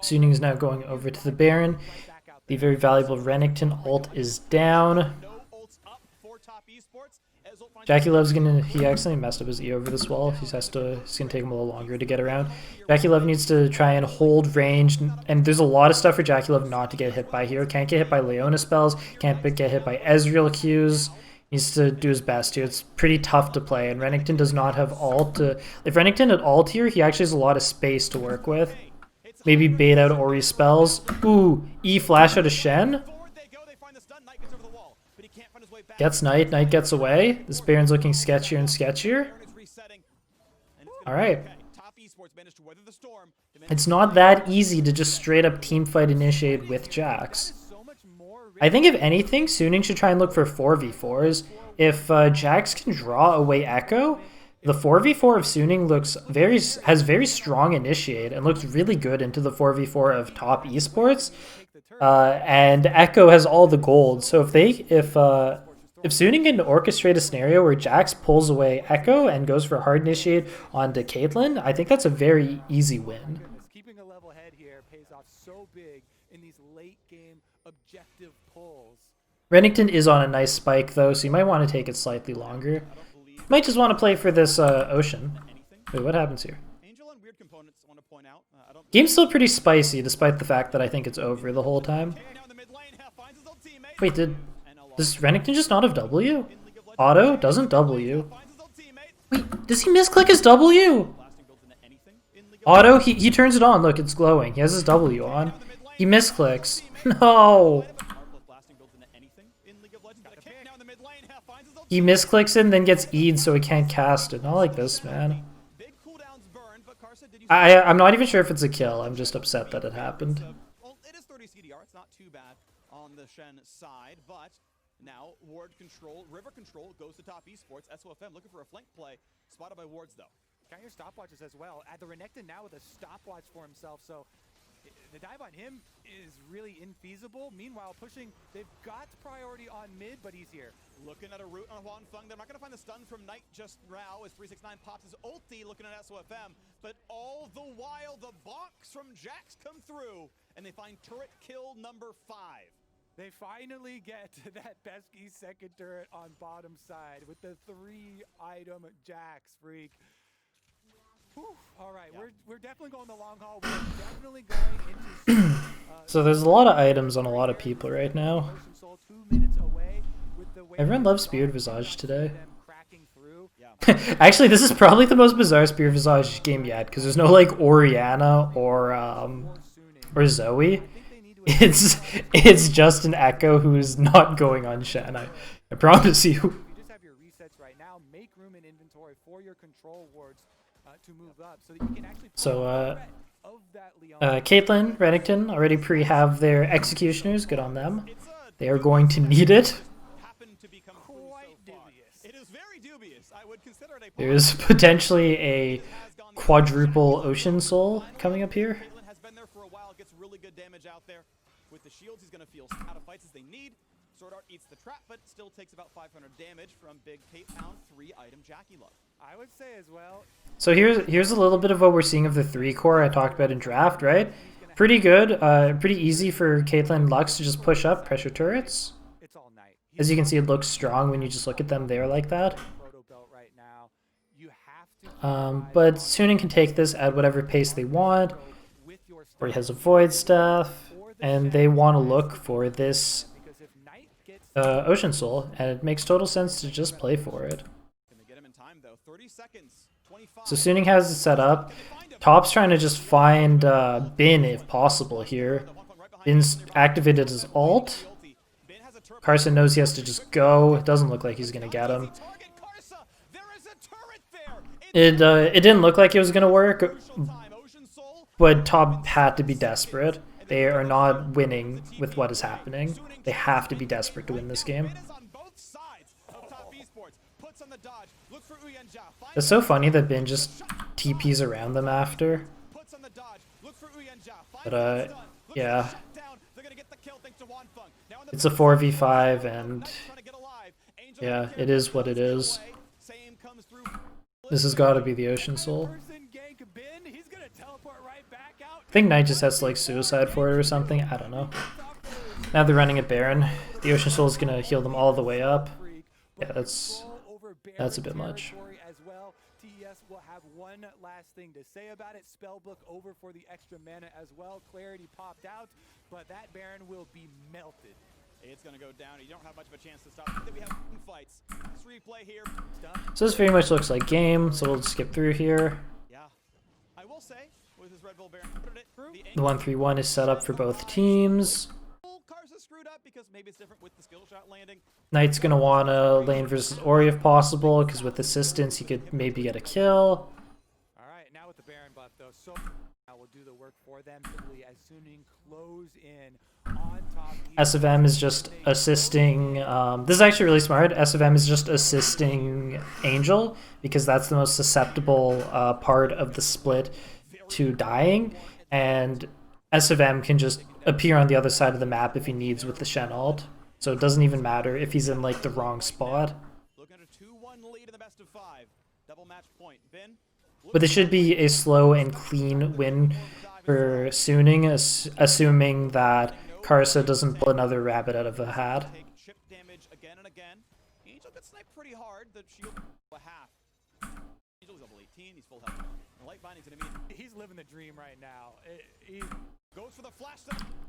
Suning is now going over to the Baron. The very valuable Renekton ult is down. Jackie Love's gonna, he accidentally messed up his E over this wall. It's gonna take him a little longer to get around. Jackie Love needs to try and hold range, and there's a lot of stuff for Jackie Love not to get hit by here. Can't get hit by Leona spells, can't get hit by Ezreal Qs. Needs to do his best here. It's pretty tough to play, and Renekton does not have ult. If Renekton had ult here, he actually has a lot of space to work with. Maybe bait out Ori spells. Ooh, E flash out of Shen. Gets Knight. Knight gets away. This Baron's looking sketchier and sketchier. Alright. It's not that easy to just straight up teamfight initiate with Jax. I think if anything, Suning should try and look for 4v4s. If Jax can draw away Echo, the 4v4 of Suning has very strong initiate and looks really good into the 4v4 of top esports. And Echo has all the gold. So if Suning can orchestrate a scenario where Jax pulls away Echo and goes for a hard initiate onto Caitlyn, I think that's a very easy win. Keeping a level head here pays off so big in these late game objective pulls. Renekton is on a nice spike though, so you might want to take it slightly longer. Might just want to play for this Ocean. Wait, what happens here? Game's still pretty spicy despite the fact that I think it's over the whole time. Wait, does Renekton just not have W? Auto doesn't W. Wait, does he misclick his W? Auto, he turns it on. Look, it's glowing. He has his W on. He misclicks. No! He misclicks it and then gets E'd so he can't cast it. Not like this, man. I'm not even sure if it's a kill. I'm just upset that it happened. Well, it is 30 CDR. It's not too bad on the Shen side, but now ward control, river control goes to top esports. SOFM looking for a flank play, spotted by wards though. Got your stopwatches as well. At the Renekton now with a stopwatch for himself, so the dive on him is really infeasible. Meanwhile, pushing, they've got priority on mid, but he's here. Looking at a route on Huanfeng. They're not going to find the stun from Knight just now as 369 pops his ulti, looking at SOFM. But all the while, the box from Jax come through, and they find turret kill number 5. They finally get that pesky second turret on bottom side with the 3-item Jax freak. Whew. All right, yeah. We're definitely going the long haul. We're definitely going into so there's a lot of items on a lot of people right now. Everyone loves Spirit Visage today. Actually, this is probably the most bizarre Spirit Visage game yet because there's no like Orianna or Zoe. It's just an Echo who's not going on Shen. I promise you. You just have your resets right now. Make room in inventory for your control wards to move up so that you can actually. So Caitlyn, Renekton already pre-have their executioners. Good on them. They are going to need it. There's potentially a quadruple Ocean Soul coming up here. With the shields, he's going to feel out of fights as they need. Sword Art eats the trap, but still takes about 500 damage from Big Cape Pound 3-item Jackie Love. I would say as well. So here's a little bit of what we're seeing of the 3-core I talked about in draft, right? Pretty good, pretty easy for Caitlyn Lux to just push up, pressure turrets. It's all night. As you can see, it looks strong when you just look at them there like that. But Suning can take this at whatever pace they want, or he has a Void Staff, and they want to look for this Ocean Soul, and it makes total sense to just play for it. So Suning has it set up. Top's trying to just find Bin if possible here. Bin's activated his ult. Carson knows he has to just go. It doesn't look like he's going to get him. It didn't look like it was going to work, but Top had to be desperate. They are not winning with what is happening. They have to be desperate to win this game. It's so funny that Bin just TPs around them after. But yeah. It's a 4v5 and yeah, it is what it is. This has got to be the Ocean Soul. I think Knight just has to like suicide for it or something. I don't know. Now they're running at Baron. The Ocean Soul is going to heal them all the way up. Yeah, that's a bit much. TES will have one last thing to say about it. Spellbook over for the extra mana as well. Clarity popped out, but that Baron will be melted. It's going to go down. You don't have much of a chance to stop. Then we have fights. This replay here. So this very much looks like game, so we'll skip through here. Yeah. I will say, with his Red Bull Baron, the 1-3-1 is set up for both teams. Screwed up because maybe it's different with the skill shot landing. Knight's going to want to lane versus Ori if possible, because with assistance he could maybe get a kill. Alright, now with the Baron buff though, so now we'll do the work for them simply as Suning close in on top. SFM is just assisting, this is actually really smart, SFM is just assisting Angel, because that's the most susceptible part of the split to dying, and SFM can just appear on the other side of the map if he needs with the Shen ult. So it doesn't even matter if he's in like the wrong spot. But it should be a slow and clean win for Suning, assuming that Karsa doesn't pull another rabbit out of a hat. He's living the dream right now.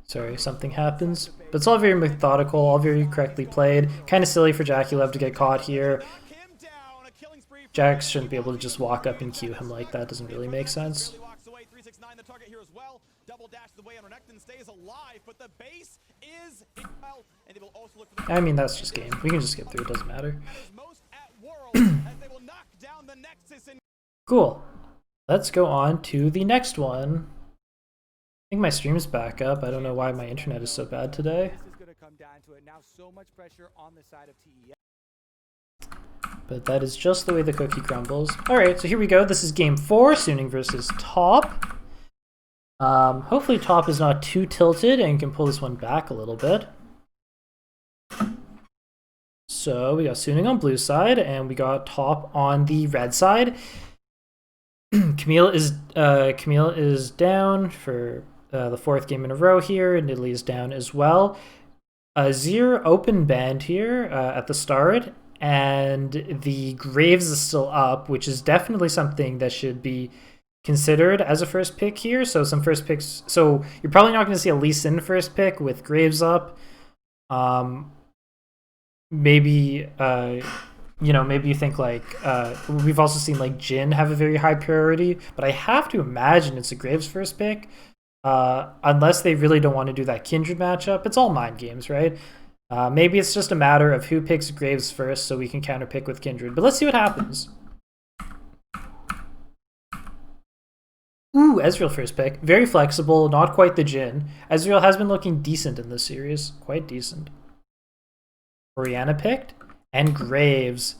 Sorry, something happens. But it's all very methodical, all very correctly played. Kind of silly for Jackie Love to get caught here. Jax shouldn't be able to just walk up and Q him like that. Doesn't really make sense. I mean, that's just game. We can just skip through, it doesn't matter. Cool. Let's go on to the next one. I think my stream's back up. I don't know why my internet is so bad today. This is going to come down to it now. So much pressure on the side of TES. But that is just the way the cookie crumbles. Alright, so here we go. This is game 4, Suning versus Top. Hopefully Top is not too tilted and can pull this one back a little bit. So we got Suning on blue side, and we got Top on the red side. Camille is down for the 4th game in a row here, and Italy is down as well. Azir open banned here at the start, and the Graves is still up, which is definitely something that should be considered as a first pick here. So some first picks. So you're probably not going to see a Lee Sin first pick with Graves up. Maybe maybe you think like we've also seen like Jhin have a very high priority, but I have to imagine it's a Graves first pick. Unless they really don't want to do that Kindred matchup. It's all mind games, right? Maybe it's just a matter of who picks Graves first so we can counterpick with Kindred. But let's see what happens. Ooh, Ezreal first pick. Very flexible, not quite the Jhin. Ezreal has been looking decent in this series. Quite decent. Orianna picked. And Graves.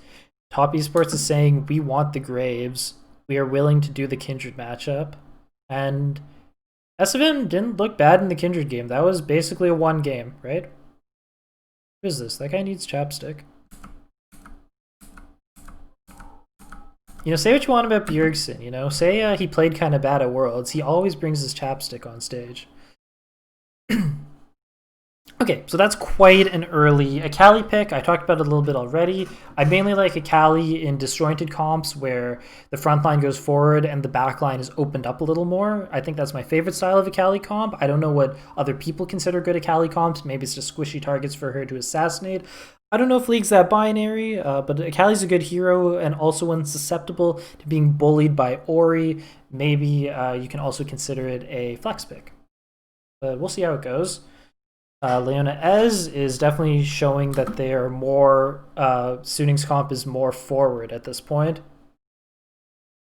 Top Esports is saying, we want the Graves. We are willing to do the Kindred matchup. And SFN didn't look bad in the Kindred game. That was basically a one game, right? Who is this? That guy needs chapstick. You know, say what you want about Bjergsen, you know? Say he played kind of bad at Worlds. He always brings his chapstick on stage. Okay, so that's quite an early Akali pick. I talked about it a little bit already. I mainly like Akali in disjointed comps where the front line goes forward and the back line is opened up a little more. I think that's my favorite style of Akali comp. I don't know what other people consider good Akali comps. Maybe it's just squishy targets for her to assassinate. I don't know if League's that binary, but Akali's a good hero and also one susceptible to being bullied by Ori. Maybe you can also consider it a flex pick. But we'll see how it goes. Leona Ez is definitely showing that they are more, Suning's comp is more forward at this point.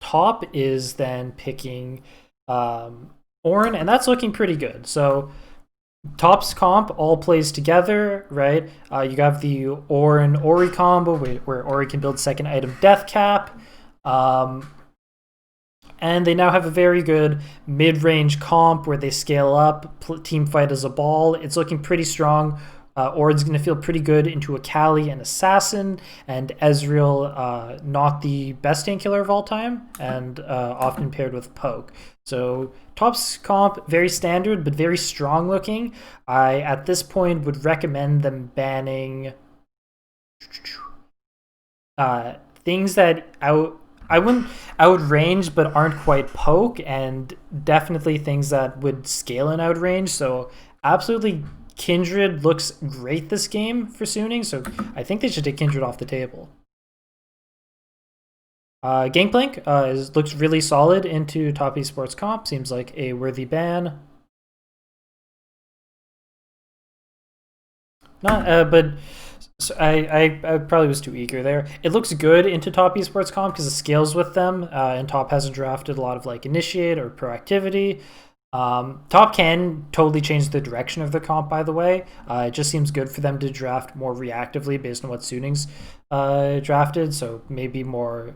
Top is then picking Ornn, and that's looking pretty good. So Top's comp all plays together, right? You have the Ornn Ori combo where Ori can build second item death cap. And they now have a very good mid-range comp where they scale up, team fight as a ball. It's looking pretty strong. Ord's going to feel pretty good into Akali and Assassin, and Ezreal, not the best tank killer of all time, and often paired with Poke. So Top's comp, very standard, but very strong looking. I, at this point, would recommend them banning things that I wouldn't outrange but aren't quite Poke, and definitely things that would scale in outrange. So absolutely Kindred looks great this game for Suning, so I think they should take Kindred off the table. Gangplank looks really solid into top esports comp. Seems like a worthy ban. But so I probably was too eager there. It looks good into top esports comp because it scales with them, and top hasn't drafted a lot of like initiate or proactivity. Top can totally change the direction of the comp, by the way. It just seems good for them to draft more reactively based on what Suning's drafted. So maybe more,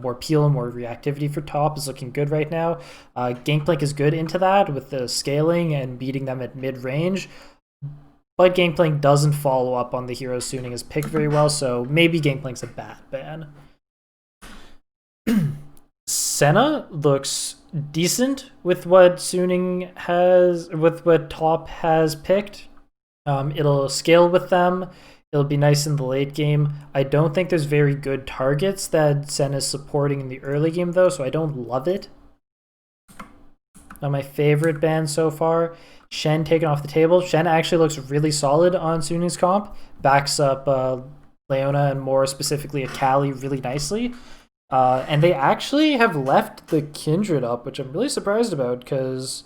more peel and more reactivity for top is looking good right now. Gangplank is good into that with the scaling and beating them at mid range. But Gangplank doesn't follow up on the hero Suning has picked very well, so maybe Gangplank's a bad ban. Senna looks decent with what Suning has, with what top has picked. It'll scale with them. It'll be nice in the late game. I don't think there's very good targets that Senna is supporting in the early game, though, so I don't love it. Not my favorite ban so far. Shen taken off the table. Shen actually looks really solid on Suning's comp. Backs up Leona and more specifically Akali really nicely. And they actually have left the Kindred up, which I'm really surprised about because,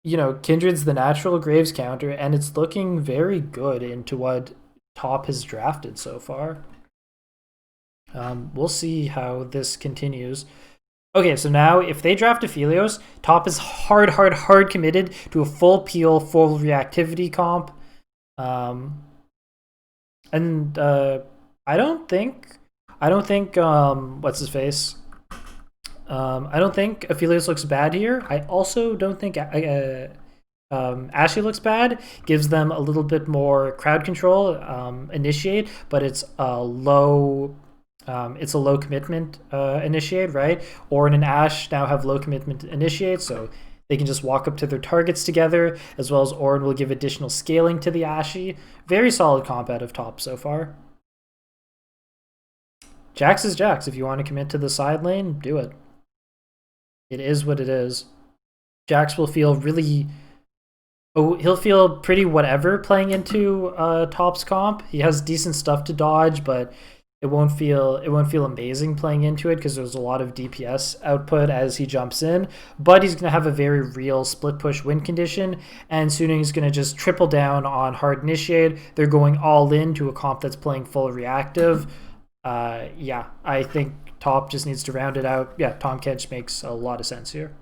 Kindred's the natural Graves counter, and it's looking very good into what top has drafted so far. We'll see how this continues. Okay, so now if they draft Aphelios, top is hard committed to a full peel, full reactivity comp. And I don't think what's his face? I don't think Aphelios looks bad here. I also don't think Ashley looks bad. Gives them a little bit more crowd control, initiate, but it's a low commitment initiate, right? Ornn and Ashe now have low commitment initiate, so they can just walk up to their targets together, as well as Ornn will give additional scaling to the Ashe. Very solid comp out of top so far. Jax is Jax. If you want to commit to the side lane, do it. It is what it is. Jax will feel really... Oh, he'll feel pretty whatever playing into top's comp. He has decent stuff to dodge, but it won't feel amazing playing into it because there's a lot of DPS output as he jumps in. But he's going to have a very real split push win condition, and Suning is going to just triple down on hard initiate. They're going all in to a comp that's playing full reactive. Yeah, I think top just needs to round it out. Yeah, Tahm Kench makes a lot of sense here.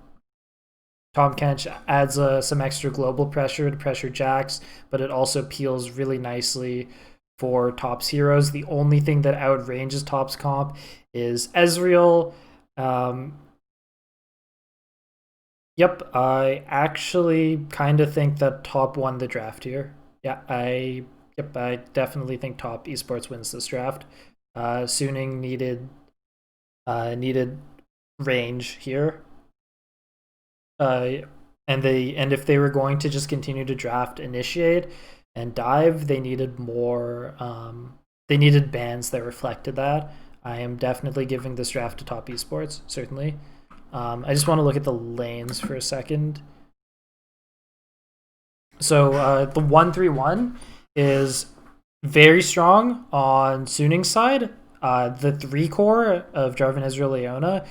Tahm Kench adds some extra global pressure to pressure Jax, but it also peels really nicely for top's heroes. The only thing that outranges top's comp is Ezreal. Yep, I actually kind of think that top won the draft here. Yeah, I definitely think top esports wins this draft. Suning needed range here. And if they were going to just continue to draft initiate and dive, they needed more. They needed bans that reflected that. I am definitely giving this draft to top esports, certainly. I just want to look at the lanes for a second. So the 1-3-1 is very strong on Suning's side. The 3 core of Jarvan, Ezreal, Leona,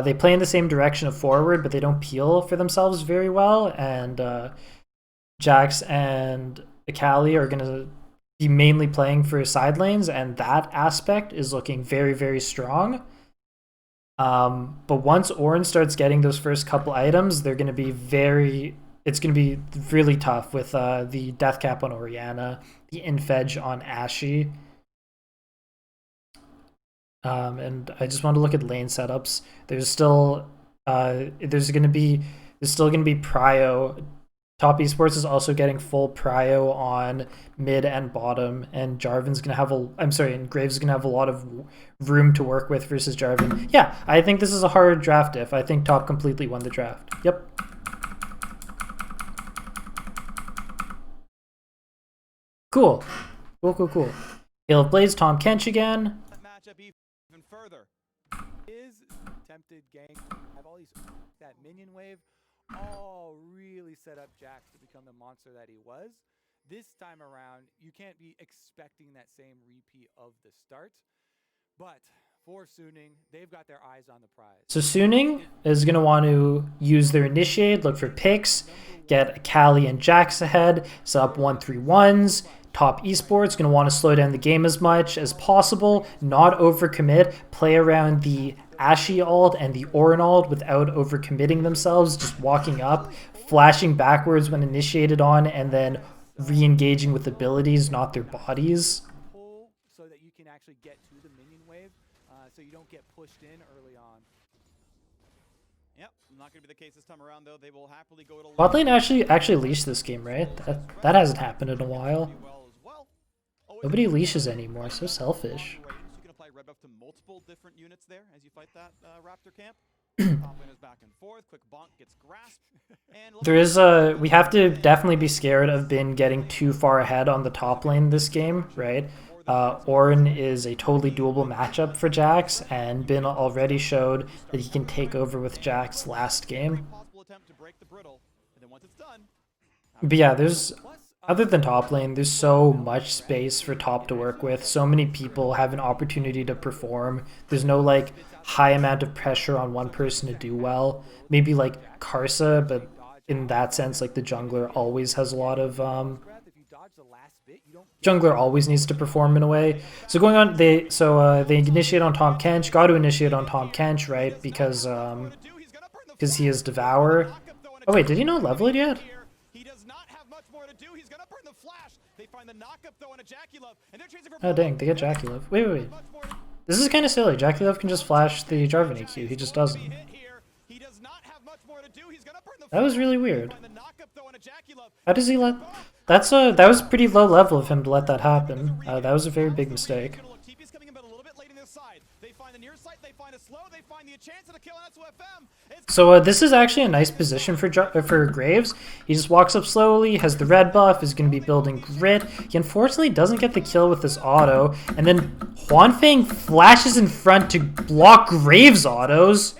they play in the same direction of forward, but they don't peel for themselves very well. And Jax and Akali are going to be mainly playing for side lanes, and that aspect is looking very, very strong. But once Orange starts getting those first couple items, they're going to be it's going to be really tough with the death cap on Orianna, the infedge on Ashe. And I just want to look at lane setups. There's still going to be prio. Top esports is also getting full prio on mid and bottom, and Jarvan's gonna have and Graves is gonna have a lot of room to work with versus Jarvan. Yeah, I think this is a hard draft. If I think top completely won the draft. Yep. Cool. Hail of Blades, Tom Kench again. That matchup even further. His attempted gank, have all these that minion wave, all really set up Jax to become the monster that he was. This time around, you can't be expecting that same repeat of the start. But for Suning, they've got their eyes on the prize. So Suning is going to want to use their initiate, look for picks, get Akali and Jax ahead, set up 1-3-1s. Top esports going to want to slow down the game as much as possible, not overcommit, play around the Ashe ult and the Orin ult without overcommitting themselves, just walking up, flashing backwards when initiated on, and then re-engaging with abilities, not their bodies. So that you can actually get to the minion wave, so you don't get pushed in early on. Yep, not going to be the case this time around, though. They will happily go to Bot lane actually leashed this game, right? That hasn't happened in a while. Nobody leashes anymore, so selfish. You can apply red buff to multiple different units there as you fight that Raptor camp. Top lane is back and forth. Quick bonk gets grasped. And we have to definitely be scared of Bin getting too far ahead on the top lane this game, right? Orin is a totally doable matchup for Jax, and Bin already showed that he can take over with Jax last game. But yeah, other than top lane, there's so much space for top to work with. So many people have an opportunity to perform. There's no like high amount of pressure on one person to do well. Maybe like Karsa, but in that sense, like the jungler always has a lot of jungler always needs to perform in a way. So going on, they initiate on Tom Kench. Got to initiate on Tom Kench, right? Because he is Devour. Oh wait, did he not level it yet? Oh dang, they get JackeyLove. Wait. This is kind of silly. JackeyLove can just flash the Jarvan EQ. He just doesn't. That was really weird. How does he let... that was pretty low level of him to let that happen. That was a very big mistake. So this is actually a nice position for Graves. He just walks up slowly, has the red buff, is going to be building grit. He unfortunately doesn't get the kill with this auto, and then Huanfeng flashes in front to block Graves' autos.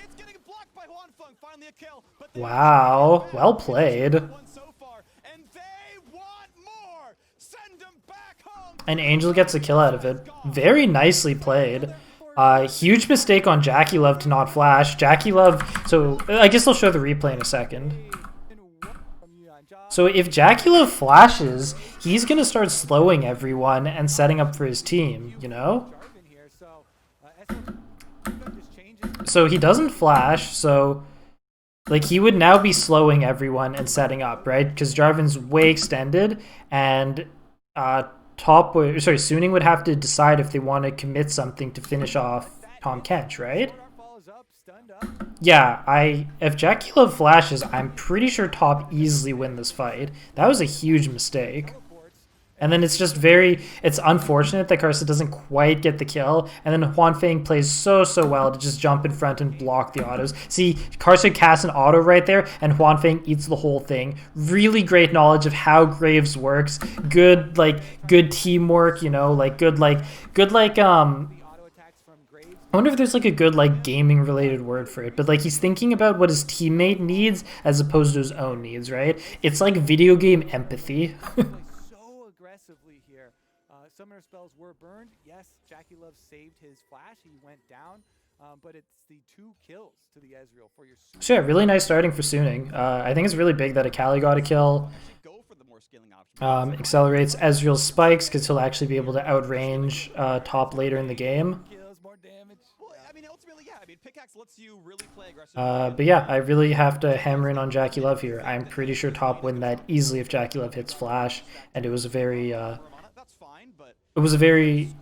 Wow, well played. And Angel gets a kill out of it. Very nicely played. Huge mistake on JackeyLove to not flash. JackeyLove, so I guess I'll show the replay in a second. So if JackeyLove flashes, he's going to start slowing everyone and setting up for his team, you know? So he doesn't flash, so like he would now be slowing everyone and setting up, right? Because Jarvan's way extended, and Suning would have to decide if they want to commit something to finish off Tom Kench, right? Yeah, if Jackie Love flashes, I'm pretty sure top easily win this fight. That was a huge mistake. And then it's just it's unfortunate that Karsa doesn't quite get the kill. And then Huan Feng plays so well to just jump in front and block the autos. See, Karsa casts an auto right there, and Huan Feng eats the whole thing. Really great knowledge of how Graves works. Good teamwork, you know, I wonder if there's like a good like gaming related word for it, but like he's thinking about what his teammate needs as opposed to his own needs, right? It's like video game empathy. So aggressively here. Summoner spells were burned. Yes, Jackie Love saved his flash. He went down, but it's the 2 kills to the Ezreal for your. So yeah, really nice starting for Suning. I think it's really big that Akali got a kill. Accelerates Ezreal's spikes because he'll actually be able to outrange top later in the game. But yeah, I really have to hammer in on Jackie Love here. I'm pretty sure top win that easily if Jackie Love hits flash, and it was a very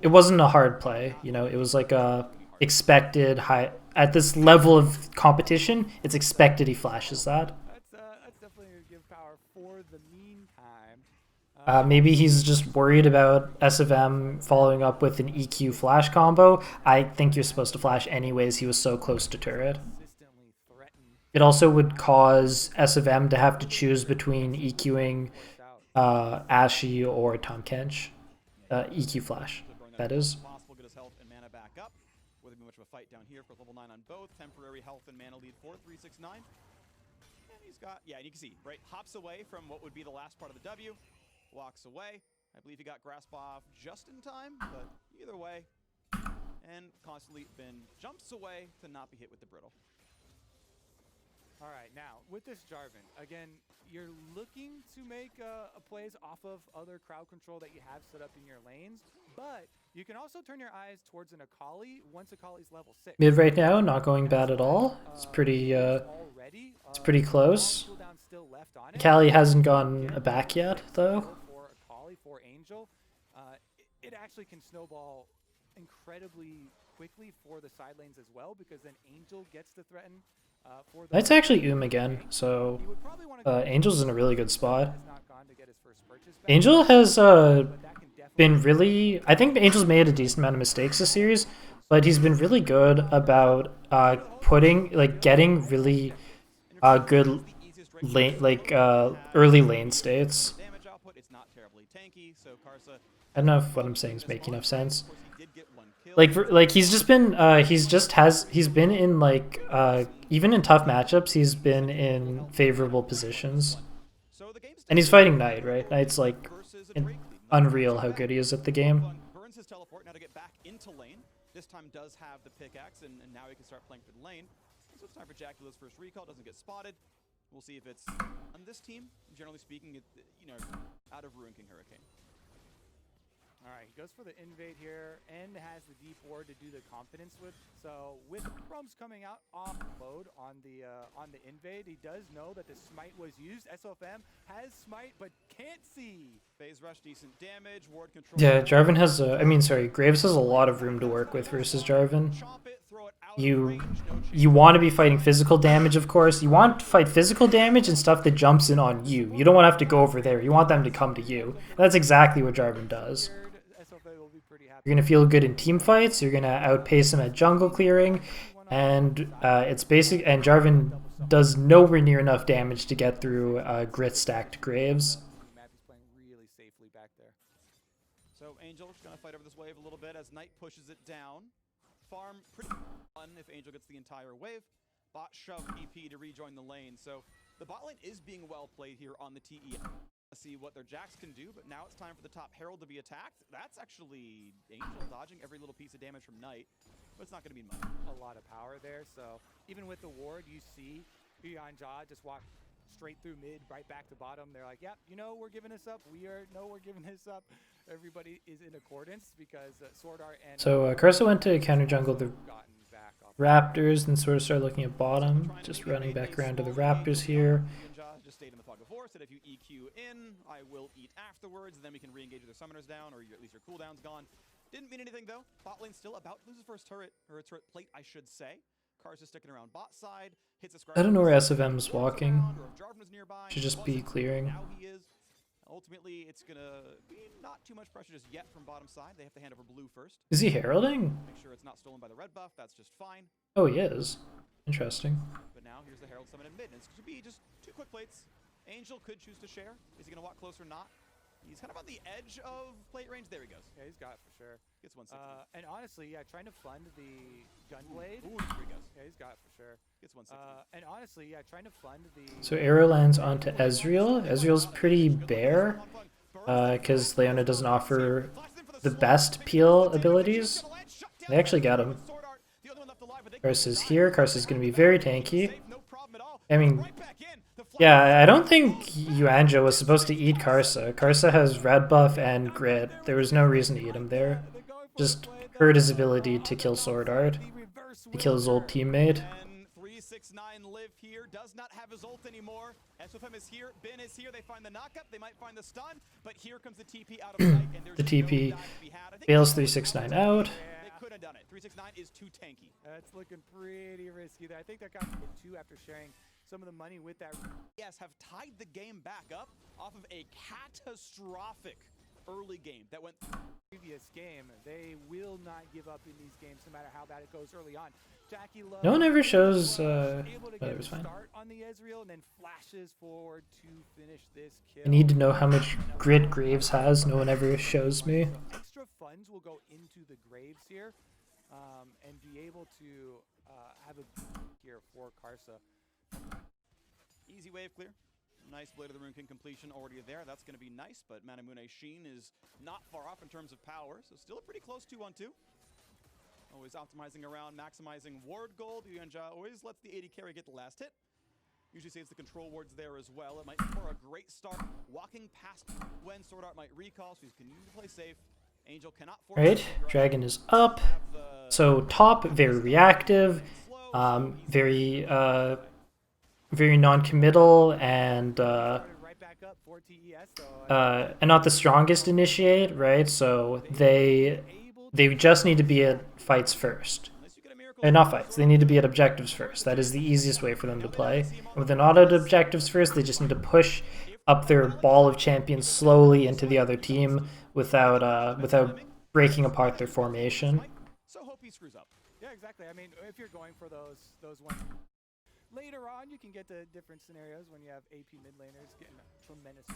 it wasn't a hard play, you know, it was like a expected high at this level of competition. It's expected he flashes that. That's definitely gonna give power for the meantime. Maybe he's just worried about SFM following up with an EQ flash combo. I think you're supposed to flash anyways. He was so close to turret. It also would cause SFM to have to choose between EQing Ashe or Tahm Kench. EQ flash, that is. Fight down here for level 9 on both. Temporary health and mana lead for 369. And he's got, yeah, and you can see, right, hops away from what would be the last part of the W, walks away. I believe he got grasp off just in time, but either way, and constantly been jumps away to not be hit with the brittle. All right, now with this Jarvan, again, you're looking to make plays off of other crowd control that you have set up in your lanes, but you can also turn your eyes towards an Akali once Akali's level 6. Mid right now, not going bad at all. It's pretty close. Akali hasn't gotten a back yet, though. For Akali, for Angel, it actually can snowball incredibly quickly for the side lanes as well, because then Angel gets to threaten. That's actually again, so Angel's in a really good spot. Angel has been really... I think Angel's made a decent amount of mistakes this series, but he's been really good about getting really good early lane states. I don't know if what I'm saying is making enough sense. He's been in even in tough matchups, he's been in favorable positions. And he's fighting Knight, right? Knight's like unreal how good he is at the game. Burns his teleport now to get back into lane. This time does have the pickaxe, and now he can start playing for the lane. So it's time for Jackie Love's first recall. Doesn't get spotted. We'll see if it's on this team. Generally speaking, out of Ruin King Hurricane. All right, he goes for the invade here and has the deep ward to do the confidence with. So with Crumbs coming out off load on the invade, he does know that the smite was used. SOFM has smite but can't see. Phase rush, decent damage, ward control. Yeah, Jarvan has Graves has a lot of room to work with versus Jarvan. You want to be fighting physical damage, of course. You want to fight physical damage and stuff that jumps in on you. You don't want to have to go over there. You want them to come to you. That's exactly what Jarvan does. You're going to feel good in team fights. You're going to outpace him at jungle clearing. And Jarvan does nowhere near enough damage to get through grit stacked Graves. So Angel's going to fight over this wave a little bit as Knight pushes it down. Farm pretty fun if Angel gets the entire wave. Bot shove EP to rejoin the lane. So the bot lane is being well played here on the TE. See what their Jax can do, but now it's time for the top Herald to be attacked. That's actually Angel dodging every little piece of damage from Knight, but it's not going to be much. A lot of power there, so even with the ward, you see Beyond Jaw just walk straight through mid, right back to bottom. They're like, yep, we're giving this up. We're giving this up. Everybody is in accordance because Sword Art and... So Karsa went to counter jungle the Raptors and sort of started looking at bottom, just running back around to the Raptors here. Just stayed in the fog of war, said if you EQ in, I will eat afterwards, then we can re-engage with their summoners down, or at least your cooldown's gone. Didn't mean anything though. Bot lane still about to lose his first turret, or a turret plate, I should say. Karsa sticking around bot side, hits a I don't know where SFM's walking. Should just be clearing. Now he is. Ultimately, it's gonna be not too much pressure just yet from bottom side. They have to hand over blue first. Is he heralding? Make sure it's not stolen by the red buff. That's just fine. Oh, he is. Interesting. But now here's the Herald Summon in mid. And it's going to be just 2 quick plates. Angel could choose to share. Is he going to walk closer or not? He's kind of on the edge of plate range. There he goes. Yeah, he's got it for sure. Gets 160. And honestly, yeah, trying to fund the Gunblade. Ooh, there he goes. Yeah, he's got it for sure. Gets 160. And honestly, yeah, trying to fund the... So arrow lands onto Ezreal. Ezreal's pretty bare, because Leona doesn't offer the best peel abilities. They actually got him. Karsa's here. Karsa's going to be very tanky. I mean, yeah, I don't think Yuanjo was supposed to eat Karsa. Karsa has red buff and grit. There was no reason to eat him there. Just hurt his ability to kill Sword Art, to kill his old teammate. 369 live here, does not have his ult anymore. SFM is here, Bin is here, they find the knockup, they might find the stun, but here comes the TP out of sight, and there's The TP no dive to be had. fails 369 out. They could have done it. 369 is too tanky. That's looking pretty risky there. I think that got to 2 after sharing some of the money with that. Yes, have tied the game back up off of a catastrophic early game that went Previous game. They will not give up in these games no matter how bad it goes early on. Jackie Love, No one ever shows. able to Oh, get it was a fine. start on the Ezreal and then flashes forward to finish this kill. I need to know how much grit Graves has. No one ever shows me. Extra funds will go into the Graves here, and be able to have a here for Karsa. easy wave clear. Nice Blade of the Rune King completion already there. That's going to be nice, but Manamune Sheen is not far off in terms of power, so still a pretty close 2-on-2. Always optimizing around, maximizing ward gold. Yuanja always lets the 80 carry get the last hit. Usually saves the control wards there as well. It might be for a great start. Walking past when Sword Art might recall, so he's continuing to play safe. Angel cannot force Right, Dragon is up. So top, very reactive, very non-committal, and Right back up for TES, so and not the strongest initiate, right? So they just need to be at fights first. Not fights, they need to be at objectives first. That is the easiest way for them to play. And when they're not at objectives first, they just need to push up their ball of champions slowly into the other team without breaking apart their formation. So hope he screws up. yeah, exactly. I mean, if you're going for those ones later on, you can get to different scenarios when you have AP mid laners getting a tremendous.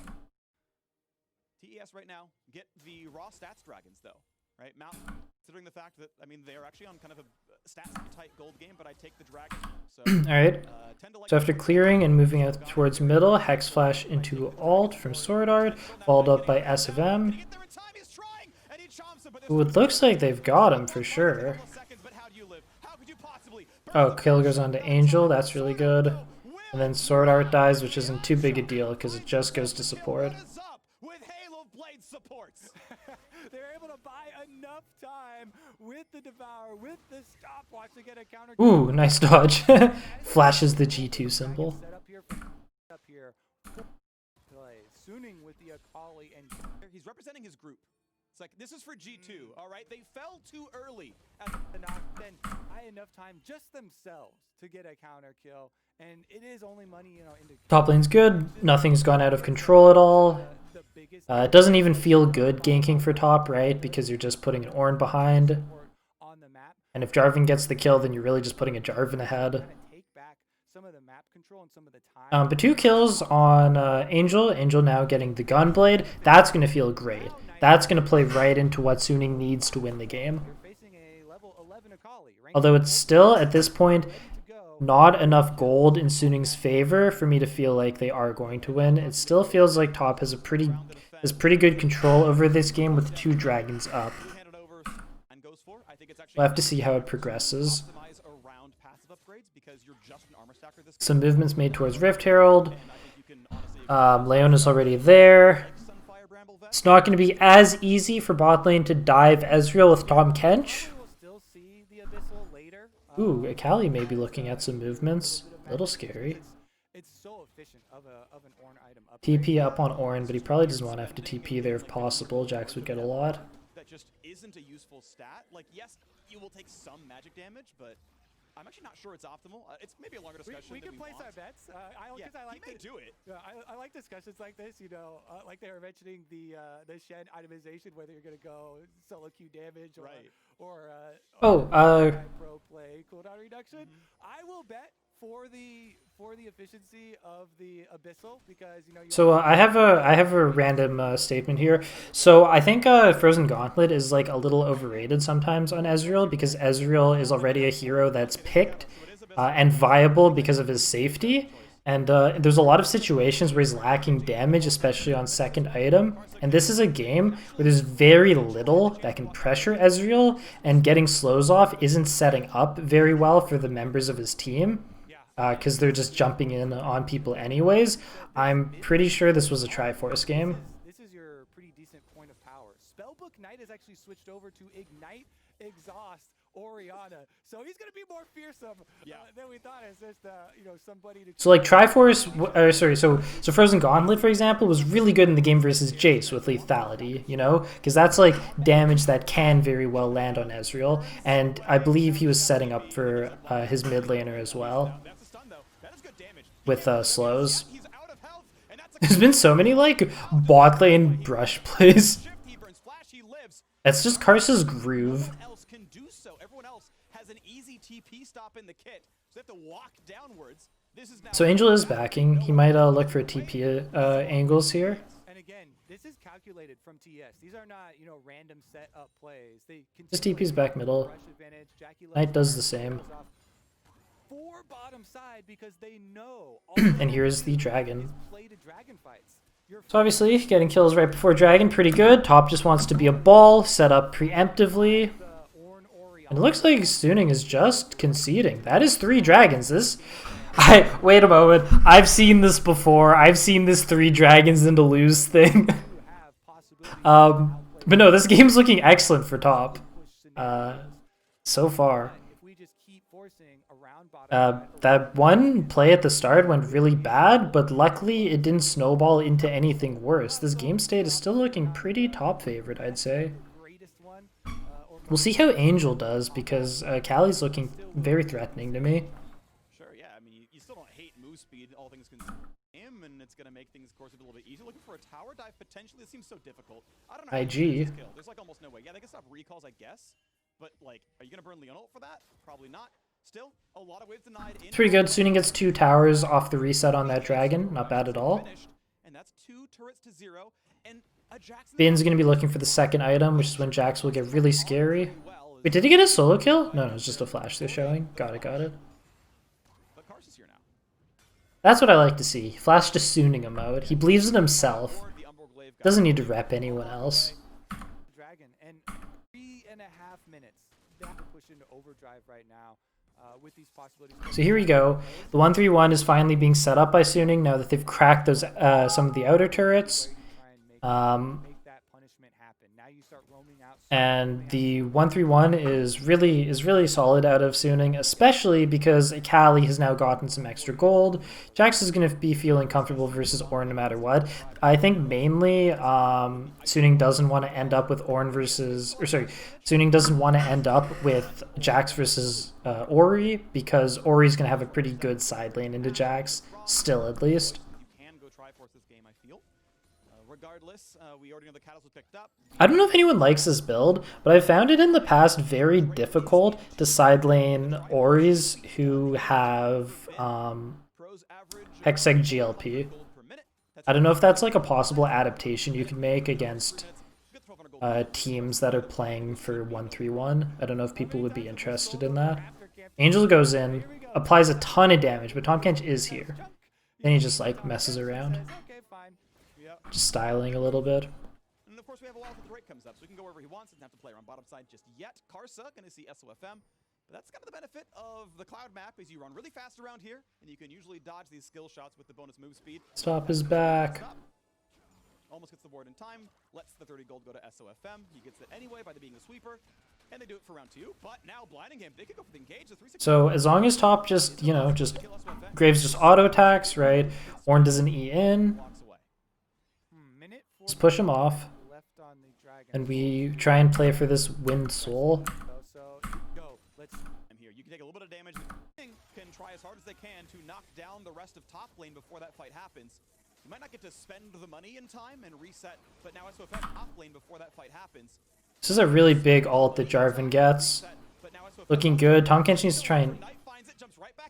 TES right now get the raw stats dragons though, right? Mount, considering the fact that, I mean, they are actually on kind of a stats tight gold game, but I take the dragon. So, Alright, tend to like so after clearing and moving out towards middle, Hex Flash into ult from Sword Art, followed up by SFM. get there in time, he's trying, and he chomps him, but Ooh, it looks like they've got him for sure. seconds, but how do you live? How could you possibly? Oh, kill goes on to Angel, that's really good. And then Sword Art dies, which isn't too big a deal because it just goes to support. What is up with Halo Blade supports? They're able to buy enough time with the Devour, with the stopwatch to get a counter. Ooh, nice dodge. Flashes the G2 symbol. Set up here, Play Suning with the Akali and He's representing his group. It's like, this is for G2, all right? They fell too early. the knock. Then buy enough time just themselves to get a counter kill, and it is only money, you know, into Top lane's good. Nothing's gone out of control at all. the biggest It doesn't even feel good ganking for top, right? Because you're just putting an Ornn behind. support on the map. And if Jarvan gets the kill, then you're really just putting a Jarvan ahead. Kind of take back some of the map control and some of the time. But 2 kills on Angel. Angel now getting the Gunblade. That's going to feel great. That's going to play right into what Suning needs to win the game. You're facing a level 11 Akali. Although it's still, at this point, To go. not enough gold in Suning's favor for me to feel like they are going to win. It still feels like top has pretty good control over this game with 2 dragons up. Hand it over and goes for. I think it's actually We'll have to see how it progresses. optimize around passive upgrades because you're just an armor stacker this Some movements made towards Rift Herald. and I think you can honestly Leona's already there. Sunfire Bramble Vet. It's not going to be as easy for bot lane to dive Ezreal with Tom Kench. We'll still see the Abyssal later. Ooh, Akali may be looking at some movements. A little scary. It's so efficient of an Ornn item up. TP up on Ornn, but he probably doesn't want to have to TP there if possible. Jax would get a lot. That just isn't a useful stat. Like, yes, you will take some magic damage, but I'm actually not sure it's optimal. It's maybe a longer discussion. We can place our bets. I like he may do it. I like discussions like this. You know, like they were mentioning the Shen itemization, whether you're gonna go solo Q damage or pro play cooldown reduction. I will bet for the efficiency of the Abyssal because So I have a random statement here. So I think Frozen Gauntlet is like a little overrated sometimes on Ezreal because Ezreal is already a hero that's picked and viable because of his safety. And there's a lot of situations where he's lacking damage, especially on second item. And this is a game where there's very little that can pressure Ezreal, and getting slows off isn't setting up very well for the members of his team because they're just jumping in on people anyways. I'm pretty sure this was a Triforce game. This is your pretty decent point of power. Spellbook Knight has actually switched over to Ignite, Exhaust, Orianna, so he's gonna be more fearsome than we thought. It's just somebody to. So like Triforce, so Frozen Gauntlet, for example, was really good in the game versus Jace with lethality, because that's like damage that can very well land on Ezreal, and I believe he was setting up for his mid laner as well with slows. There's been so many like bot lane brush plays. That's just Karsa's groove. So Angel is backing. He might look for TP angles here. And again, this is calculated from TS. These are not, random set up plays. Just TP's back middle. Knight does the same. For bottom side because they know. And here's the dragon. So obviously, getting kills right before dragon, pretty good. Top just wants to be a ball, set up preemptively. And it looks like Suning is just conceding. That is 3 dragons. Wait a moment. I've seen this before. I've seen this 3 dragons into lose thing. But no, this game's looking excellent for top. So far. That one play at the start went really bad, but luckily it didn't snowball into anything worse. This game state is still looking pretty top favorite, I'd say. We'll see how Angel does, because Callie's looking very threatening to me. Sure, yeah. I mean, you still don't hate move speed, all things considered. And it's going to make things, of course, a little bit easier. Looking for a tower dive, potentially, it seems so difficult. I don't know. IG. There's like almost no way. Yeah, they can stop recalls, I guess. But, like, are you going to burn Leonel for that? Probably not. Still, a lot of waves denied. It's pretty good. Suning gets 2 towers off the reset on that dragon. Not bad at all. And that's 2 turrets to 0. And Bin's going to be looking for the second item, which is when Jax will get really scary. Wait, did he get a solo kill? No, it's just a flash they're showing. Got it. That's what I like to see. Flash to Suning a mode. He believes in himself. Doesn't need to rep anyone else. Dragon and 3.5 minutes. They have to push into overdrive right now. With these possibilities. So here we go. The 1-3-1 is finally being set up by Suning now that they've cracked those some of the outer turrets. And the 1-3-1 is really solid out of Suning, especially because Callie has now gotten some extra gold. Jax is going to be feeling comfortable versus Ornn no matter what. I think mainly Suning doesn't want to end up with Suning doesn't want to end up with Jax versus Ori, because Ori's going to have a pretty good side lane into Jax, still at least. We already know the catalyst was picked up. I don't know if anyone likes this build, but I've found it in the past very difficult to side lane Oris who have Hexeg GLP. I don't know if that's like a possible adaptation you can make against teams that are playing for 1-3-1. I don't know if people would be interested in that. Angel goes in, applies a ton of damage, but Tahm Kench is here. Then he just like messes around. Just styling a little bit. And of course we have a while until the break comes up, so he can go wherever he wants. Doesn't have to play around bottom side just yet. Karsa gonna see SOFM. But that's kind of the benefit of the cloud map, is you run really fast around here, and you can usually dodge these skill shots with the bonus move speed. Stop is back. Almost gets the ward in time, lets the 30 gold go to SOFM. He gets it anyway by being a sweeper. And they do it for round 2, but now blinding him. They could go for the engage. So as long as top just, Graves just auto attacks, right? Ornn doesn't E in. Just push him off. And we try and play for this Wind Soul. You can take a little bit of damage. try as hard as they can to knock down the rest of top lane before that fight happens. You might not get to spend the money in time and reset, but now SOFM top lane before that fight happens. This is a really big ult that Jarvan gets. Looking good. Tahm Kench needs to try and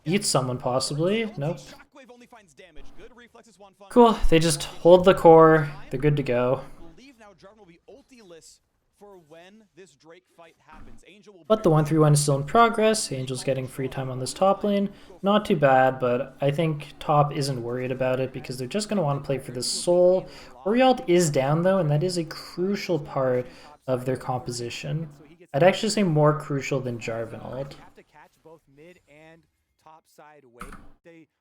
eat someone, possibly. Nope. Cool. They just hold the core. They're good to go. But the 1-3-1 is still in progress. Angel's getting free time on this top lane. Not too bad, but I think top isn't worried about it because they're just going to want to play for this soul. Orialt is down, though, and that is a crucial part of their composition. I'd actually say more crucial than Jarvan ult. Have to catch both mid and top side wave.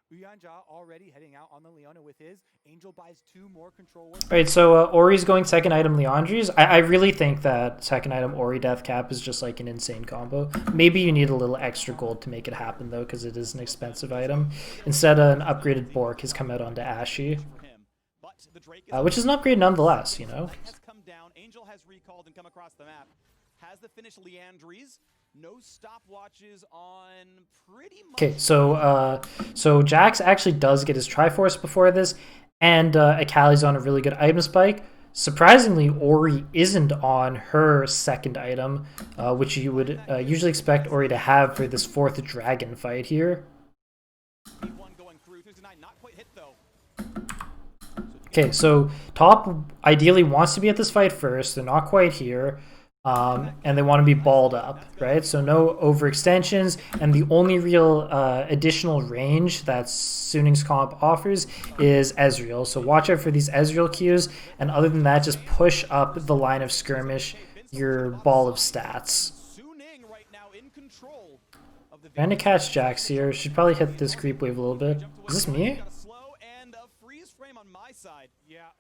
Uyanja already heading out on the Leona with his. Angel buys 2 more control words. Alright, so Ori's going second item Leandri's. I really think that second item Ori Death Cap is just like an insane combo. Maybe you need a little extra gold to make it happen though, because it is an expensive item. Instead, an upgraded Bork has come out onto Ashy, which is an upgrade nonetheless, you know. Angel has recalled and come across the map. Has the finish Leandri's. No stopwatches on pretty much. Okay, so Jax actually does get his Triforce before this, and Akali's on a really good item spike. Surprisingly, Ori isn't on her second item, which you would usually expect Ori to have for this 4th dragon fight here. Okay, so top ideally wants to be at this fight first. They're not quite here. And they want to be balled up, right? So no overextensions, and the only real additional range that Suning's comp offers is Ezreal. So watch out for these Ezreal Qs, and other than that, just push up the line of skirmish, your ball of stats. Trying to catch Jax here. Should probably hit this creep wave a little bit. Is this me?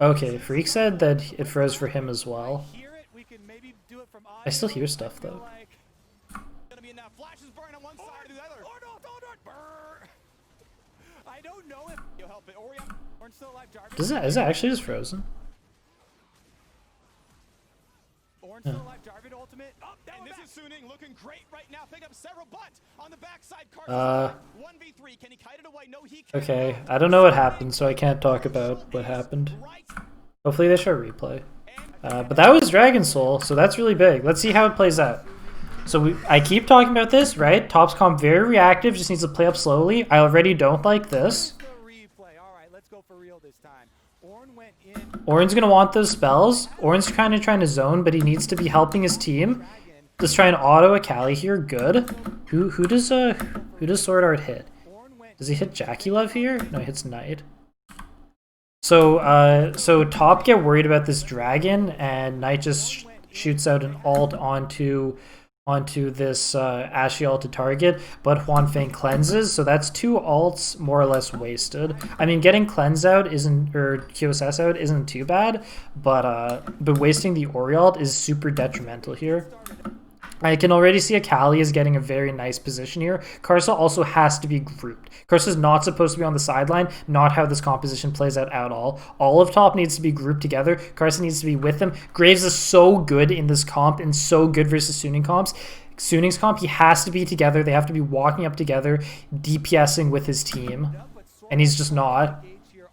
Okay, Freak said that it froze for him as well. I still hear stuff though. Is it actually just frozen? Yeah. Okay, I don't know what happened, so I can't talk about what happened. Hopefully they show a replay. But that was Dragon Soul, so that's really big. Let's see how it plays out. So I keep talking about this, right? Top's comp very reactive, just needs to play up slowly. I already don't like this. Orin's going to want those spells. Orin's kind of trying to zone, but he needs to be helping his team. Let's try an auto Akali here. Good. Who does Sword Art hit? Does he hit Jackie Love here? No, he hits Knight. So top get worried about this dragon, and Knight just shoots out an ult onto this Ashy ulted target, but Huan Feng cleanses, so that's 2 ults more or less wasted. I mean, getting cleanse out isn't, or QSS out isn't too bad, but wasting the Ori ult is super detrimental here. I can already see Akali is getting a very nice position here. Karsa also has to be grouped. Karsa is not supposed to be on the sideline, not how this composition plays out at all. All of top needs to be grouped together. Karsa needs to be with them. Graves is so good in this comp and so good versus Suning comps. Suning's comp, he has to be together. They have to be walking up together, DPSing with his team. And he's just not.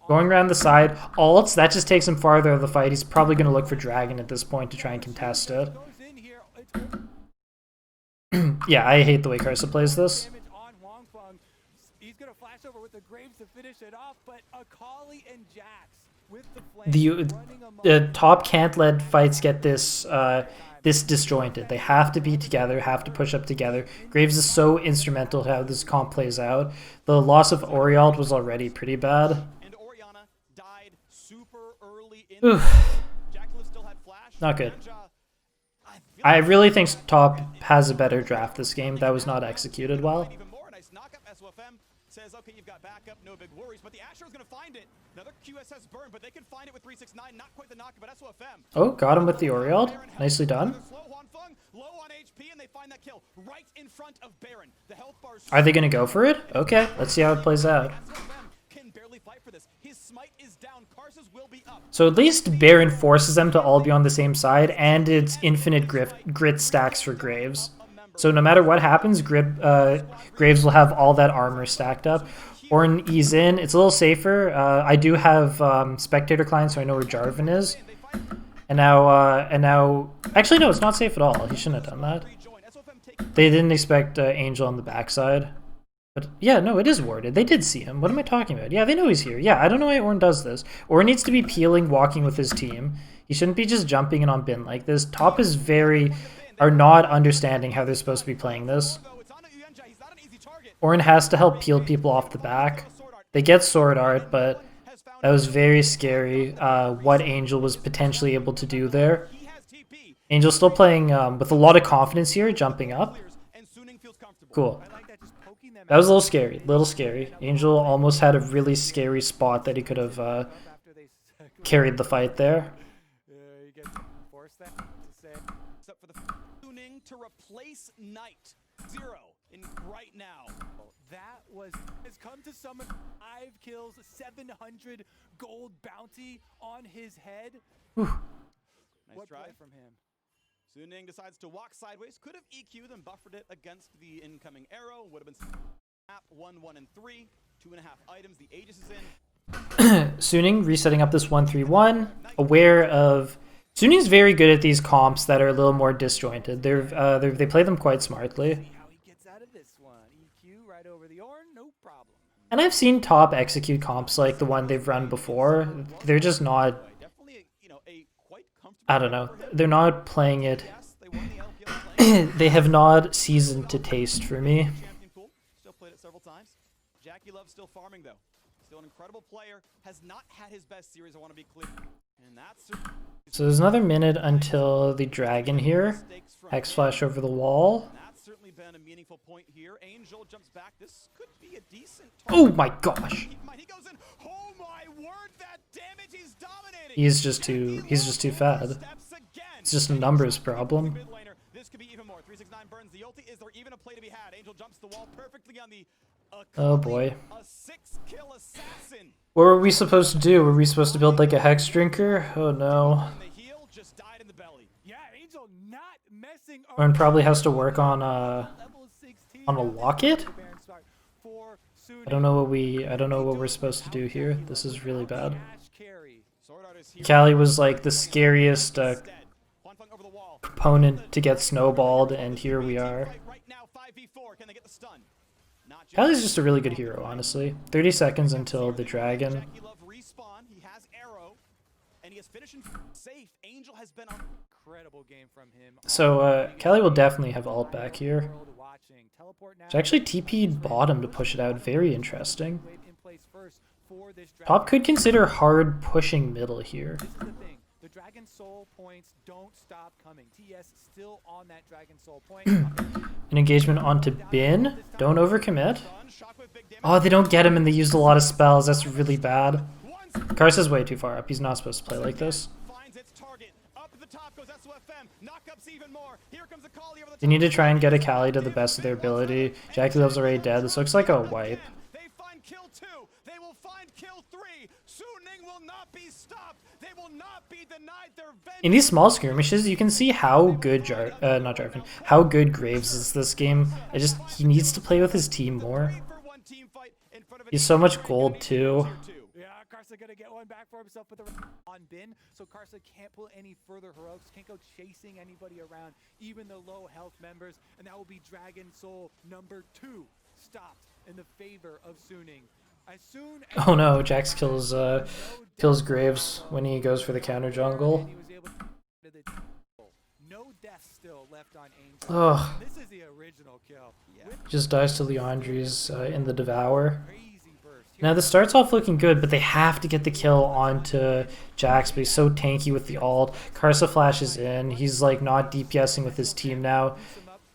Going around the side, ults, that just takes him farther of the fight. He's probably going to look for Dragon at this point to try and contest it. Yeah, I hate the way Karsa plays this. He's gonna flash over with the Graves to finish it off, but Akali and Jax with the top can't let fights get this this disjointed. They have to be together, have to push up together. Graves is so instrumental to how this comp plays out. The loss of Orialt was already pretty bad. And Orianna died super early in Not good. I really think top has a better draft this game. That was not executed well. Says, okay, you've got backup, no big worries, but the Asher is going to find it. Another QSS burn, but they can find it with 369, not quite the knock, but SOFM. Oh, got him with the Orialt. Nicely done. Low on HP, and they find that kill right in front of Baron. The health bar. Are they going to go for it? Okay, let's see how it plays out. Can barely fight for this. His smite is down. Karsa's will be up. So at least Baron forces them to all be on the same side, and it's infinite grit stacks for Graves. So no matter what happens, Graves will have all that armor stacked up. Ornn ease in. It's a little safer. I do have spectator clients, so I know where Jarvan is. And now, actually no, it's not safe at all. He shouldn't have done that. They didn't expect Angel on the backside. But yeah, no, it is warded. They did see him. What am I talking about? Yeah, they know he's here. Yeah, I don't know why Ornn does this. Ornn needs to be peeling, walking with his team. He shouldn't be just jumping in on Bin like this. Top is are not understanding how they're supposed to be playing this. Ornn has to help peel people off the back. They get Sword Art, but that was very scary what Angel was potentially able to do there. Angel's still playing with a lot of confidence here, jumping up. Cool. That was a little scary. Angel almost had a really scary spot that he could have carried the fight there. To replace Knight 0 in right now. That has come to summon 5 kills, 700 gold bounty on his head. Nice What try play from him? Suning decides to walk sideways. Could have EQ'd and buffered it against the incoming arrow. Would have been snap 1, 1, and 3. 2.5 items. The Aegis is in. Suning resetting up this 1-3-1. Aware of Suning's very good at these comps that are a little more disjointed. They play them quite smartly. See how he gets out of this one. EQ right over the Ornn, no problem. And I've seen Top execute comps like the one they've run before. They're just not, I don't know, they're not playing it. They have not seasoned to taste for me. Still played it several times. Jackie Love still farming though. Still an incredible player. Has not had his best series, I want to be clear. And that's So there's another minute until the dragon here. Hex flash over the wall. that's certainly been a meaningful point here. Angel jumps back. This could be a decent Oh my gosh. He goes in. Oh my word, that damage, he's dominating. He's just too fat. It's just a numbers problem. This could be even more. 369 burns the ulti. Is there even a play to be had? Angel jumps the wall perfectly on the Oh boy. a 6-kill assassin. What were we supposed to do? Were we supposed to build like a hex drinker? Oh no. And the heel just died in the belly. Yeah, Angel not messing Ornn probably has to work on a locket? I don't know what we're supposed to do here. This is really bad. Callie was like the scariest opponent to get snowballed, and here we are. Callie's just a really good hero, honestly. 30 seconds until the dragon. So Callie will definitely have ult back here. It's actually TP'd bottom to push it out. Very interesting. Top could consider hard pushing middle here. This is the thing. The Dragon Soul points don't stop coming. TS still on that Dragon Soul point. An engagement onto Bin. Don't overcommit. Oh, they don't get him and they used a lot of spells. That's really bad. Karsa's way too far up. He's not supposed to play like this. They need to try and get a Callie to the best of their ability. Jackie Love's already dead. This looks like a wipe. They find kill 2. They will find kill 3. Suning will not be stopped. They will not be denied their vengeance. In these small skirmishes, you can see how good how good Graves is this game. He needs to play with his team more. He's so much gold too. Karsa gonna get one back for himself with the on Bin, so Karsa can't pull any further heroics, can't go chasing anybody around, even the low health members, and that will be Dragon Soul number 2 stopped in the favor of Suning. As soon as Oh no, Jax kills Graves when he goes for the counter jungle. No death still left on Angel. Ugh. This is the original kill. Just dies to Leandri's in the Devour. Now this starts off looking good, but they have to get the kill onto Jax, but he's so tanky with the ult. Karsa flashes in. He's like not DPSing with his team now.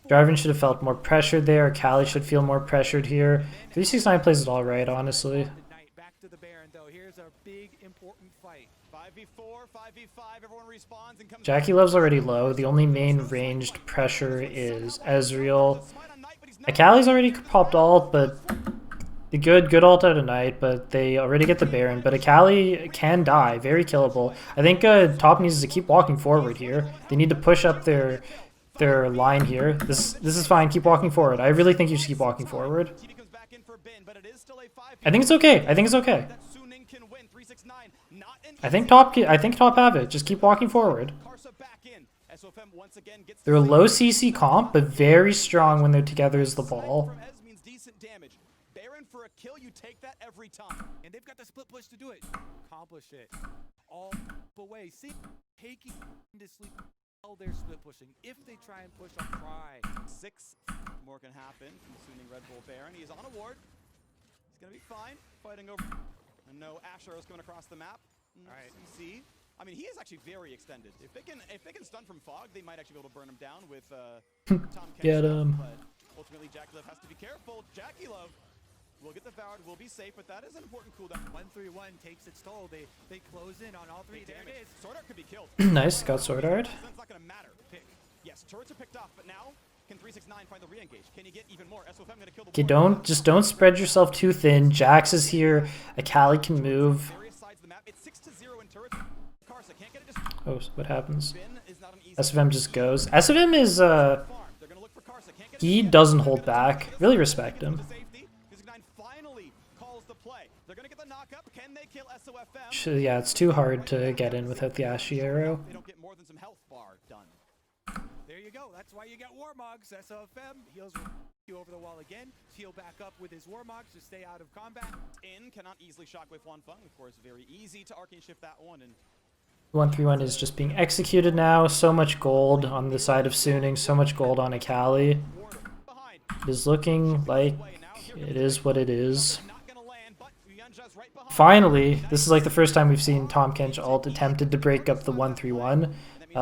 Jarvan should have felt more pressured there. Callie should feel more pressured here. 369 plays it all right, honestly. Back to the Baron though. Here's a big important fight. 5v4, 5v5, everyone respawns and comes. Jackie Love's already low. The only main ranged pressure is Ezreal. Callie's already popped ult, but the good ult out of Knight, but they already get the Baron. But Akali can die, very killable. I think Top needs to keep walking forward here. They need to push up their their line here. This is fine. Keep walking forward. I really think you should keep walking forward. I think it's okay. I think it's okay. I think top have it. Just keep walking forward. They're a low CC comp, but very strong when they're together as the ball. For a kill, you take that every time. And they've got the split push to do it. Accomplish it. All the way. See, taking to sleep while they're split pushing. If they try and push, I'll try. 6 more can happen from Suning Red Bull Baron. He is on a ward. He's gonna be fine. Fighting over. And no Ash arrows coming across the map. All right. CC. I mean, he is actually very extended. If they can stun from fog, they might actually be able to burn him down with Tom Get him. But ultimately, Jackie Love has to be careful. Jackie Love will get the Voward, will be safe, but that is an important cooldown. 131 takes its toll. They close in on all three. There it is. Sword Art could be killed. Nice, got Sword Art. That's not going to matter. Pick. Yes, turrets are picked off, but now can 369 find the re-engage? Can he get even more? SOFM going to kill the Okay, don't spread yourself too thin. Jax is here. Akali can move. various sides of the map. It's 6-0 in turrets. Karsa can't get it. Just Oh, what happens? Finn is not an easy SFM just goes. SFM is farm. They're going to look for Karsa. Can't get he doesn't hold back. Really respect him. safety. 369 finally calls the play. They're going to get the knock up. Can they kill SOFM? Yeah, it's too hard to get in without the Ashy arrow. They don't get more than some health bar done. There you go. That's why you get Warmogs. SOFM heals you over the wall again. Heal back up with his Warmogs to stay out of combat. In cannot easily shockwave Juan Feng. Of course, very easy to arcane shift that one. And 131 is just being executed now. So much gold on the side of Suning. So much gold on Akali. Ward behind. It is looking like it is what it is. Not going to land, but Yuanja's right behind. Finally, this is like the first time we've seen Tahm Kench ult attempted to break up the 131,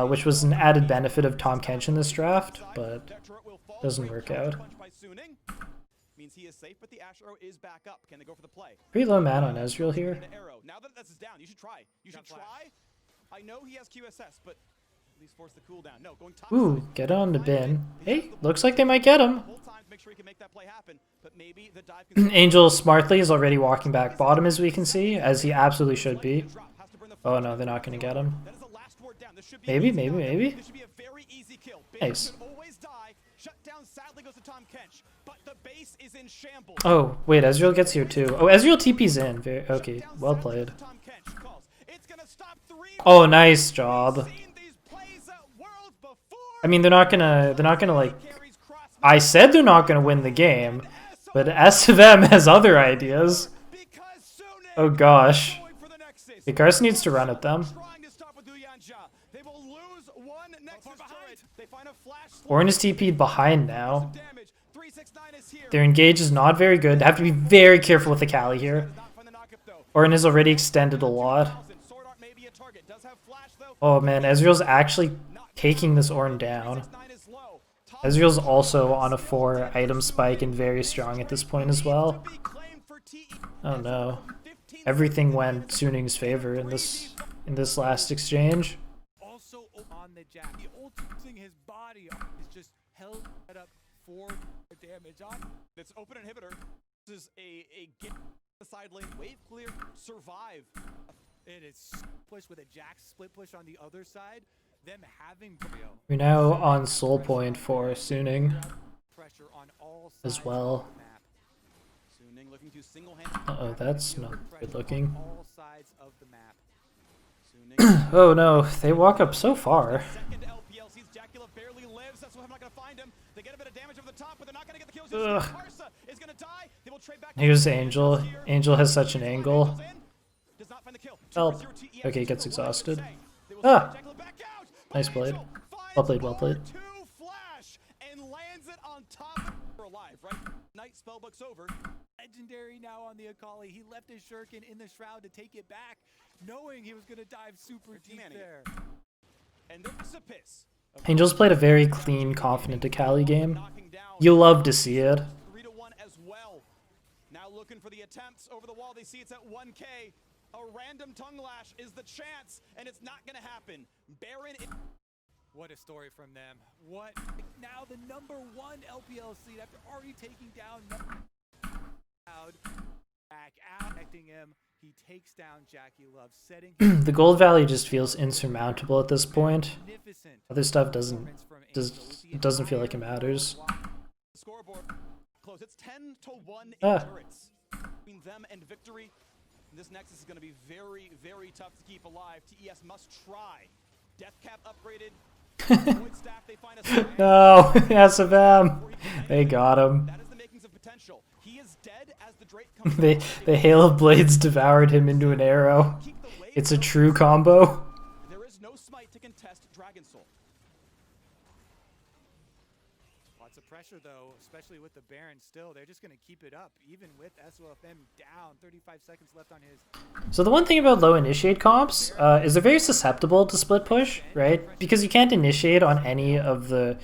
which was an added benefit of Tahm Kench in this draft, but doesn't work out. Means he is safe, but the Ash arrow is back up. Can they go for the play? Pretty low mana on Ezreal here. The arrow. Now that that's down, you should try. You should try. I know he has QSS, but at least force the cooldown. No, going top. Ooh, get on the bin. Hey, looks like they might get him. Whole time to make sure he can make that play happen, but maybe the dive can Angel smartly is already walking back bottom, as we can see, as he absolutely should be. Oh no, they're not going to get him. That is the last ward down. This should be Maybe, an easy maybe, knockdown. maybe. This should be a very easy kill. Nice. Could always die. Shut down sadly goes to Tahm Kench, but the base is in shambles. Oh, wait, Ezreal gets here too. Oh, Ezreal TP's in. Very, okay, well played. Tahm Kench calls. It's gonna stop 3. Oh, nice job. Seen these plays at Worlds before. I mean, they're not gonna like, Carries cross I said they're not gonna win the game, but SFM has other ideas. because Suning Oh gosh. going for the Nexus. The Carson needs to run at them. Trying to stop with Uyanja. They will lose one Nexus turret. They find a flash. Ornn is TP'd behind now. Damage. 369 is here. Their engage is not very good. They have to be very careful with Akali here. Not find the knockup though. Ornn is already extended a lot. Sword Art may be a target. Does have flash though. Oh man, Ezreal's actually taking this Ornn down. 9 is low. Ezreal's also on a 4 item spike and very strong at this point as well. Be claimed for TE. Oh no. Everything went Suning's favor in this last exchange. Also on the Jack. The ult using his body is just held up for damage on. It's open inhibitor. This is a get the side lane, wave clear, survive. It is push with a Jack split push on the other side. Them having We're now on soul point for Suning pressure on all sides as well. of the map. Suning looking to single-handedly. Uh-oh, that's not good looking. All sides of the map. Suning. Oh no, they walk up so far. Second LPL sees Jacula barely lives. That's why I'm not gonna find him. They get a bit of damage over the top, but they're not gonna get the kills. Ugh. Karsa is gonna die. They will trade back. Here's Angel. Angel has such an angle. Does not find the kill. Help. 2-0 TES. Okay, gets What I would exhausted. say. They will Ah. send Jacula back out, but Nice played. Angel Well finds played, well played. R2 flash and lands it on top. We're alive, right? Night spellbook's over. Legendary now on the Akali. He left his shuriken in the shroud to take it back, knowing he was gonna dive super deep Manning. there. And the precipice. Angel's played a very clean, confident Akali game. Knocking down. You love to see it. 3-1 as well. Now looking for the attempts over the wall. They see it's at 1K. A random tongue lash is the chance, and it's not going to happen. Baron. What a story from them. What now the #1 LPL seed after already taking down back out, connecting him. He takes down Jackie Love, setting The gold value just feels insurmountable at this point. magnificent Other stuff doesn't performance from does Angel with the it doesn't feel like it matters. Scoreboard close. It's 10-1 Ah. endurance between them and victory. This Nexus is going to be very, very tough to keep alive. TES must try. Death cap upgraded. Void staff, they find a No, SFM. They got him. That is the makings of potential. He is dead as the Drake comes The Hail of Blades devoured him into an arrow. It's a true combo. There is no smite to contest Dragon Soul. Lots of pressure, though, especially with the Baron still. They're just going to keep it up, even with SOFM down. 35 seconds left on his. So the one thing about low initiate comps is they're very susceptible to split push, right? Because you can't initiate on any of the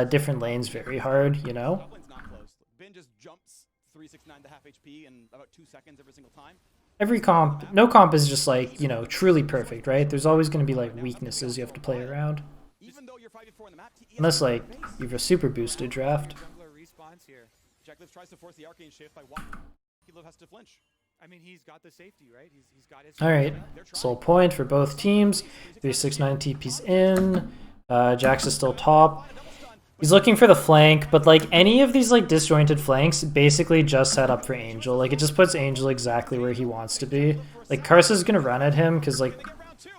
different lanes very hard, you know? Top lane's not close. Bin just jumps 369 to half HP in about 2 seconds every single time. Every comp, no comp is just like, you know, truly perfect, right? There's always going to be like weaknesses you have to play around. Even though you're 5v4 in the map, TES Unless like you have a super boosted draft. Jungler respawns here. Jacklif tries to force the arcane shift by walking. Jacklif has to flinch. I mean, he's got the safety, right? He's got his. Alright, soul point for both teams. 369 TP's in. Jax is still top. He's looking for the flank, but like any of these like disjointed flanks basically just set up for Angel. Like it just puts Angel exactly where he wants to be. Like Karsa's gonna run at him because like,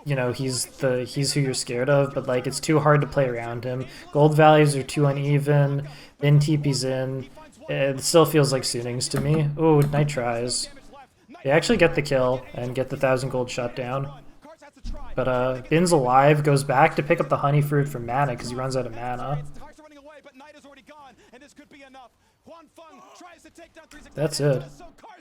you know, he's who you're scared of, but like it's too hard to play around him. Gold values are too uneven. Then TP's in. It still feels like Suning's to me. Ooh, night tries. They actually get the kill and get the 1,000 gold shutdown. But Bin's alive, goes back to pick up the honey fruit from mana because he runs out of mana. That's it.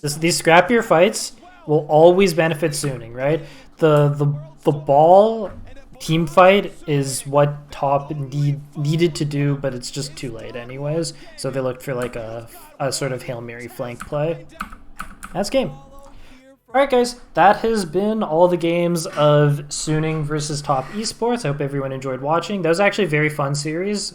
These scrappier fights will always benefit Suning, right? The ball team fight is what top needed to do, but it's just too late anyways. So they looked for like a sort of Hail Mary flank play. That's game. Alright guys, that has been all the games of Suning versus Top Esports. I hope everyone enjoyed watching. That was actually a very fun series.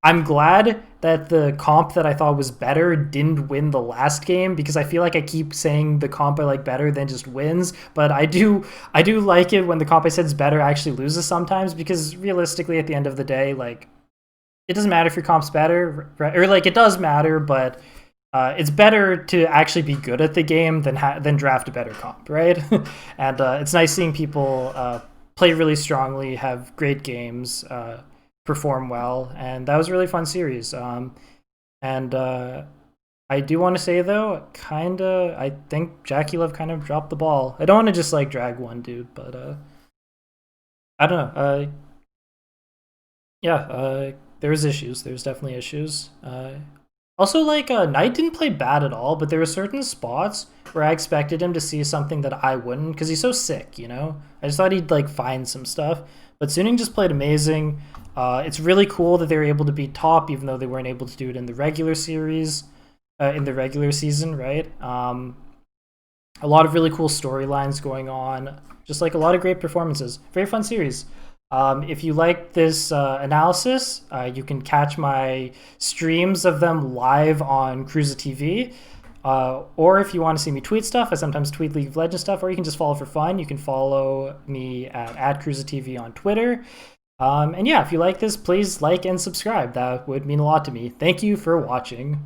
I'm glad that the comp that I thought was better didn't win the last game, because I feel like I keep saying the comp I like better than just wins, but I do like it when the comp I said is better actually loses sometimes, because realistically at the end of the day, like, it doesn't matter if your comp's better, right? Or like it does matter, but it's better to actually be good at the game than draft a better comp, right? And it's nice seeing people play really strongly, have great games, perform well, and that was a really fun series. And I do want to say though, I think Jackie Love kind of dropped the ball. I don't want to just like drag one dude, but I don't know. Yeah, there's issues. There's definitely issues. Also, like, Knight didn't play bad at all, but there were certain spots where I expected him to see something that I wouldn't, because he's so sick, you know? I just thought he'd, like, find some stuff. But Suning just played amazing. It's really cool that they were able to be top, even though they weren't able to do it in the regular series, in the regular season, right? A lot of really cool storylines going on. Just, like, a lot of great performances. Very fun series. If you like this analysis, you can catch my streams of them live on Cruza TV. Or if you want to see me tweet stuff, I sometimes tweet League of Legends stuff, or you can just follow for fun. You can follow me at Cruza TV on Twitter. And yeah, if you like this, please like and subscribe. That would mean a lot to me. Thank you for watching.